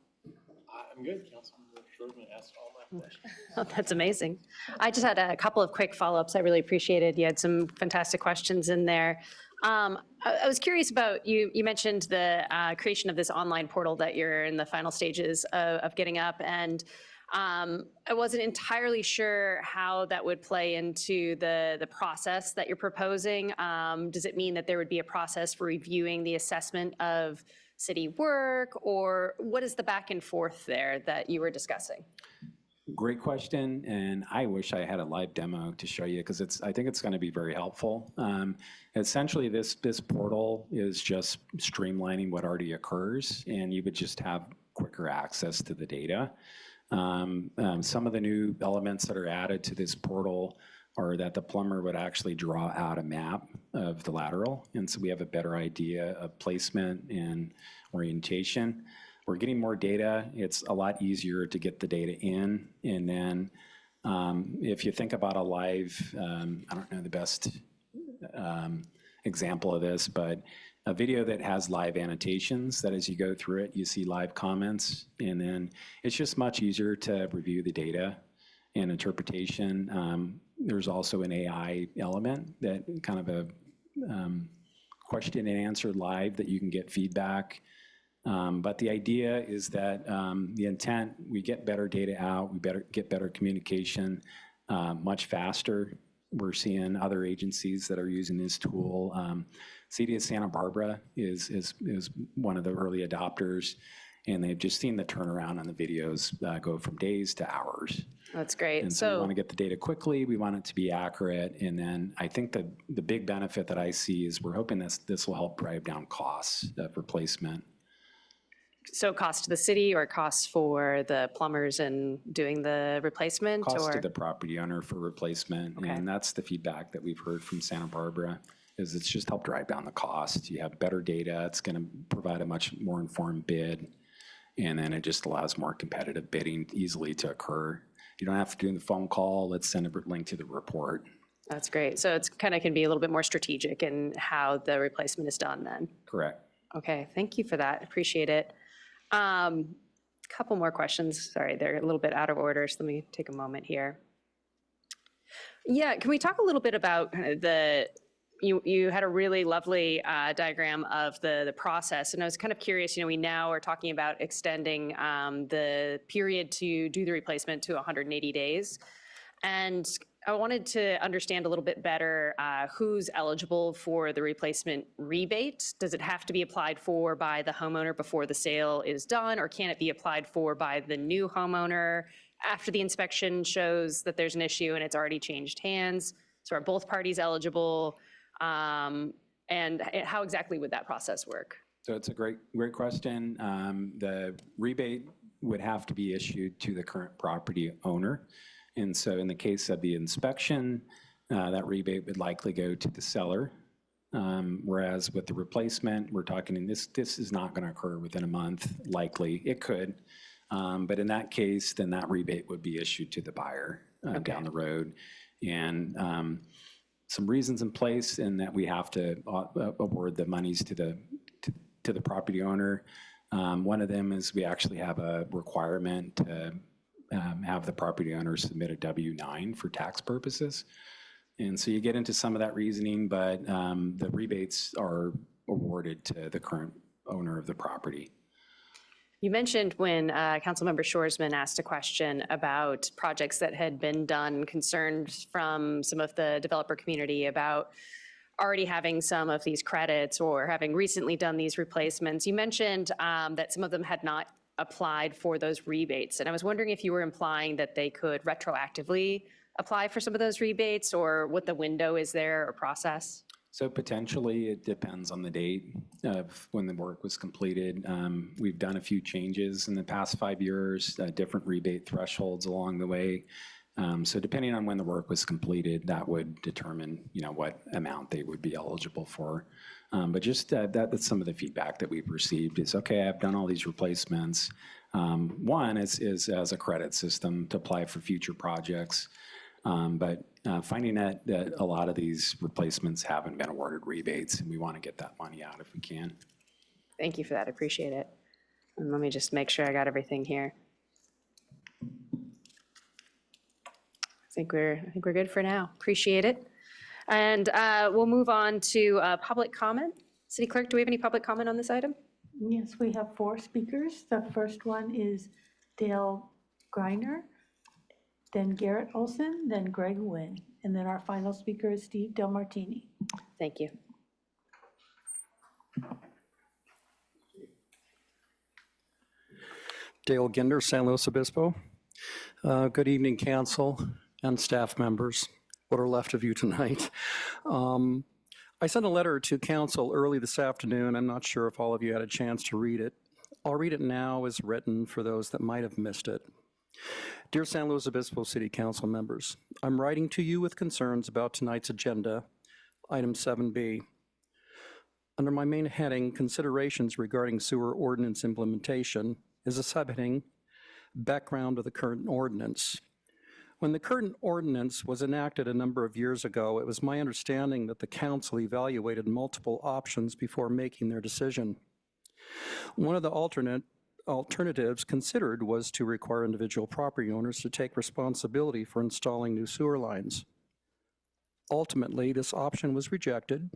I'm good. Councilmember Shorsman asked all my questions. Oh, that's amazing. I just had a couple of quick follow-ups I really appreciated. You had some fantastic questions in there. I was curious about, you mentioned the creation of this online portal that you're in the final stages of getting up, and I wasn't entirely sure how that would play into the process that you're proposing. Does it mean that there would be a process for reviewing the assessment of city work, or what is the back and forth there that you were discussing? Great question, and I wish I had a live demo to show you because I think it's going to be very helpful. Essentially, this portal is just streamlining what already occurs, and you would just have quicker access to the data. Some of the new elements that are added to this portal are that the plumber would actually draw out a map of the lateral, and so we have a better idea of placement and orientation. We're getting more data. It's a lot easier to get the data in. And then if you think about a live, I don't know the best example of this, but a video that has live annotations, that as you go through it, you see live comments. And then it's just much easier to review the data and interpretation. There's also an AI element that kind of a question and answer live that you can get feedback. But the idea is that the intent, we get better data out, we get better communication much faster. We're seeing other agencies that are using this tool. City of Santa Barbara is one of the early adopters, and they've just seen the turnaround on the videos go from days to hours. That's great. And so we want to get the data quickly, we want it to be accurate, and then I think the big benefit that I see is we're hoping this will help drive down costs of replacement. So cost to the city or costs for the plumbers and doing the replacement? Cost or? to the property owner for replacement, and that's the feedback that we've heard from Santa Barbara, is it's just helped drive down the cost. You have better data, it's going to provide a much more informed bid, and then it just allows more competitive bidding easily to occur. You don't have to do the phone call, let's send a link to the report. That's great. So it's kind of can be a little bit more strategic in how the replacement is done then. Correct. Okay, thank you for that. Appreciate it. Couple more questions. Sorry, they're a little bit out of order, so let me take a moment here. Yeah, can we talk a little bit about you had a really lovely diagram of the process, and I was kind of curious, we now are talking about extending the period to do the replacement to 180 days. And I wanted to understand a little bit better who's eligible for the replacement rebate. Does it have to be applied for by the homeowner before the sale is done, or can it be applied for by the new homeowner after the inspection shows that there's an issue and it's already changed hands? So are both parties eligible? And how exactly would that process work? So it's a great question. The rebate would have to be issued to the current property owner. And so in the case of the inspection, that rebate would likely go to the seller. Whereas with the replacement, we're talking, and this is not going to occur within a month, likely. It could. But in that case, then that rebate would be issued to the buyer down the road. And some reasons in place in that we have to award the monies to the property owner. One of them is we actually have a requirement to have the property owner submit a W-9 for tax purposes. And so you get into some of that reasoning, but the rebates are awarded to the current owner of the property. You mentioned when Councilmember Shoresman asked a question about projects that had been done, concerns from some of the developer community about already having some of these credits or having recently done these replacements. You mentioned that some of them had not applied for those rebates. And I was wondering if you were implying that they could retroactively apply for some of those rebates, or what the window is there or process? So potentially it depends on the date of when the work was completed. We've done a few changes in the past 5 years, different rebate thresholds along the way. So depending on when the work was completed, that would determine, what amount they would be eligible for. But just that's some of the feedback that we've received is, okay, I've done all these replacements. One is as a credit system to apply for future projects. But finding that a lot of these replacements haven't been awarded rebates, and we want to get that money out if we can. Thank you for that. I appreciate it. And let me just make sure I got everything here. I think we're good for now. Appreciate it. And we'll move on to public comment. City Clerk, do we have any public comment on this item? Yes, we have 4 speakers. The first one is Dale Greiner, then Garrett Olson, then Greg Wynn, and then our final speaker is Steve Del Martini. Thank you. Dale Ginder, San Luis Obispo. Good evening, council and staff members, what are left of you tonight. I sent a letter to council early this afternoon. I'm not sure if all of you had a chance to read it. I'll read it now as written for those that might have missed it. Dear San Luis Obispo City Council members, I'm writing to you with concerns about tonight's agenda, item 7B. Under my main heading, Considerations Regarding Sewer Ordinance Implementation, is a subheading, Background of the Current Ordinance. When the current ordinance was enacted a number of years ago, it was my understanding that the council evaluated multiple options before making their decision. One of the alternatives considered was to require individual property owners to take responsibility for installing new sewer lines. Ultimately, this option was rejected,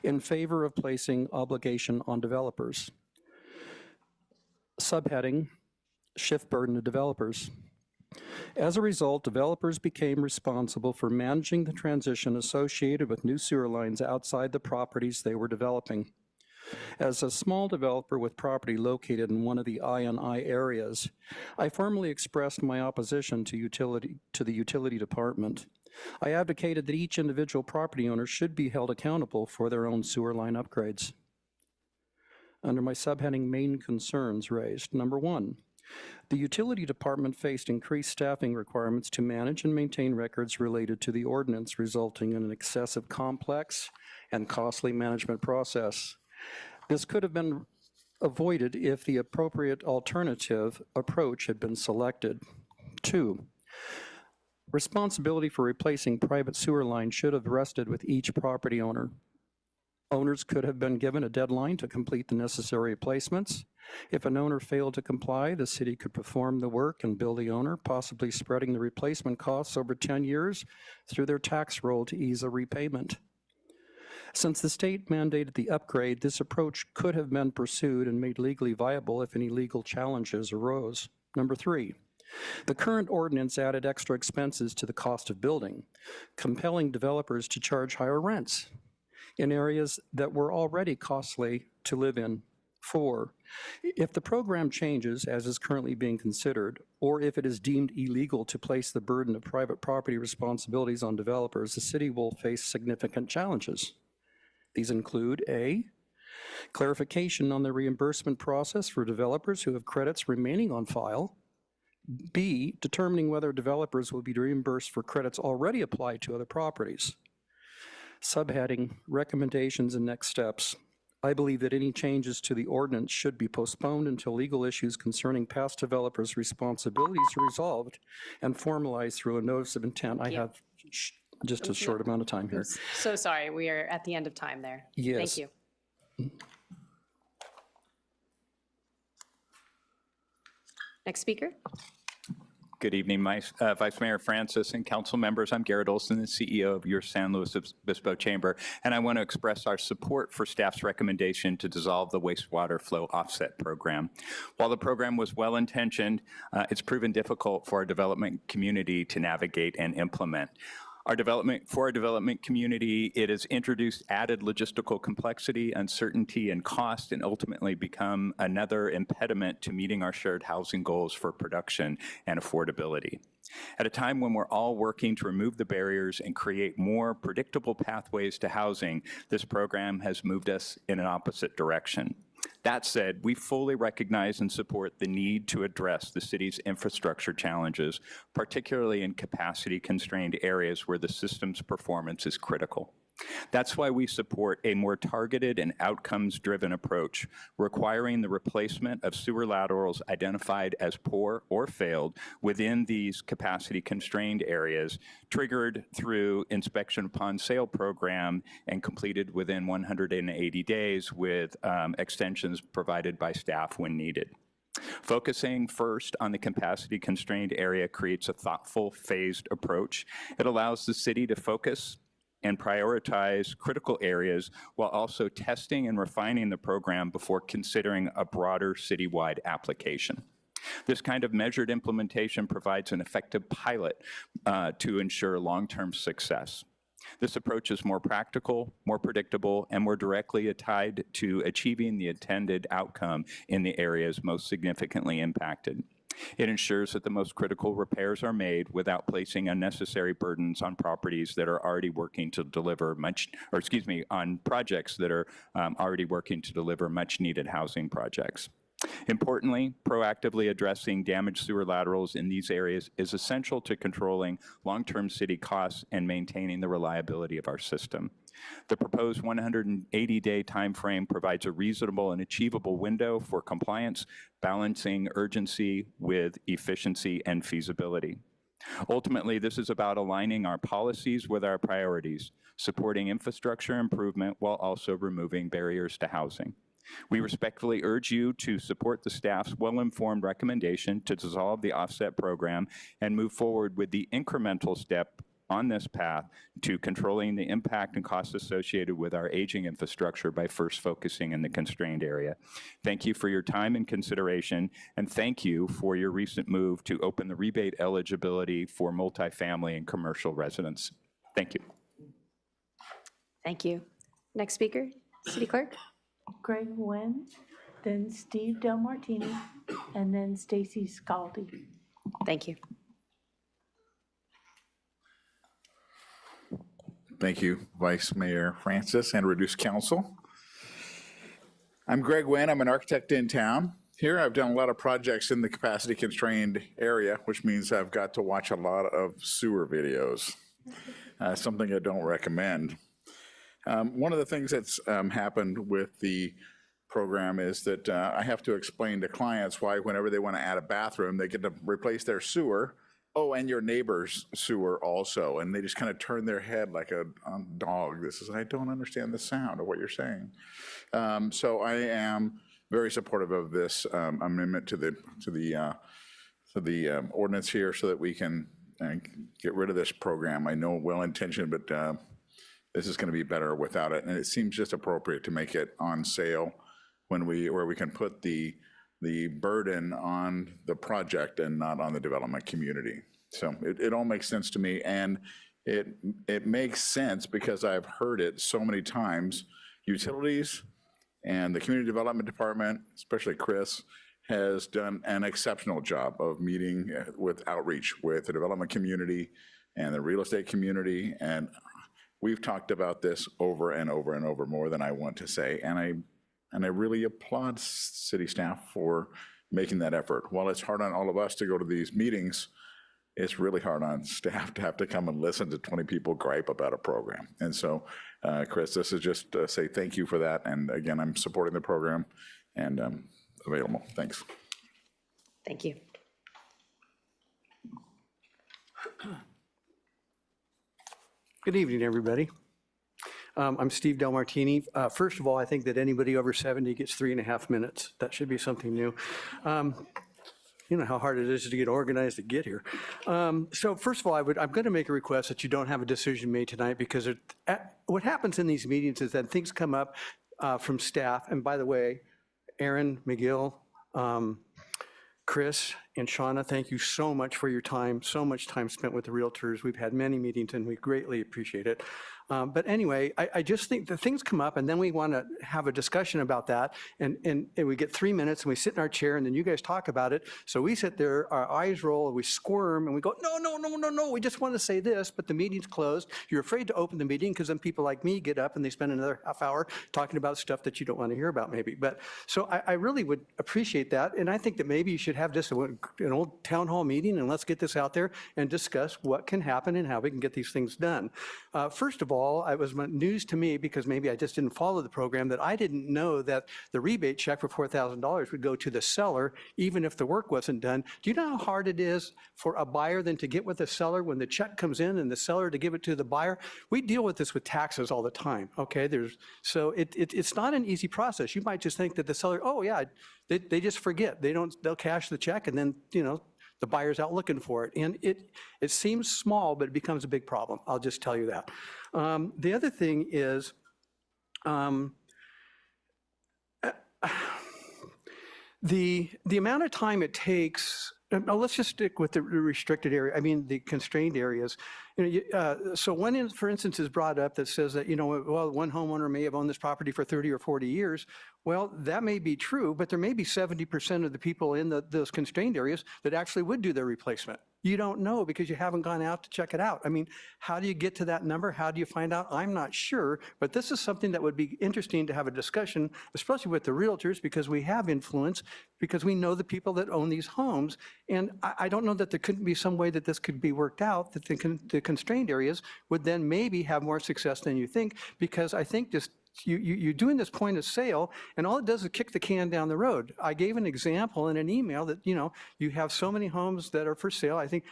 in favor of placing obligation on developers. Subheading, shift burden to developers. As a result, developers became responsible for managing the transition associated with new sewer lines outside the properties they were developing. As a small developer with property located in one of the I&I areas, I formally expressed my opposition to the utility department. I advocated that each individual property owner should be held accountable for their own sewer line upgrades. Under my subheading, main concerns raised. Number one, the utility department faced increased staffing requirements to manage and maintain records related to the ordinance, resulting in an excessive, complex, and costly management process. This could have been avoided if the appropriate alternative approach had been selected. Two, responsibility for replacing private sewer lines should have rested with each property owner. Owners could have been given a deadline to complete the necessary replacements. If an owner failed to comply, the city could perform the work and bill the owner, possibly spreading the replacement costs over 10 years through their tax roll to ease a repayment. Since the state mandated the upgrade, this approach could have been pursued and made legally viable if any legal challenges arose. Number three, the current ordinance added extra expenses to the cost of building, compelling developers to charge higher rents in areas that were already costly to live in. Four, if the program changes, as is currently being considered, or if it is deemed illegal to place the burden of private property responsibilities on developers, the city will face significant challenges. These include A, clarification on the reimbursement process for developers who have credits remaining on file. B, determining whether developers will be reimbursed for credits already applied to other properties. Subheading, recommendations and next steps. I believe that any changes to the ordinance should be postponed until legal issues concerning past developers' responsibilities are resolved and formalized through a notice of intent. I have just a short amount of time here. So sorry, we are at the end of time there. Yes. Thank you. Next speaker. Good evening, Vice Mayor Francis and council members. I'm Garrett Olson, the CEO of your San Luis Obispo Chamber, and I want to express our support for staff's recommendation to dissolve the wastewater flow offset program. While the program was well-intentioned, it's proven difficult for our development community to navigate and implement. For our development community, it has introduced added logistical complexity, uncertainty, and cost, and ultimately become another impediment to meeting our shared housing goals for production and affordability. At a time when we're all working to remove the barriers and create more predictable pathways to housing, this program has moved us in an opposite direction. That said, we fully recognize and support the need to address the city's infrastructure challenges, particularly in capacity-constrained areas where the system's performance is critical. That's why we support a more targeted and outcomes-driven approach, requiring the replacement of sewer laterals identified as poor or failed within these capacity-constrained areas, triggered through inspection upon sale program and completed within 180 days with extensions provided by staff when needed. Focusing first on the capacity-constrained area creates a thoughtful, phased approach. It allows the city to focus and prioritize critical areas while also testing and refining the program before considering a broader citywide application. This kind of measured implementation provides an effective pilot to ensure long-term success. This approach is more practical, more predictable, and more directly tied to achieving the intended outcome in the areas most significantly impacted. It ensures that the most critical repairs are made without placing unnecessary burdens on properties that are already working to deliver on projects that are already working to deliver much-needed housing projects. Importantly, proactively addressing damaged sewer laterals in these areas is essential to controlling long-term city costs and maintaining the reliability of our system. The proposed 180-day timeframe provides a reasonable and achievable window for compliance, balancing urgency with efficiency and feasibility. Ultimately, this is about aligning our policies with our priorities, supporting infrastructure improvement while also removing barriers to housing. We respectfully urge you to support the staff's well-informed recommendation to dissolve the offset program and move forward with the incremental step on this path to controlling the impact and costs associated with our aging infrastructure by first focusing in the constrained area. Thank you for your time and consideration, and thank you for your recent move to open the rebate eligibility for multifamily and commercial residents. Thank you. Thank you. Next speaker, City Clerk. Greg Nguyen, then Steve Del Martini, and then Stacy Scaldi. Thank you. Thank you, Vice Mayor Francis and reduced council. I'm Greg Nguyen. I'm an architect in town. Here I've done a lot of projects in the capacity constrained area, which means I've got to watch a lot of sewer videos, something I don't recommend. One of the things that's happened with the program is that I have to explain to clients why whenever they want to add a bathroom, they get to replace their sewer. Oh, and your neighbor's sewer also. And they just kind of turn their head like a dog. This is, I don't understand the sound of what you're saying. So I am very supportive of this amendment to the ordinance here so that we can get rid of this program. I know well-intentioned, but this is going to be better without it. And it seems just appropriate to make it on sale where we can put the burden on the project and not on the development community. So it all makes sense to me, and it makes sense because I've heard it so many times. Utilities and the community development department, especially Chris, has done an exceptional job of meeting with outreach with the development community and the real estate community, and we've talked about this over and over and over more than I want to say, and I really applaud city staff for making that effort. While it's hard on all of us to go to these meetings, it's really hard on staff to have to come and listen to 20 people gripe about a program. And so, Chris, this is just to say thank you for that. And again, I'm supporting the program and available. Thanks. Thank you. Good evening, everybody. I'm Steve Del Martini. First of all, I think that anybody over 70 gets 3.5 minutes. That should be something new. You know how hard it is to get organized to get here. So first of all, I'm going to make a request that you don't have a decision made tonight, because what happens in these meetings is that things come up from staff. And by the way, Aaron, McGill, Chris, and Shauna, thank you so much for your time, so much time spent with the realtors. We've had many meetings and we greatly appreciate it. But anyway, I just think that things come up and then we want to have a discussion about that. And we get 3 minutes and we sit in our chair and then you guys talk about it. So we sit there, our eyes roll, and we squirm and we go, no, we just want to say this, but the meeting's closed. You're afraid to open the meeting because then people like me get up and they spend another half hour talking about stuff that you don't want to hear about maybe. But so I really would appreciate that. And I think that maybe you should have just an old town hall meeting and let's get this out there and discuss what can happen and how we can get these things done. First of all, it was news to me, because maybe I just didn't follow the program, that I didn't know that the rebate check for $4,000 would go to the seller even if the work wasn't done. Do you know how hard it is for a buyer then to get with the seller when the check comes in and the seller to give it to the buyer? We deal with this with taxes all the time, okay? So it's not an easy process. You might just think that the seller, oh yeah, they just forget. They'll cash the check and then, the buyer's out looking for it. And it seems small, but it becomes a big problem. I'll just tell you that. The other thing is, the amount of time it takes, let's just stick with the restricted area, the constrained areas. So one, for instance, is brought up that says that, well, one homeowner may have owned this property for 30 or 40 years. Well, that may be true, but there may be 70% of the people in those constrained areas that actually would do their replacement. You don't know because you haven't gone out to check it out. How do you get to that number? How do you find out? I'm not sure, but this is something that would be interesting to have a discussion, especially with the realtors, because we have influence, because we know the people that own these homes. And I don't know that there couldn't be some way that this could be worked out, that the constrained areas would then maybe have more success than you think, because I think just you're doing this point of sale, and all it does is kick the can down the road. I gave an example in an email that, you have so many homes that are for sale. I think,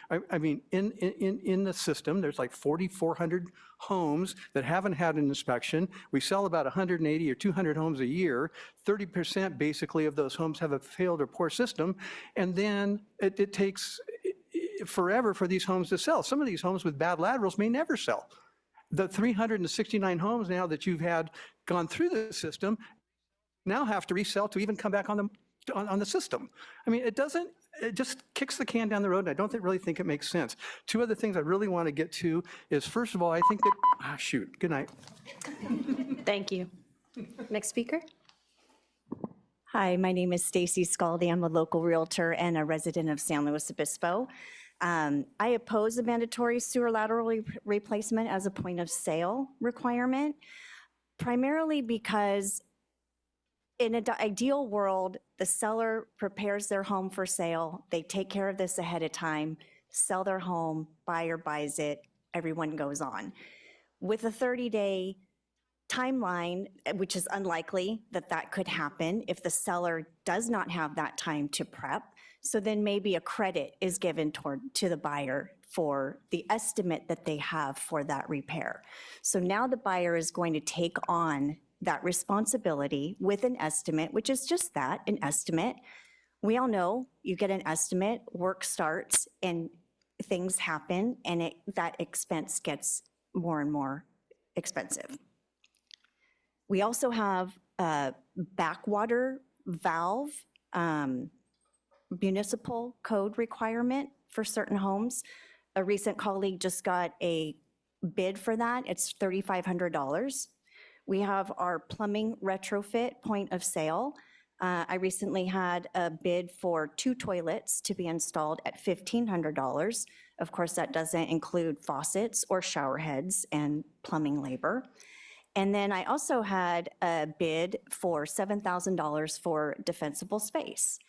in the system, there's like 4,400 homes that haven't had an inspection. We sell about 180 or 200 homes a year. 30% basically of those homes have a failed or poor system. And then it takes forever for these homes to sell. Some of these homes with bad laterals may never sell. The 369 homes now that you've had gone through the system now have to resell to even come back on the system. I mean, it just kicks the can down the road, and I don't really think it makes sense. Two other things I really want to get to is, first of all, I think that, good night. Thank you. Next speaker. Hi, my name is Stacy Scaldi. I'm a local realtor and a resident of San Luis Obispo. I oppose the mandatory sewer lateral replacement as a point of sale requirement, primarily because in an ideal world, the seller prepares their home for sale, they take care of this ahead of time, sell their home, buyer buys it, everyone goes on. With a 30-day timeline, which is unlikely that could happen if the seller does not have that time to prep, so then maybe a credit is given to the buyer for the estimate that they have for that repair. So now the buyer is going to take on that responsibility with an estimate, which is just that, an estimate. We all know you get an estimate, work starts, and things happen, and that expense gets more and more expensive. We also have a backwater valve municipal code requirement for certain homes. A recent colleague just got a bid for that. It's $3,500. We have our plumbing retrofit point of sale. I recently had a bid for 2 toilets to be installed at $1,500. Of course, that doesn't include faucets or shower heads and plumbing labor. And then I also had a bid for $7,000 for defensible space.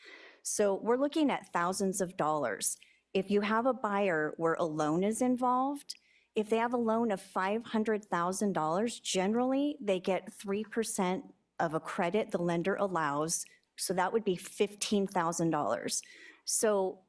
So we're looking at thousands of dollars. If you have a buyer where a loan is involved, if they have a loan of $500,000, generally they get 3% of a credit the lender allows, so that would be $15,000. So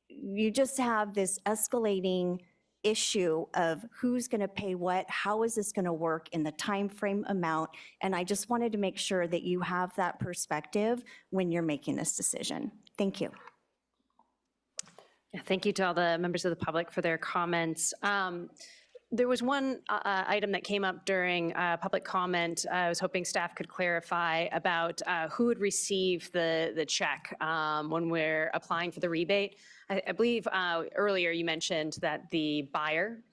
you just have this escalating issue of who's going to pay what, how is this going to work in the time frame amount, and I just wanted to make sure that you have that perspective when you're making this decision. Thank you. Yeah, thank you to all the members of the public for their comments. There was one item that came up during public comment. I was hoping staff could clarify about who would receive the check when we're applying for the rebate. I believe earlier you mentioned that the buyer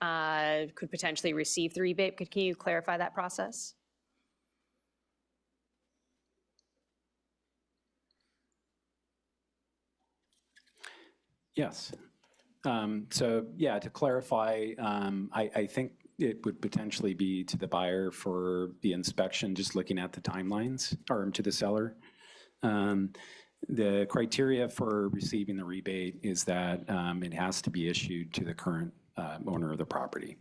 could potentially receive the rebate. Can you clarify that process? Yes. So yeah, to clarify, I think it would potentially be to the buyer for the inspection, just looking at the timelines, or to the seller. The criteria for receiving the rebate is that it has to be issued to the current owner of the property.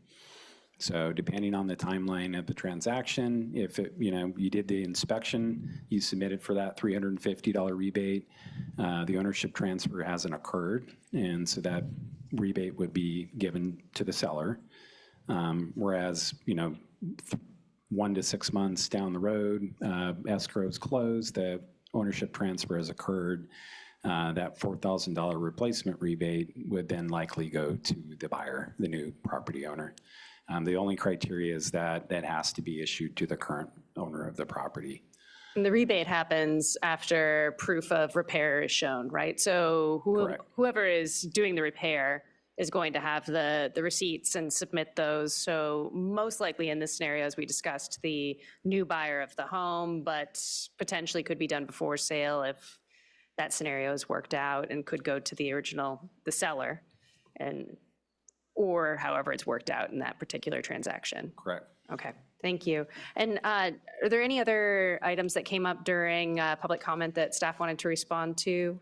So depending on the timeline of the transaction, if you did the inspection, you submitted for that $350 rebate, the ownership transfer hasn't occurred, and so that rebate would be given to the seller. Whereas 1 to 6 months down the road, escrow's closed, the ownership transfer has occurred, that $4,000 replacement rebate would then likely go to the buyer, the new property owner. The only criteria is that that has to be issued to the current owner of the property. And the rebate happens after proof of repair is shown, right? So whoever is doing the repair is going to have the receipts and submit those. So most likely in this scenario, as we discussed, the new buyer of the home, but potentially could be done before sale if that scenario is worked out, and could go to the seller, or however it's worked out in that particular transaction. Correct. Okay, thank you. And are there any other items that came up during public comment that staff wanted to respond to?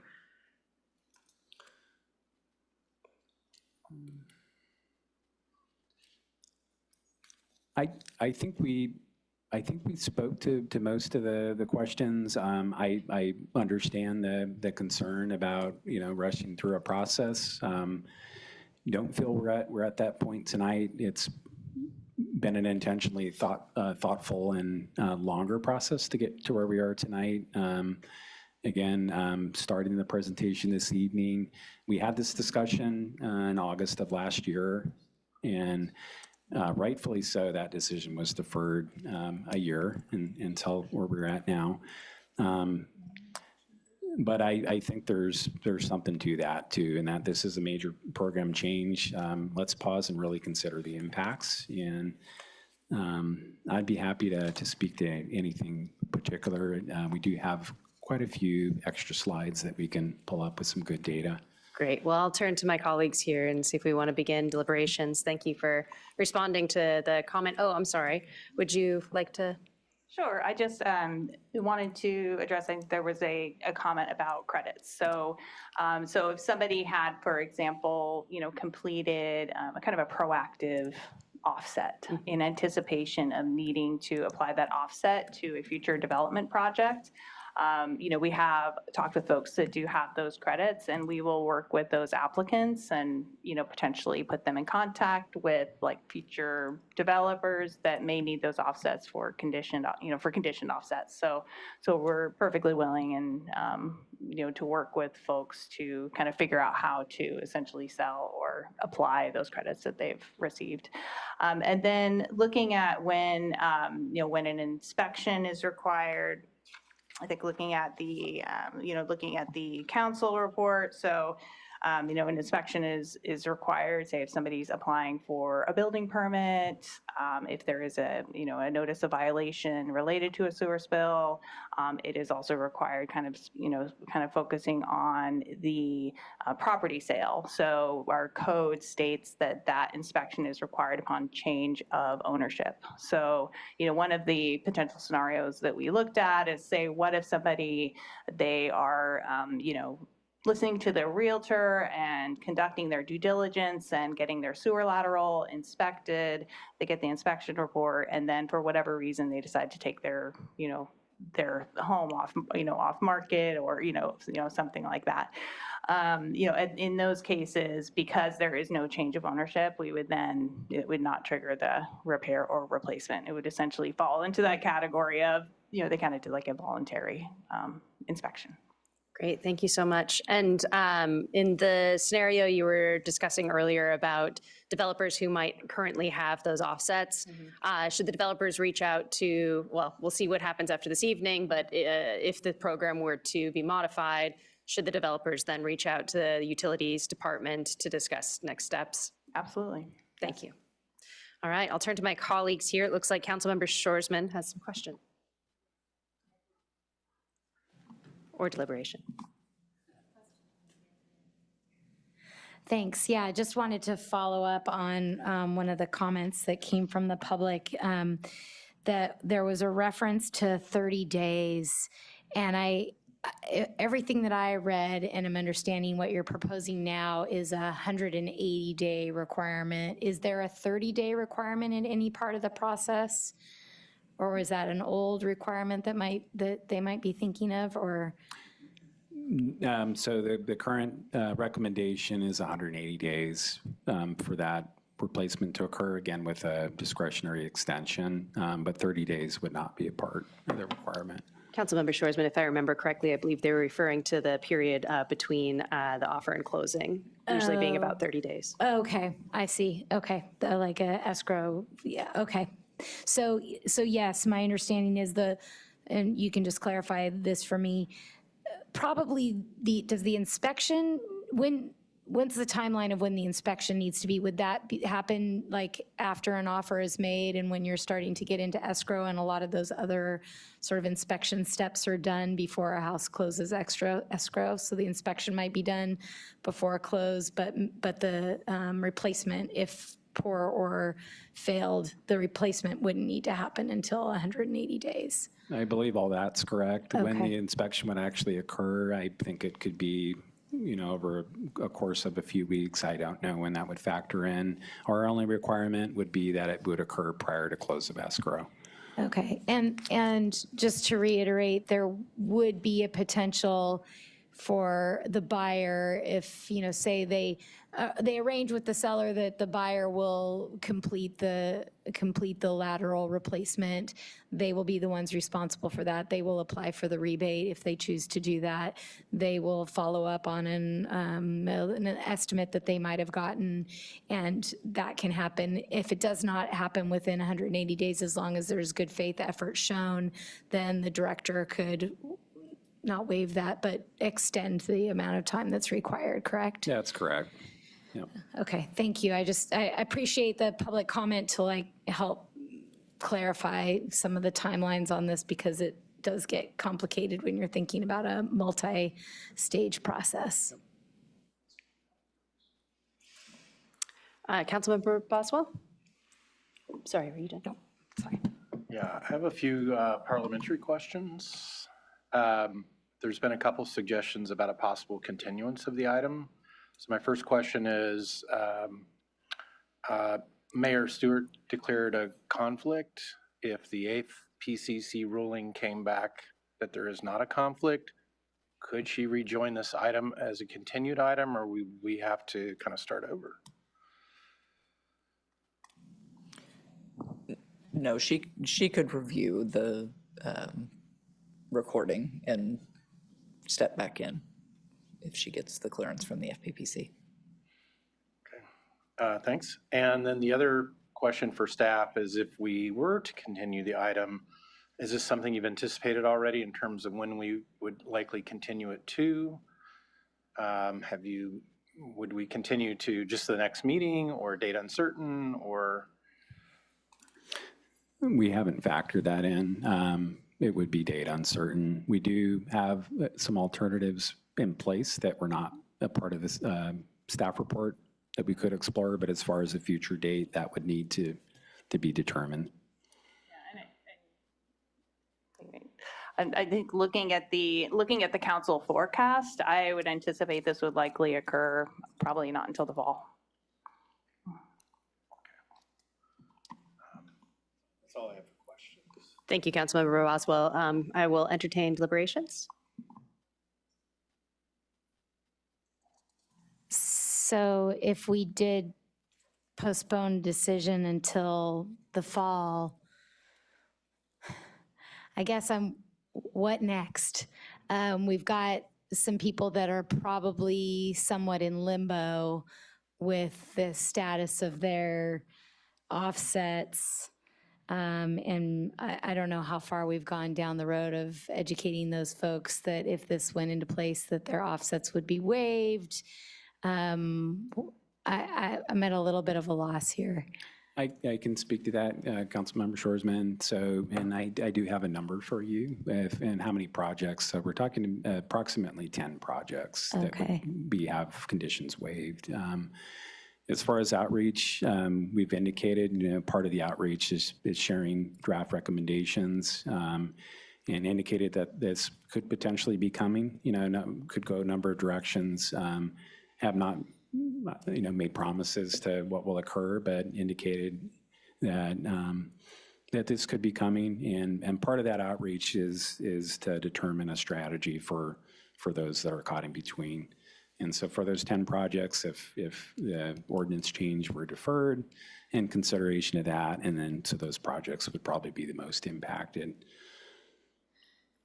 I think we spoke to most of the questions. I understand the concern about rushing through a process. Don't feel we're at that point tonight. It's been an intentionally thoughtful and longer process to get to where we are tonight. Again, starting the presentation this evening, we had this discussion in August of last year, and rightfully so, that decision was deferred a year until where we're at now. But I think there's something to that too, and that this is a major program change. Let's pause and really consider the impacts. And I'd be happy to speak to anything particular. We do have quite a few extra slides that we can pull up with some good data. Great. Well, I'll turn to my colleagues here and see if we want to begin deliberations. Thank you for responding to the comment. Oh, I'm sorry. Would you like to? Sure. I just wanted to address, I think there was a comment about credits. So so if somebody had, for example, completed a kind of a proactive offset in anticipation of needing to apply that offset to a future development project, we have talked with folks that do have those credits, and we will work with those applicants and, potentially put them in contact with like future developers that may need those offsets for conditioned offsets. So we're perfectly willing and, to work with folks to kind of figure out how to essentially sell or apply those credits that they've received. And then looking at when an inspection is required, I think looking at the council report. So, an inspection is required, say if somebody's applying for a building permit, if there is a notice of violation related to a sewer spill, it is also required kind of focusing on the property sale. So our code states that inspection is required upon change of ownership. So, one of the potential scenarios that we looked at is, say, what if they are, listening to their realtor and conducting their due diligence and getting their sewer lateral inspected, they get the inspection report, and then for whatever reason, they decide to take their home off market or, something like that. In those cases, because there is no change of ownership, it would not trigger the repair or replacement. It would essentially fall into that category of, they kind of did like a voluntary inspection. Great, thank you so much. And in the scenario you were discussing earlier about developers who might currently have those offsets, should the developers reach out to, well, we'll see what happens after this evening, but if the program were to be modified, should the developers then reach out to the utilities department to discuss next steps? Absolutely. Thank you. All right, I'll turn to my colleagues here. It looks like Councilmember Shorsman has some question. Or deliberation. Thanks. Yeah, I just wanted to follow up on one of the comments that came from the public, that there was a reference to 30 days. And everything that I read, and I'm understanding what you're proposing now, is a 180-day requirement. Is there a 30-day requirement in any part of the process? Or is that an old requirement that they might be thinking of, or? So the current recommendation is 180 days for that replacement to occur, again with a discretionary extension, but 30 days would not be a part of the requirement. Councilmember Shorsman, if I remember correctly, I believe they were referring to the period between the offer and closing, usually being about 30 days. Okay, I see. Okay, like a escrow. Yeah, okay. So yes, my understanding is and you can just clarify this for me, probably does the inspection, when's the timeline of when the inspection needs to be? Would that happen like after an offer is made and when you're starting to get into escrow and a lot of those other sort of inspection steps are done before a house closes escrow? So the inspection might be done before a close, but the replacement, if poor or failed, the replacement wouldn't need to happen until 180 days. I believe all that's correct. When Okay. the inspection would actually occur, I think it could be, over a course of a few weeks. I don't know when that would factor in. Our only requirement would be that it would occur prior to close of escrow. Okay, and just to reiterate, there would be a potential for the buyer if, say they arrange with the seller that the buyer will complete the lateral replacement. They will be the ones responsible for that. They will apply for the rebate if they choose to do that. They will follow up on an estimate that they might have gotten, and that can happen. If it does not happen within 180 days, as long as there's good faith effort shown, then the director could not waive that, but extend the amount of time that's required, correct? That's correct. Yep. Okay, thank you. I appreciate the public comment to help clarify some of the timelines on this, because it does get complicated when you're thinking about a multi-stage process. Councilmember Boswell? Sorry, were you done? No, sorry. Yeah, I have a few parliamentary questions. There's been a couple suggestions about a possible continuance of the item. So my first question is, Mayor Stewart declared a conflict. If the 8th PCC ruling came back that there is not a conflict, could she rejoin this item as a continued item, or we have to kind of start over? No, she could review the recording and step back in if she gets the clearance from the FPPC. Thanks. And then the other question for staff is, if we were to continue the item, is this something you've anticipated already in terms of when we would likely continue it to? Would we continue to just the next meeting, or date uncertain, or? We haven't factored that in. It would be date uncertain. We do have some alternatives in place that were not a part of this staff report that we could explore, but as far as a future date, that would need to be determined. And I think looking at the council forecast, I would anticipate this would likely occur probably not until the fall. That's all I have for questions. Thank you, Councilmember Boswell. I will entertain deliberations. So if we did postpone decision until the fall, I guess what next? We've got some people that are probably somewhat in limbo with the status of their offsets. And I don't know how far we've gone down the road of educating those folks that if this went into place, that their offsets would be waived. I'm at a little bit of a loss here. I can speak to that, Councilmember Shoresman. So, and I do have a number for you and how many projects. So we're talking approximately 10 projects that would have conditions waived. As far as outreach, we've indicated, part of the outreach is sharing draft recommendations, and indicated that this could potentially be coming, could go a number of directions. Have not, made promises to what will occur, but indicated that that this could be coming. And part of that outreach is to determine a strategy for those that are caught in between. And so for those 10 projects, if the ordinance change were deferred, in consideration of that, and then so those projects would probably be the most impacted.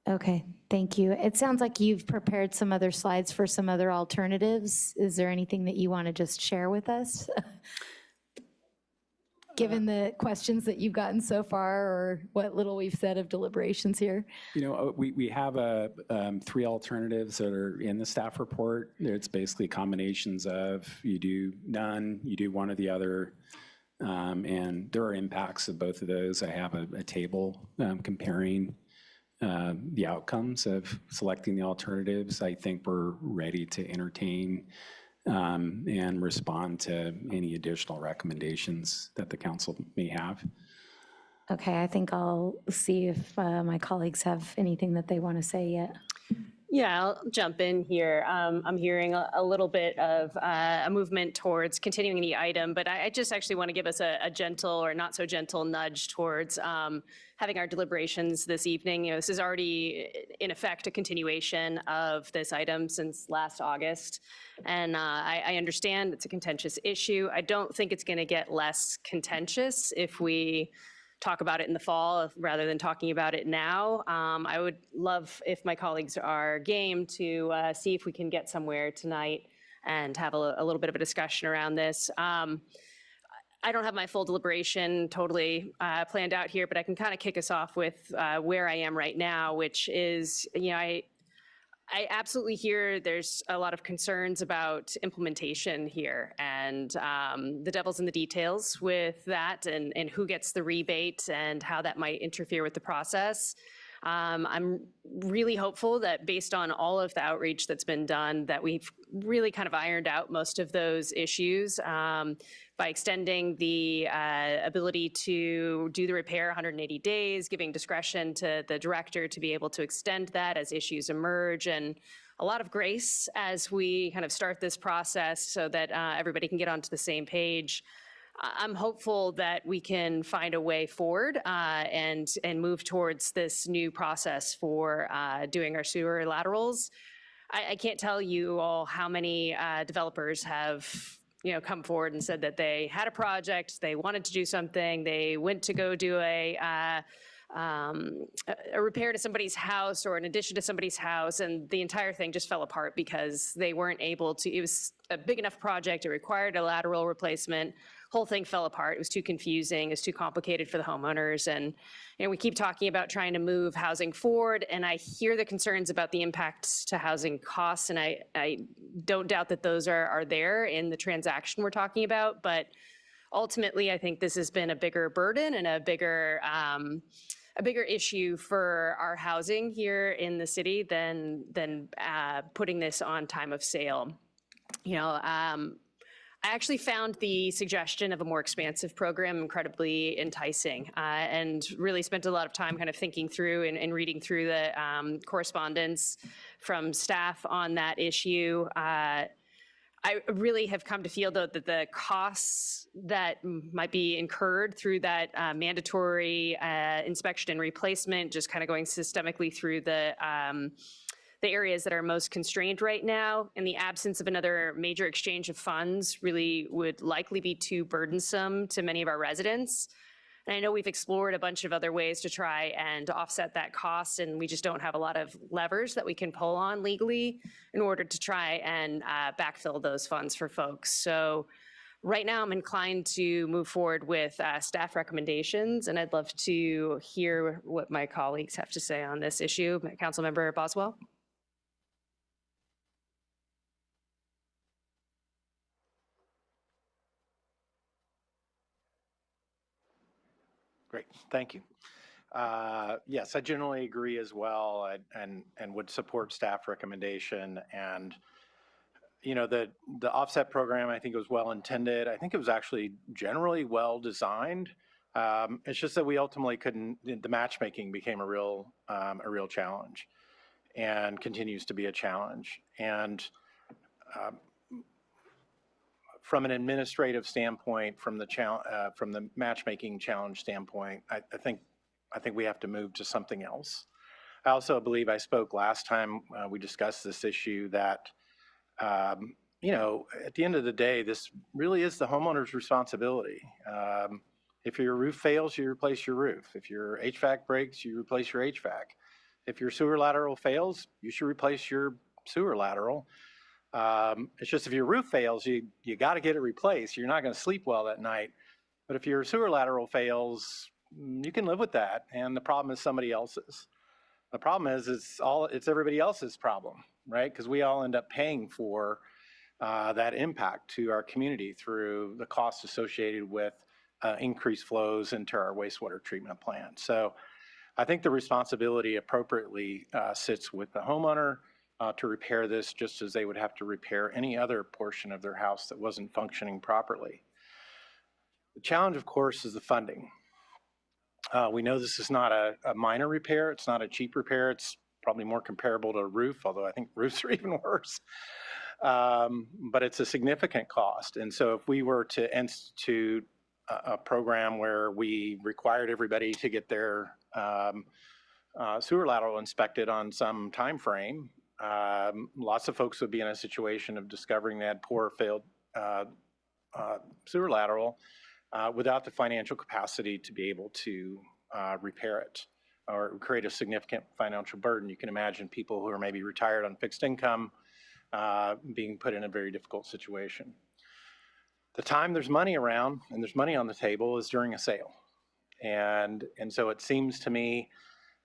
Okay, thank you. It sounds like you've prepared some other slides for some other alternatives. Is there anything that you want to just share with us? Given the questions that you've gotten so far, or what little we've said of deliberations here? We have 3 alternatives that are in the staff report. It's basically combinations of you do none, you do one or the other, and there are impacts of both of those. I have a table comparing the outcomes of selecting the alternatives. I think we're ready to entertain and respond to any additional recommendations that the council may have. Okay, I think I'll see if my colleagues have anything that they want to say yet. Yeah, I'll jump in here. I'm hearing a little bit of a movement towards continuing the item, but I just actually want to give us a gentle or not so gentle nudge towards having our deliberations this evening. You know, this is already in effect a continuation of this item since last August. And I understand it's a contentious issue. I don't think it's going to get less contentious if we talk about it in the fall rather than talking about it now. I would love if my colleagues are game to see if we can get somewhere tonight and have a little bit of a discussion around this. I don't have my full deliberation totally planned out here, but I can kind of kick us off with where I am right now, which is, you know, I absolutely hear there's a lot of concerns about implementation here, and the devil's in the details with that, and who gets the rebate and how that might interfere with the process. I'm really hopeful that based on all of the outreach that's been done, that we've really kind of ironed out most of those issues by extending the ability to do the repair 180 days, giving discretion to the director to be able to extend that as issues emerge, and a lot of grace as we kind of start this process so that everybody can get onto the same page. I'm hopeful that we can find a way forward and move towards this new process for doing our sewer laterals. I can't tell you all how many developers have, you know, come forward and said that they had a project, they wanted to do something, they went to go do a repair to somebody's house or an addition to somebody's house, and the entire thing just fell apart because they weren't able to. It was a big enough project, it required a lateral replacement. Whole thing fell apart. It was too confusing. It was too complicated for the homeowners. And you know, we keep talking about trying to move housing forward, and I hear the concerns about the impacts to housing costs, and I don't doubt that those are there in the transaction we're talking about. But ultimately, I think this has been a bigger burden and a bigger issue for our housing here in the city than putting this on time of sale. You know, I actually found the suggestion of a more expansive program incredibly enticing, and really spent a lot of time kind of thinking through and reading through the correspondence from staff on that issue. I really have come to feel, though, that the costs that might be incurred through that mandatory inspection and replacement, just kind of going systemically through the areas that are most constrained right now, in the absence of another major exchange of funds, really would likely be too burdensome to many of our residents. And I know we've explored a bunch of other ways to try and offset that cost, and we just don't have a lot of levers that we can pull on legally in order to try and backfill those funds for folks. So right now I'm inclined to move forward with staff recommendations, and I'd love to hear what my colleagues have to say on this issue. Councilmember Boswell. Great, thank you. Yes, I generally agree as well, and would support staff recommendation. And you know, the offset program, I think it was well intended. I think it was actually generally well designed. It's just that we ultimately couldn't. The matchmaking became a real challenge, and continues to be a challenge. And from an administrative standpoint, from the matchmaking challenge standpoint, I think we have to move to something else. I also believe I spoke last time we discussed this issue that, you know, at the end of the day, this really is the homeowner's responsibility. If your roof fails, you replace your roof. If your HVAC breaks, you replace your HVAC. If your sewer lateral fails, you should replace your sewer lateral. It's just if your roof fails, you got to get it replaced. You're not going to sleep well that night. But if your sewer lateral fails, you can live with that, and the problem is somebody else's. The problem is it's everybody else's problem, right? Because we all end up paying for that impact to our community through the costs associated with increased flows into our wastewater treatment plant. So I think the responsibility appropriately sits with the homeowner to repair this, just as they would have to repair any other portion of their house that wasn't functioning properly. The challenge, of course, is the funding. We know this is not a minor repair. It's not a cheap repair. It's probably more comparable to a roof, although I think roofs are even worse. But it's a significant cost. And so if we were to institute a program where we required everybody to get their sewer lateral inspected on some time frame, lots of folks would be in a situation of discovering they had poor failed sewer lateral without the financial capacity to be able to repair it or create a significant financial burden. You can imagine people who are maybe retired on fixed income being put in a very difficult situation. The time there's money around and there's money on the table is during a sale. And so it seems to me,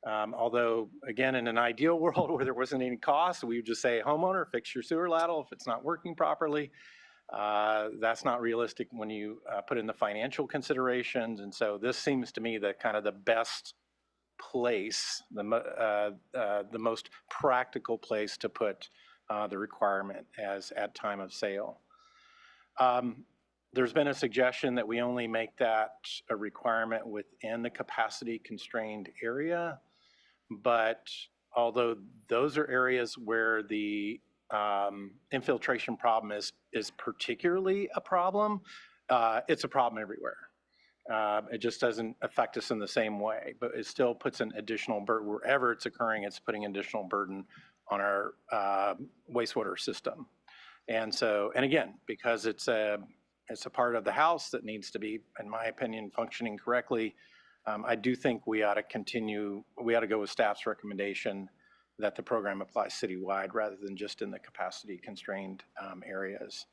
although again, in an ideal world where there wasn't any cost, we would just say, homeowner, fix your sewer lateral if it's not working properly. That's not realistic when you put in the financial considerations. And so this seems to me the kind of the best place, the most practical place to put the requirement as at time of sale. There's been a suggestion that we only make that a requirement within the capacity constrained area, but although those are areas where the infiltration problem is particularly a problem, it's a problem everywhere. It just doesn't affect us in the same way, but it still puts an additional burden wherever it's occurring. It's putting additional burden on our wastewater system. And so, and again, because it's a part of the house that needs to be, in my opinion, functioning correctly, I do think we ought to go with staff's recommendation that the program applies citywide rather than just in the capacity constrained areas.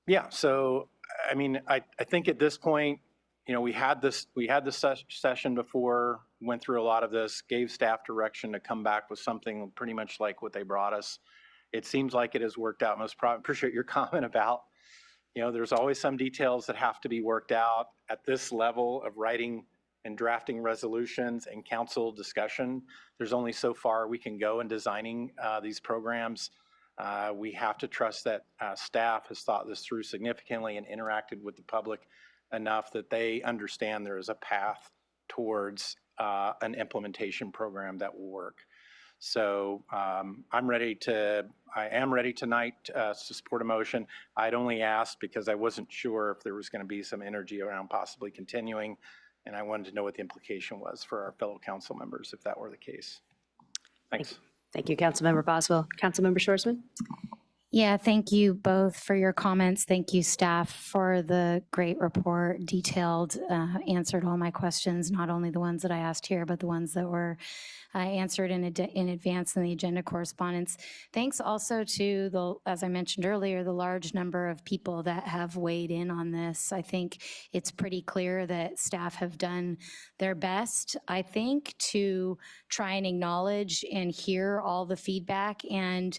Yeah, so, I mean, I think at this point, you know, we had this session before, went through a lot of this, gave staff direction to come back with something pretty much like what they brought us. It seems like it has worked out. Appreciate your comment about, you know, there's always some details that have to be worked out at this level of writing and drafting resolutions and council discussion. There's only so far we can go in designing these programs. We have to trust that staff has thought this through significantly and interacted with the public enough that they understand there is a path towards an implementation program that will work. So I am ready tonight to support a motion. I'd only asked because I wasn't sure if there was going to be some energy around possibly continuing, and I wanted to know what the implication was for our fellow council members if that were the case. Thanks. Thank you, Councilmember Boswell. Councilmember Shorsman? Yeah, thank you both for your comments. Thank you, staff, for the great report, detailed, answered all my questions, not only the ones that I asked here, but the ones that were answered in advance in the agenda correspondence. Thanks also to the, as I mentioned earlier, the large number of people that have weighed in on this. I think it's pretty clear that staff have done their best, I think, to try and acknowledge and hear all the feedback. And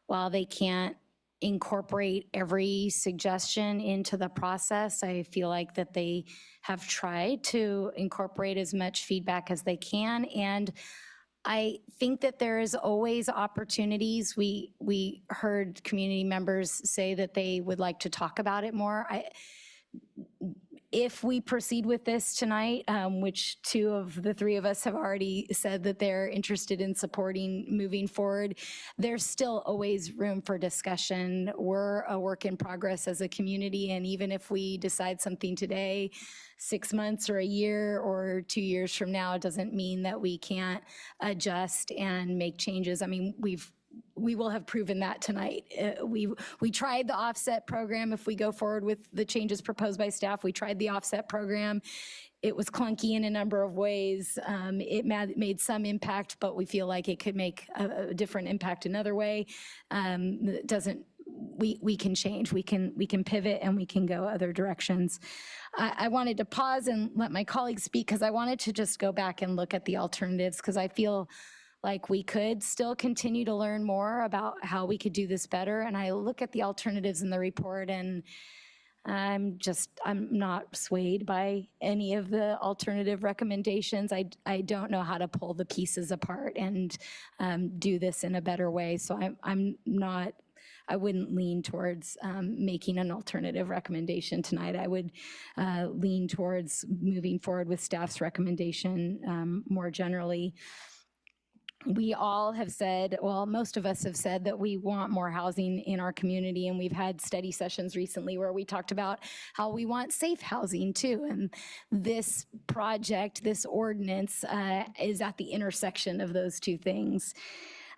while they can't incorporate every suggestion into the process, I feel like that they have tried to incorporate as much feedback as they can. And I think that there is always opportunities. We heard community members say that they would like to talk about it more. If we proceed with this tonight, which two of the three of us have already said that they're interested in supporting moving forward, there's still always room for discussion. We're a work in progress as a community, and even if we decide something today, 6 months or a year or 2 years from now, it doesn't mean that we can't adjust and make changes. I mean, we will have proven that tonight. We tried the offset program. If we go forward with the changes proposed by staff, we tried the offset program. It was clunky in a number of ways. It made some impact, but we feel like it could make a different impact another way. It doesn't. We can change. We can pivot and we can go other directions. I wanted to pause and let my colleagues speak because I wanted to just go back and look at the alternatives because I feel like we could still continue to learn more about how we could do this better. And I look at the alternatives in the report and I'm not swayed by any of the alternative recommendations. I don't know how to pull the pieces apart and do this in a better way. So I wouldn't lean towards making an alternative recommendation tonight. I would lean towards moving forward with staff's recommendation more generally. We all have said, well, most of us have said that we want more housing in our community, and we've had study sessions recently where we talked about how we want safe housing too. And this project, this ordinance is at the intersection of those two things.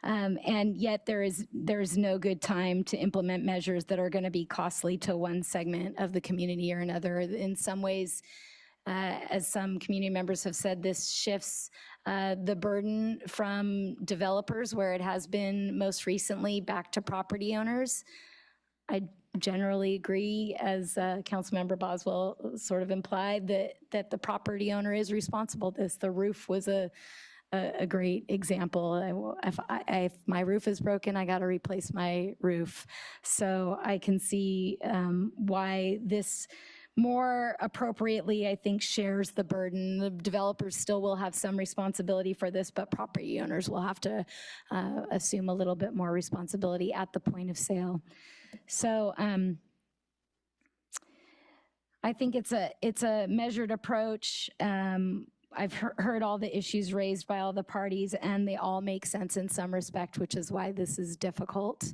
And yet there is no good time to implement measures that are going to be costly to one segment of the community or another. In some ways, as some community members have said, this shifts the burden from developers, where it has been most recently, back to property owners. I generally agree, as Councilmember Boswell sort of implied, that the property owner is responsible. The roof was a great example. If my roof is broken, I got to replace my roof. So I can see why this more appropriately, I think, shares the burden. The developers still will have some responsibility for this, but property owners will have to assume a little bit more responsibility at the point of sale. So I think it's a measured approach. I've heard all the issues raised by all the parties, and they all make sense in some respect, which is why this is difficult.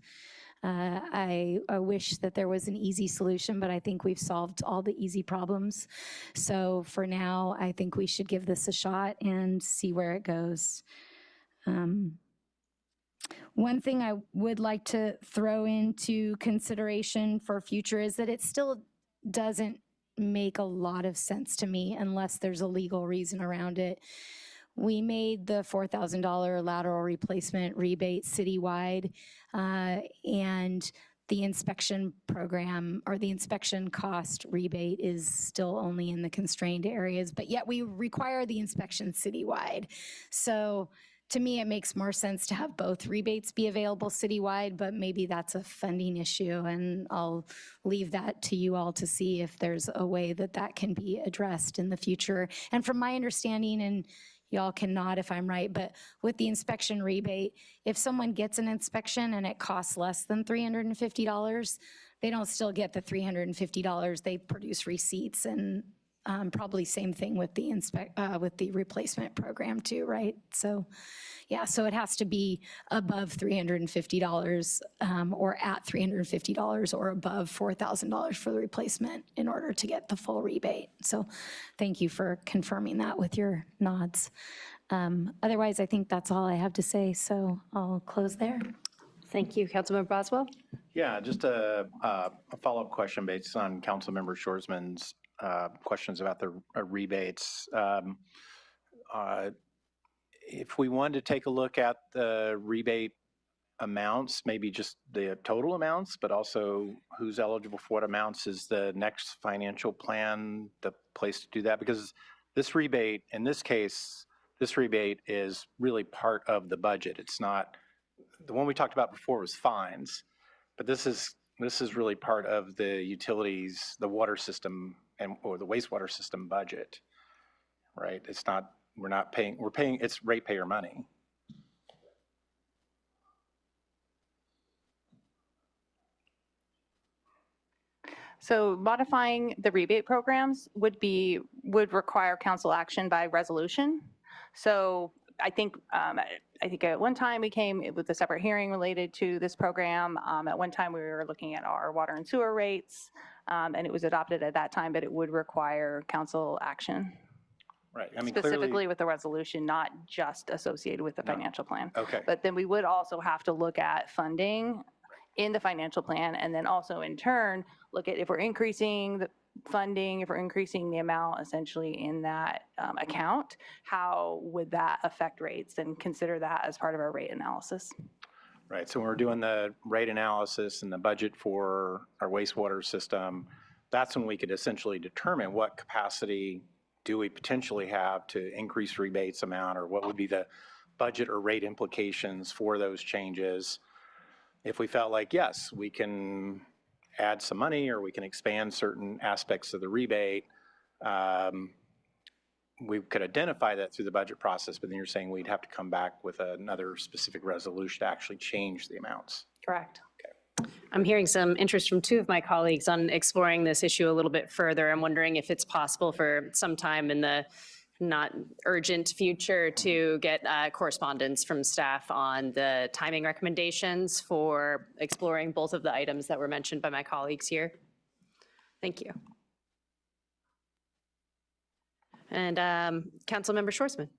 I wish that there was an easy solution, but I think we've solved all the easy problems. So for now, I think we should give this a shot and see where it goes. One thing I would like to throw into consideration for future is that it still doesn't make a lot of sense to me unless there's a legal reason around it. We made the $4,000 lateral replacement rebate citywide, and the inspection program, or the inspection cost rebate, is still only in the constrained areas, but yet we require the inspection citywide. So to me, it makes more sense to have both rebates be available citywide, but maybe that's a funding issue, and I'll leave that to you all to see if there's a way that that can be addressed in the future. And from my understanding, and y'all can nod if I'm right, but with the inspection rebate, if someone gets an inspection and it costs less than $350, they don't still get the $350. They produce receipts, and probably same thing with the replacement program too, right? So yeah, so it has to be above $350 or at $350 or above $4,000 for the replacement in order to get the full rebate. So thank you for confirming that with your nods. Otherwise, I think that's all I have to say, so I'll close there. Thank you. Councilmember Boswell? Yeah, just a follow-up question based on Councilmember Shorsman's questions about the rebates. If we wanted to take a look at the rebate amounts, maybe just the total amounts, but also who's eligible for what amounts, is the next financial plan the place to do that? Because this rebate, in this case, this rebate is really part of the budget. It's not, the one we talked about before was fines, but this is really part of the utilities, the water system, or the wastewater system budget, right? It's not, we're paying, it's ratepayer money. So modifying the rebate programs would require council action by resolution. So I think at one time we came with a separate hearing related to this program. At one time we were looking at our water and sewer rates, and it was adopted at that time, but it would require council action. Right. I mean, specifically clearly, with the resolution, not just associated with the financial plan. Okay. But then we would also have to look at funding in the financial plan, and then also in turn, look at if we're increasing the funding, if we're increasing the amount essentially in that account, how would that affect rates, and consider that as part of our rate analysis. Right. So when we're doing the rate analysis and the budget for our wastewater system, that's when we could essentially determine what capacity do we potentially have to increase rebates amount, or what would be the budget or rate implications for those changes. If we felt like, yes, we can add some money, or we can expand certain aspects of the rebate, we could identify that through the budget process, but then you're saying we'd have to come back with another specific resolution to actually change the amounts. Correct. Okay. I'm hearing some interest from two of my colleagues on exploring this issue a little bit further. I'm wondering if it's possible for some time in the not urgent future to get correspondence from staff on the timing recommendations for exploring both of the items that were mentioned by my colleagues here. Thank you. And Councilmember Schwarzman.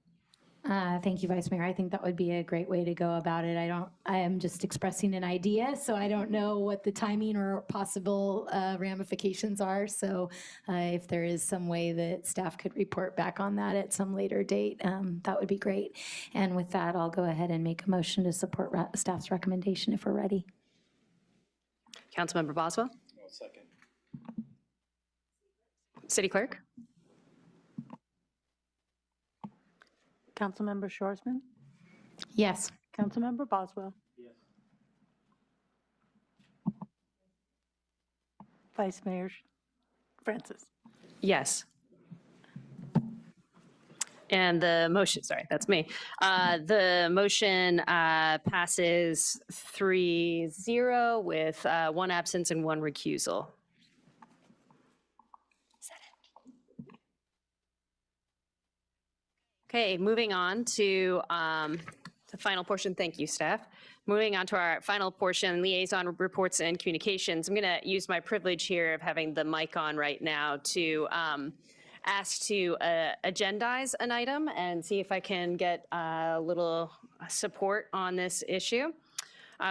Thank you, Vice Mayor. I think that would be a great way to go about it. I am just expressing an idea, so I don't know what the timing or possible ramifications are. So if there is some way that staff could report back on that at some later date, that would be great. And with that, I'll go ahead and make a motion to support staff's recommendation if we're ready. Councilmember Boswell. Second. City Clerk. Councilmember Schwarzman? Yes. Councilmember Boswell? Yes. Vice Mayor Francis? Yes. And the motion, sorry, that's me. The motion passes 3-0 with one absence and one recusal. Okay, moving on to the final portion. Thank you, staff. Moving on to our final portion, liaison reports and communications. I'm going to use my privilege here of having the mic on right now to ask to agendize an item and see if I can get a little support on this issue.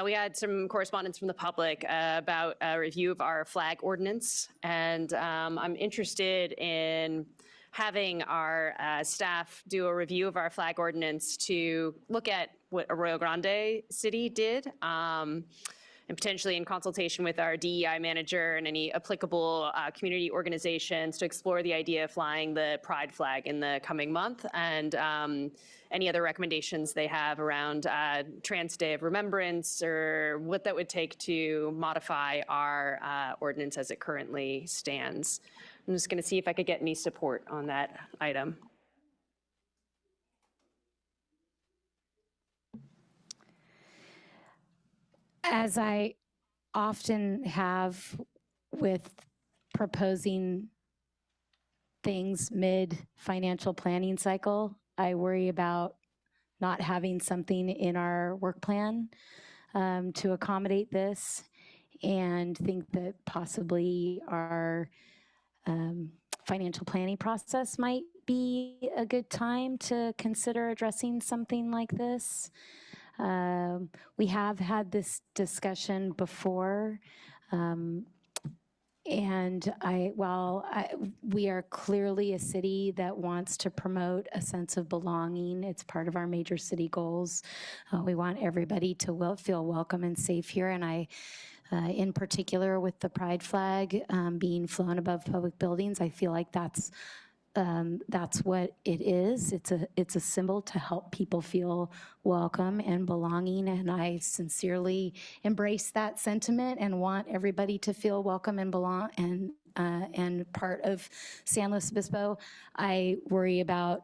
We had some correspondence from the public about a review of our flag ordinance, and I'm interested in having our staff do a review of our flag ordinance to look at what Arroyo Grande City did, and potentially in consultation with our DEI manager and any applicable community organizations to explore the idea of flying the pride flag in the coming month, and any other recommendations they have around Trans Day of Remembrance or what that would take to modify our ordinance as it currently stands. I'm just going to see if I could get any support on that item. As I often have with proposing things mid-financial planning cycle, I worry about not having something in our work plan to accommodate this, and think that possibly our financial planning process might be a good time to consider addressing something like this. We have had this discussion before, and we are clearly a city that wants to promote a sense of belonging. It's part of our major city goals. We want everybody to feel welcome and safe here, and in particular with the pride flag being flown above public buildings, I feel like that's what it is. It's a symbol to help people feel welcome and belonging, and I sincerely embrace that sentiment and want everybody to feel welcome and belong and part of San Luis Obispo. I worry about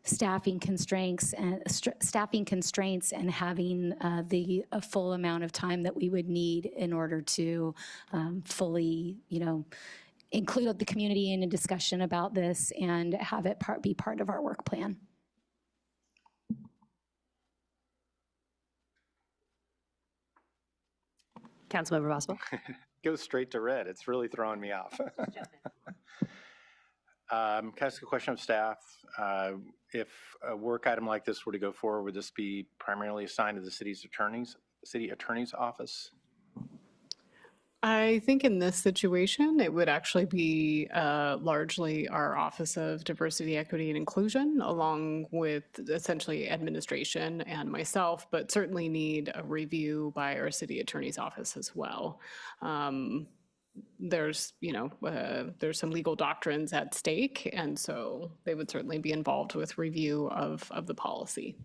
staffing constraints and having a full amount of time that we would need in order to fully, include the community in a discussion about this and have it be part of our work plan. Councilmember Boswell. Goes straight to red. It's really throwing me off. Can I ask a question of staff? If a work item like this were to go forward, would this be primarily assigned to the city attorney's office? I think in this situation, it would actually be largely our Office of Diversity, Equity, and Inclusion, along with essentially administration and myself, but certainly need a review by our city attorney's office as well. There's some legal doctrines at stake, and so they would certainly be involved with review of the policy.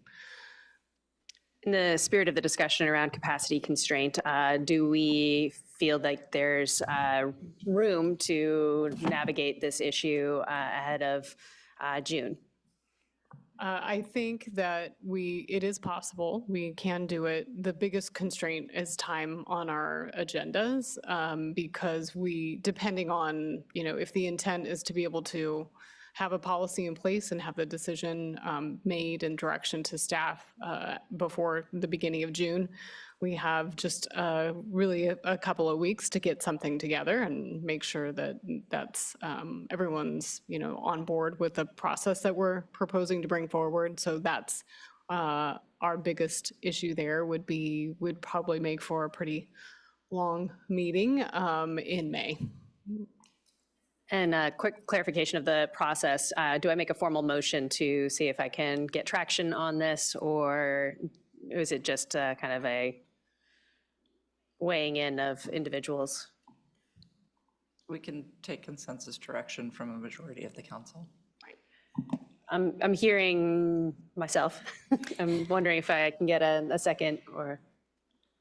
In the spirit of the discussion around capacity constraint, do we feel like there's room to navigate this issue ahead of June? I think that it is possible. We can do it. The biggest constraint is time on our agendas, because depending on, if the intent is to be able to have a policy in place and have the decision made and direction to staff before the beginning of June, we have just really a couple of weeks to get something together and make sure that everyone's on board with the process that we're proposing to bring forward. So that's our biggest issue there. Would probably make for a pretty long meeting in May. And a quick clarification of the process. Do I make a formal motion to see if I can get traction on this, or is it just kind of a weighing in of individuals? We can take consensus direction from a majority of the council. I'm hearing myself. I'm wondering if I can get a second or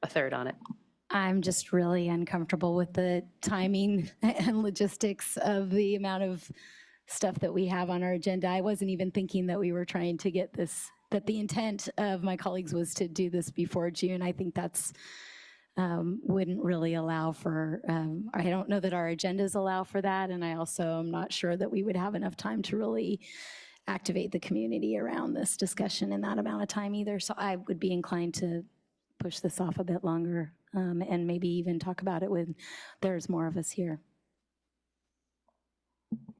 a third on it. I'm just really uncomfortable with the timing and logistics of the amount of stuff that we have on our agenda. I wasn't even thinking that we were trying to get this, that the intent of my colleagues was to do this before June. I think that's wouldn't really allow for, I don't know that our agendas allow for that. And I also am not sure that we would have enough time to really activate the community around this discussion in that amount of time either. So I would be inclined to push this off a bit longer and maybe even talk about it when there's more of us here.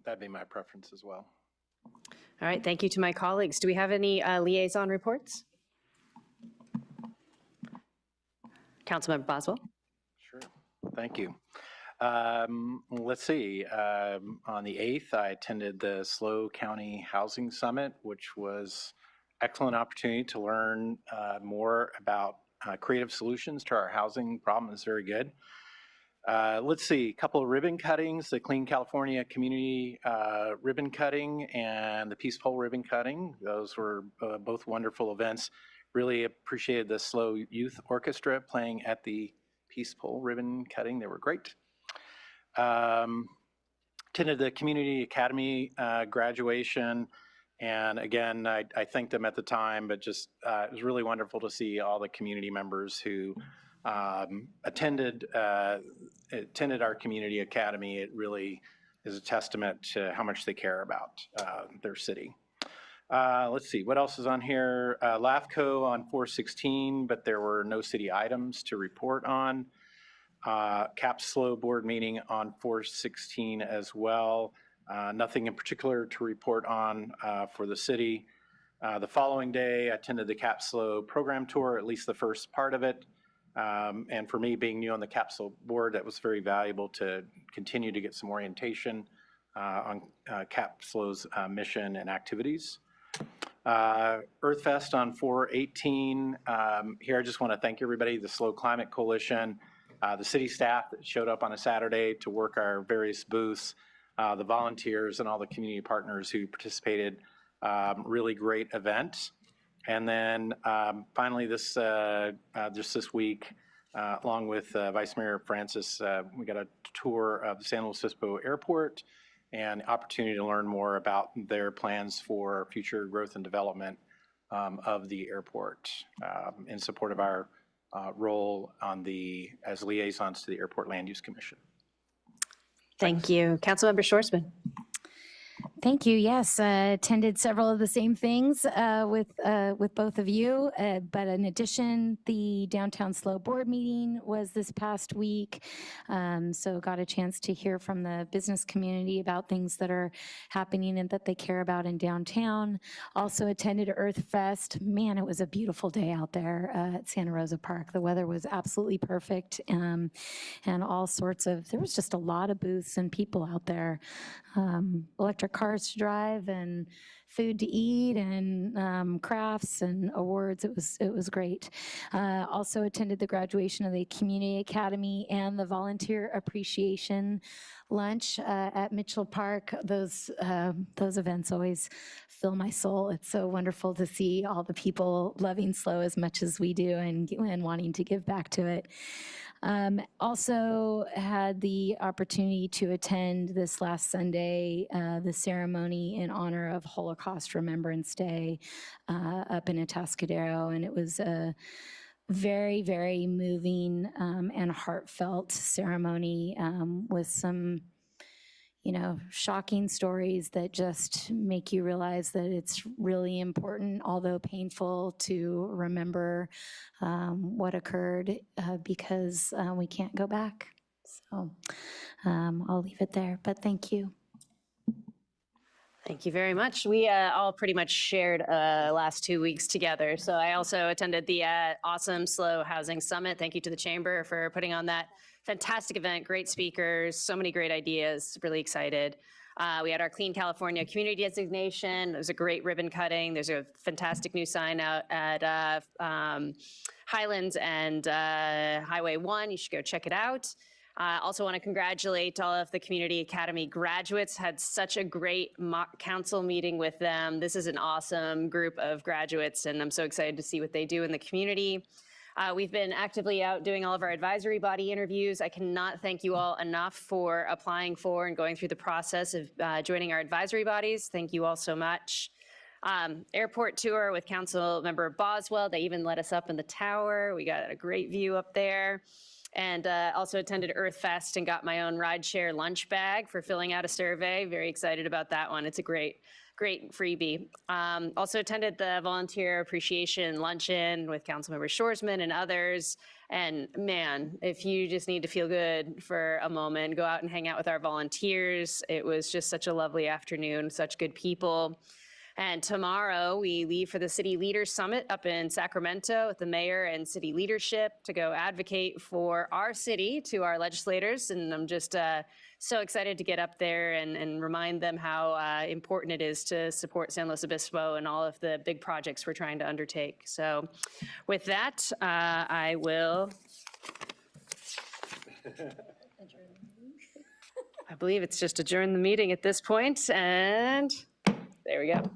That'd be my preference as well. All right, thank you to my colleagues. Do we have any liaison reports? Councilmember Boswell. Sure, thank you. Let's see, on the 8th, I attended the SLO County Housing Summit, which was excellent opportunity to learn more about creative solutions to our housing problem. Is very good. Let's see, a couple of ribbon cuttings, the Clean California Community ribbon cutting and the Peace Pole ribbon cutting. Those were both wonderful events. Really appreciated the SLO Youth Orchestra playing at the Peace Pole ribbon cutting. They were great. Attended the Community Academy graduation. And again, I thanked them at the time, but just it was really wonderful to see all the community members who attended our Community Academy. It really is a testament to how much they care about their city. Let's see, what else is on here? LAFCO on 4/16, but there were no city items to report on. CAPSLO board meeting on 4/16 as well. Nothing in particular to report on for the city. The following day, I attended the CAPSLO program tour, at least the first part of it. And for me, being new on the CAPSLO board, that was very valuable to continue to get some orientation on CAPSLO's mission and activities. EarthFest on 4/18. Here, I just want to thank everybody, the SLO Climate Coalition, the city staff that showed up on a Saturday to work our various booths, the volunteers and all the community partners who participated. Really great event. And then finally, just this week, along with Vice Mayor Francis, we got a tour of the San Luis Obispo Airport and the opportunity to learn more about their plans for future growth and development of the airport in support of our role as liaisons to the Airport Land Use Commission. Thank you. Councilmember Schwarzman. Thank you. Yes, attended several of the same things with both of you. But in addition, the Downtown SLO board meeting was this past week. So got a chance to hear from the business community about things that are happening and that they care about in downtown. Also attended EarthFest. Man, it was a beautiful day out there at Santa Rosa Park. The weather was absolutely perfect, and all sorts of, there was just a lot of booths and people out there. Electric cars to drive and food to eat and crafts and awards. It was great. Also attended the graduation of the Community Academy and the Volunteer Appreciation Lunch at Mitchell Park. Those events always fill my soul. It's so wonderful to see all the people loving SLO as much as we do and wanting to give back to it. Also had the opportunity to attend this last Sunday, the ceremony in honor of Holocaust Remembrance Day up in Atascadero, and it was a very, very moving and heartfelt ceremony with some, shocking stories that just make you realize that it's really important, although painful, to remember what occurred because we can't go back. So I'll leave it there, but thank you. Thank you very much. We all pretty much shared last 2 weeks together. So I also attended the awesome SLO Housing Summit. Thank you to the Chamber for putting on that fantastic event. Great speakers, so many great ideas, really excited. We had our Clean California Community Designation. It was a great ribbon cutting. There's a fantastic new sign out at Highlands and Highway 1. You should go check it out. I also want to congratulate all of the Community Academy graduates. Had such a great mock council meeting with them. This is an awesome group of graduates, and I'm so excited to see what they do in the community. We've been actively out doing all of our advisory body interviews. I cannot thank you all enough for applying for and going through the process of joining our advisory bodies. Thank you all so much. Airport tour with Council Member Boswell. They even let us up in the tower. We got a great view up there. And also attended Earth Fest and got my own rideshare lunch bag for filling out a survey. Very excited about that one. It's a great freebie. Also attended the Volunteer Appreciation Luncheon with Councilmember Shoresman and others. And man, if you just need to feel good for a moment, go out and hang out with our volunteers. It was just such a lovely afternoon, such good people. And tomorrow we leave for the City Leaders Summit up in Sacramento with the mayor and city leadership to go advocate for our city to our legislators. And I'm just so excited to get up there and remind them how important it is to support San Luis Obispo and all of the big projects we're trying to undertake. So with that, I will, I believe it's just adjourn the meeting at this point, and there we go.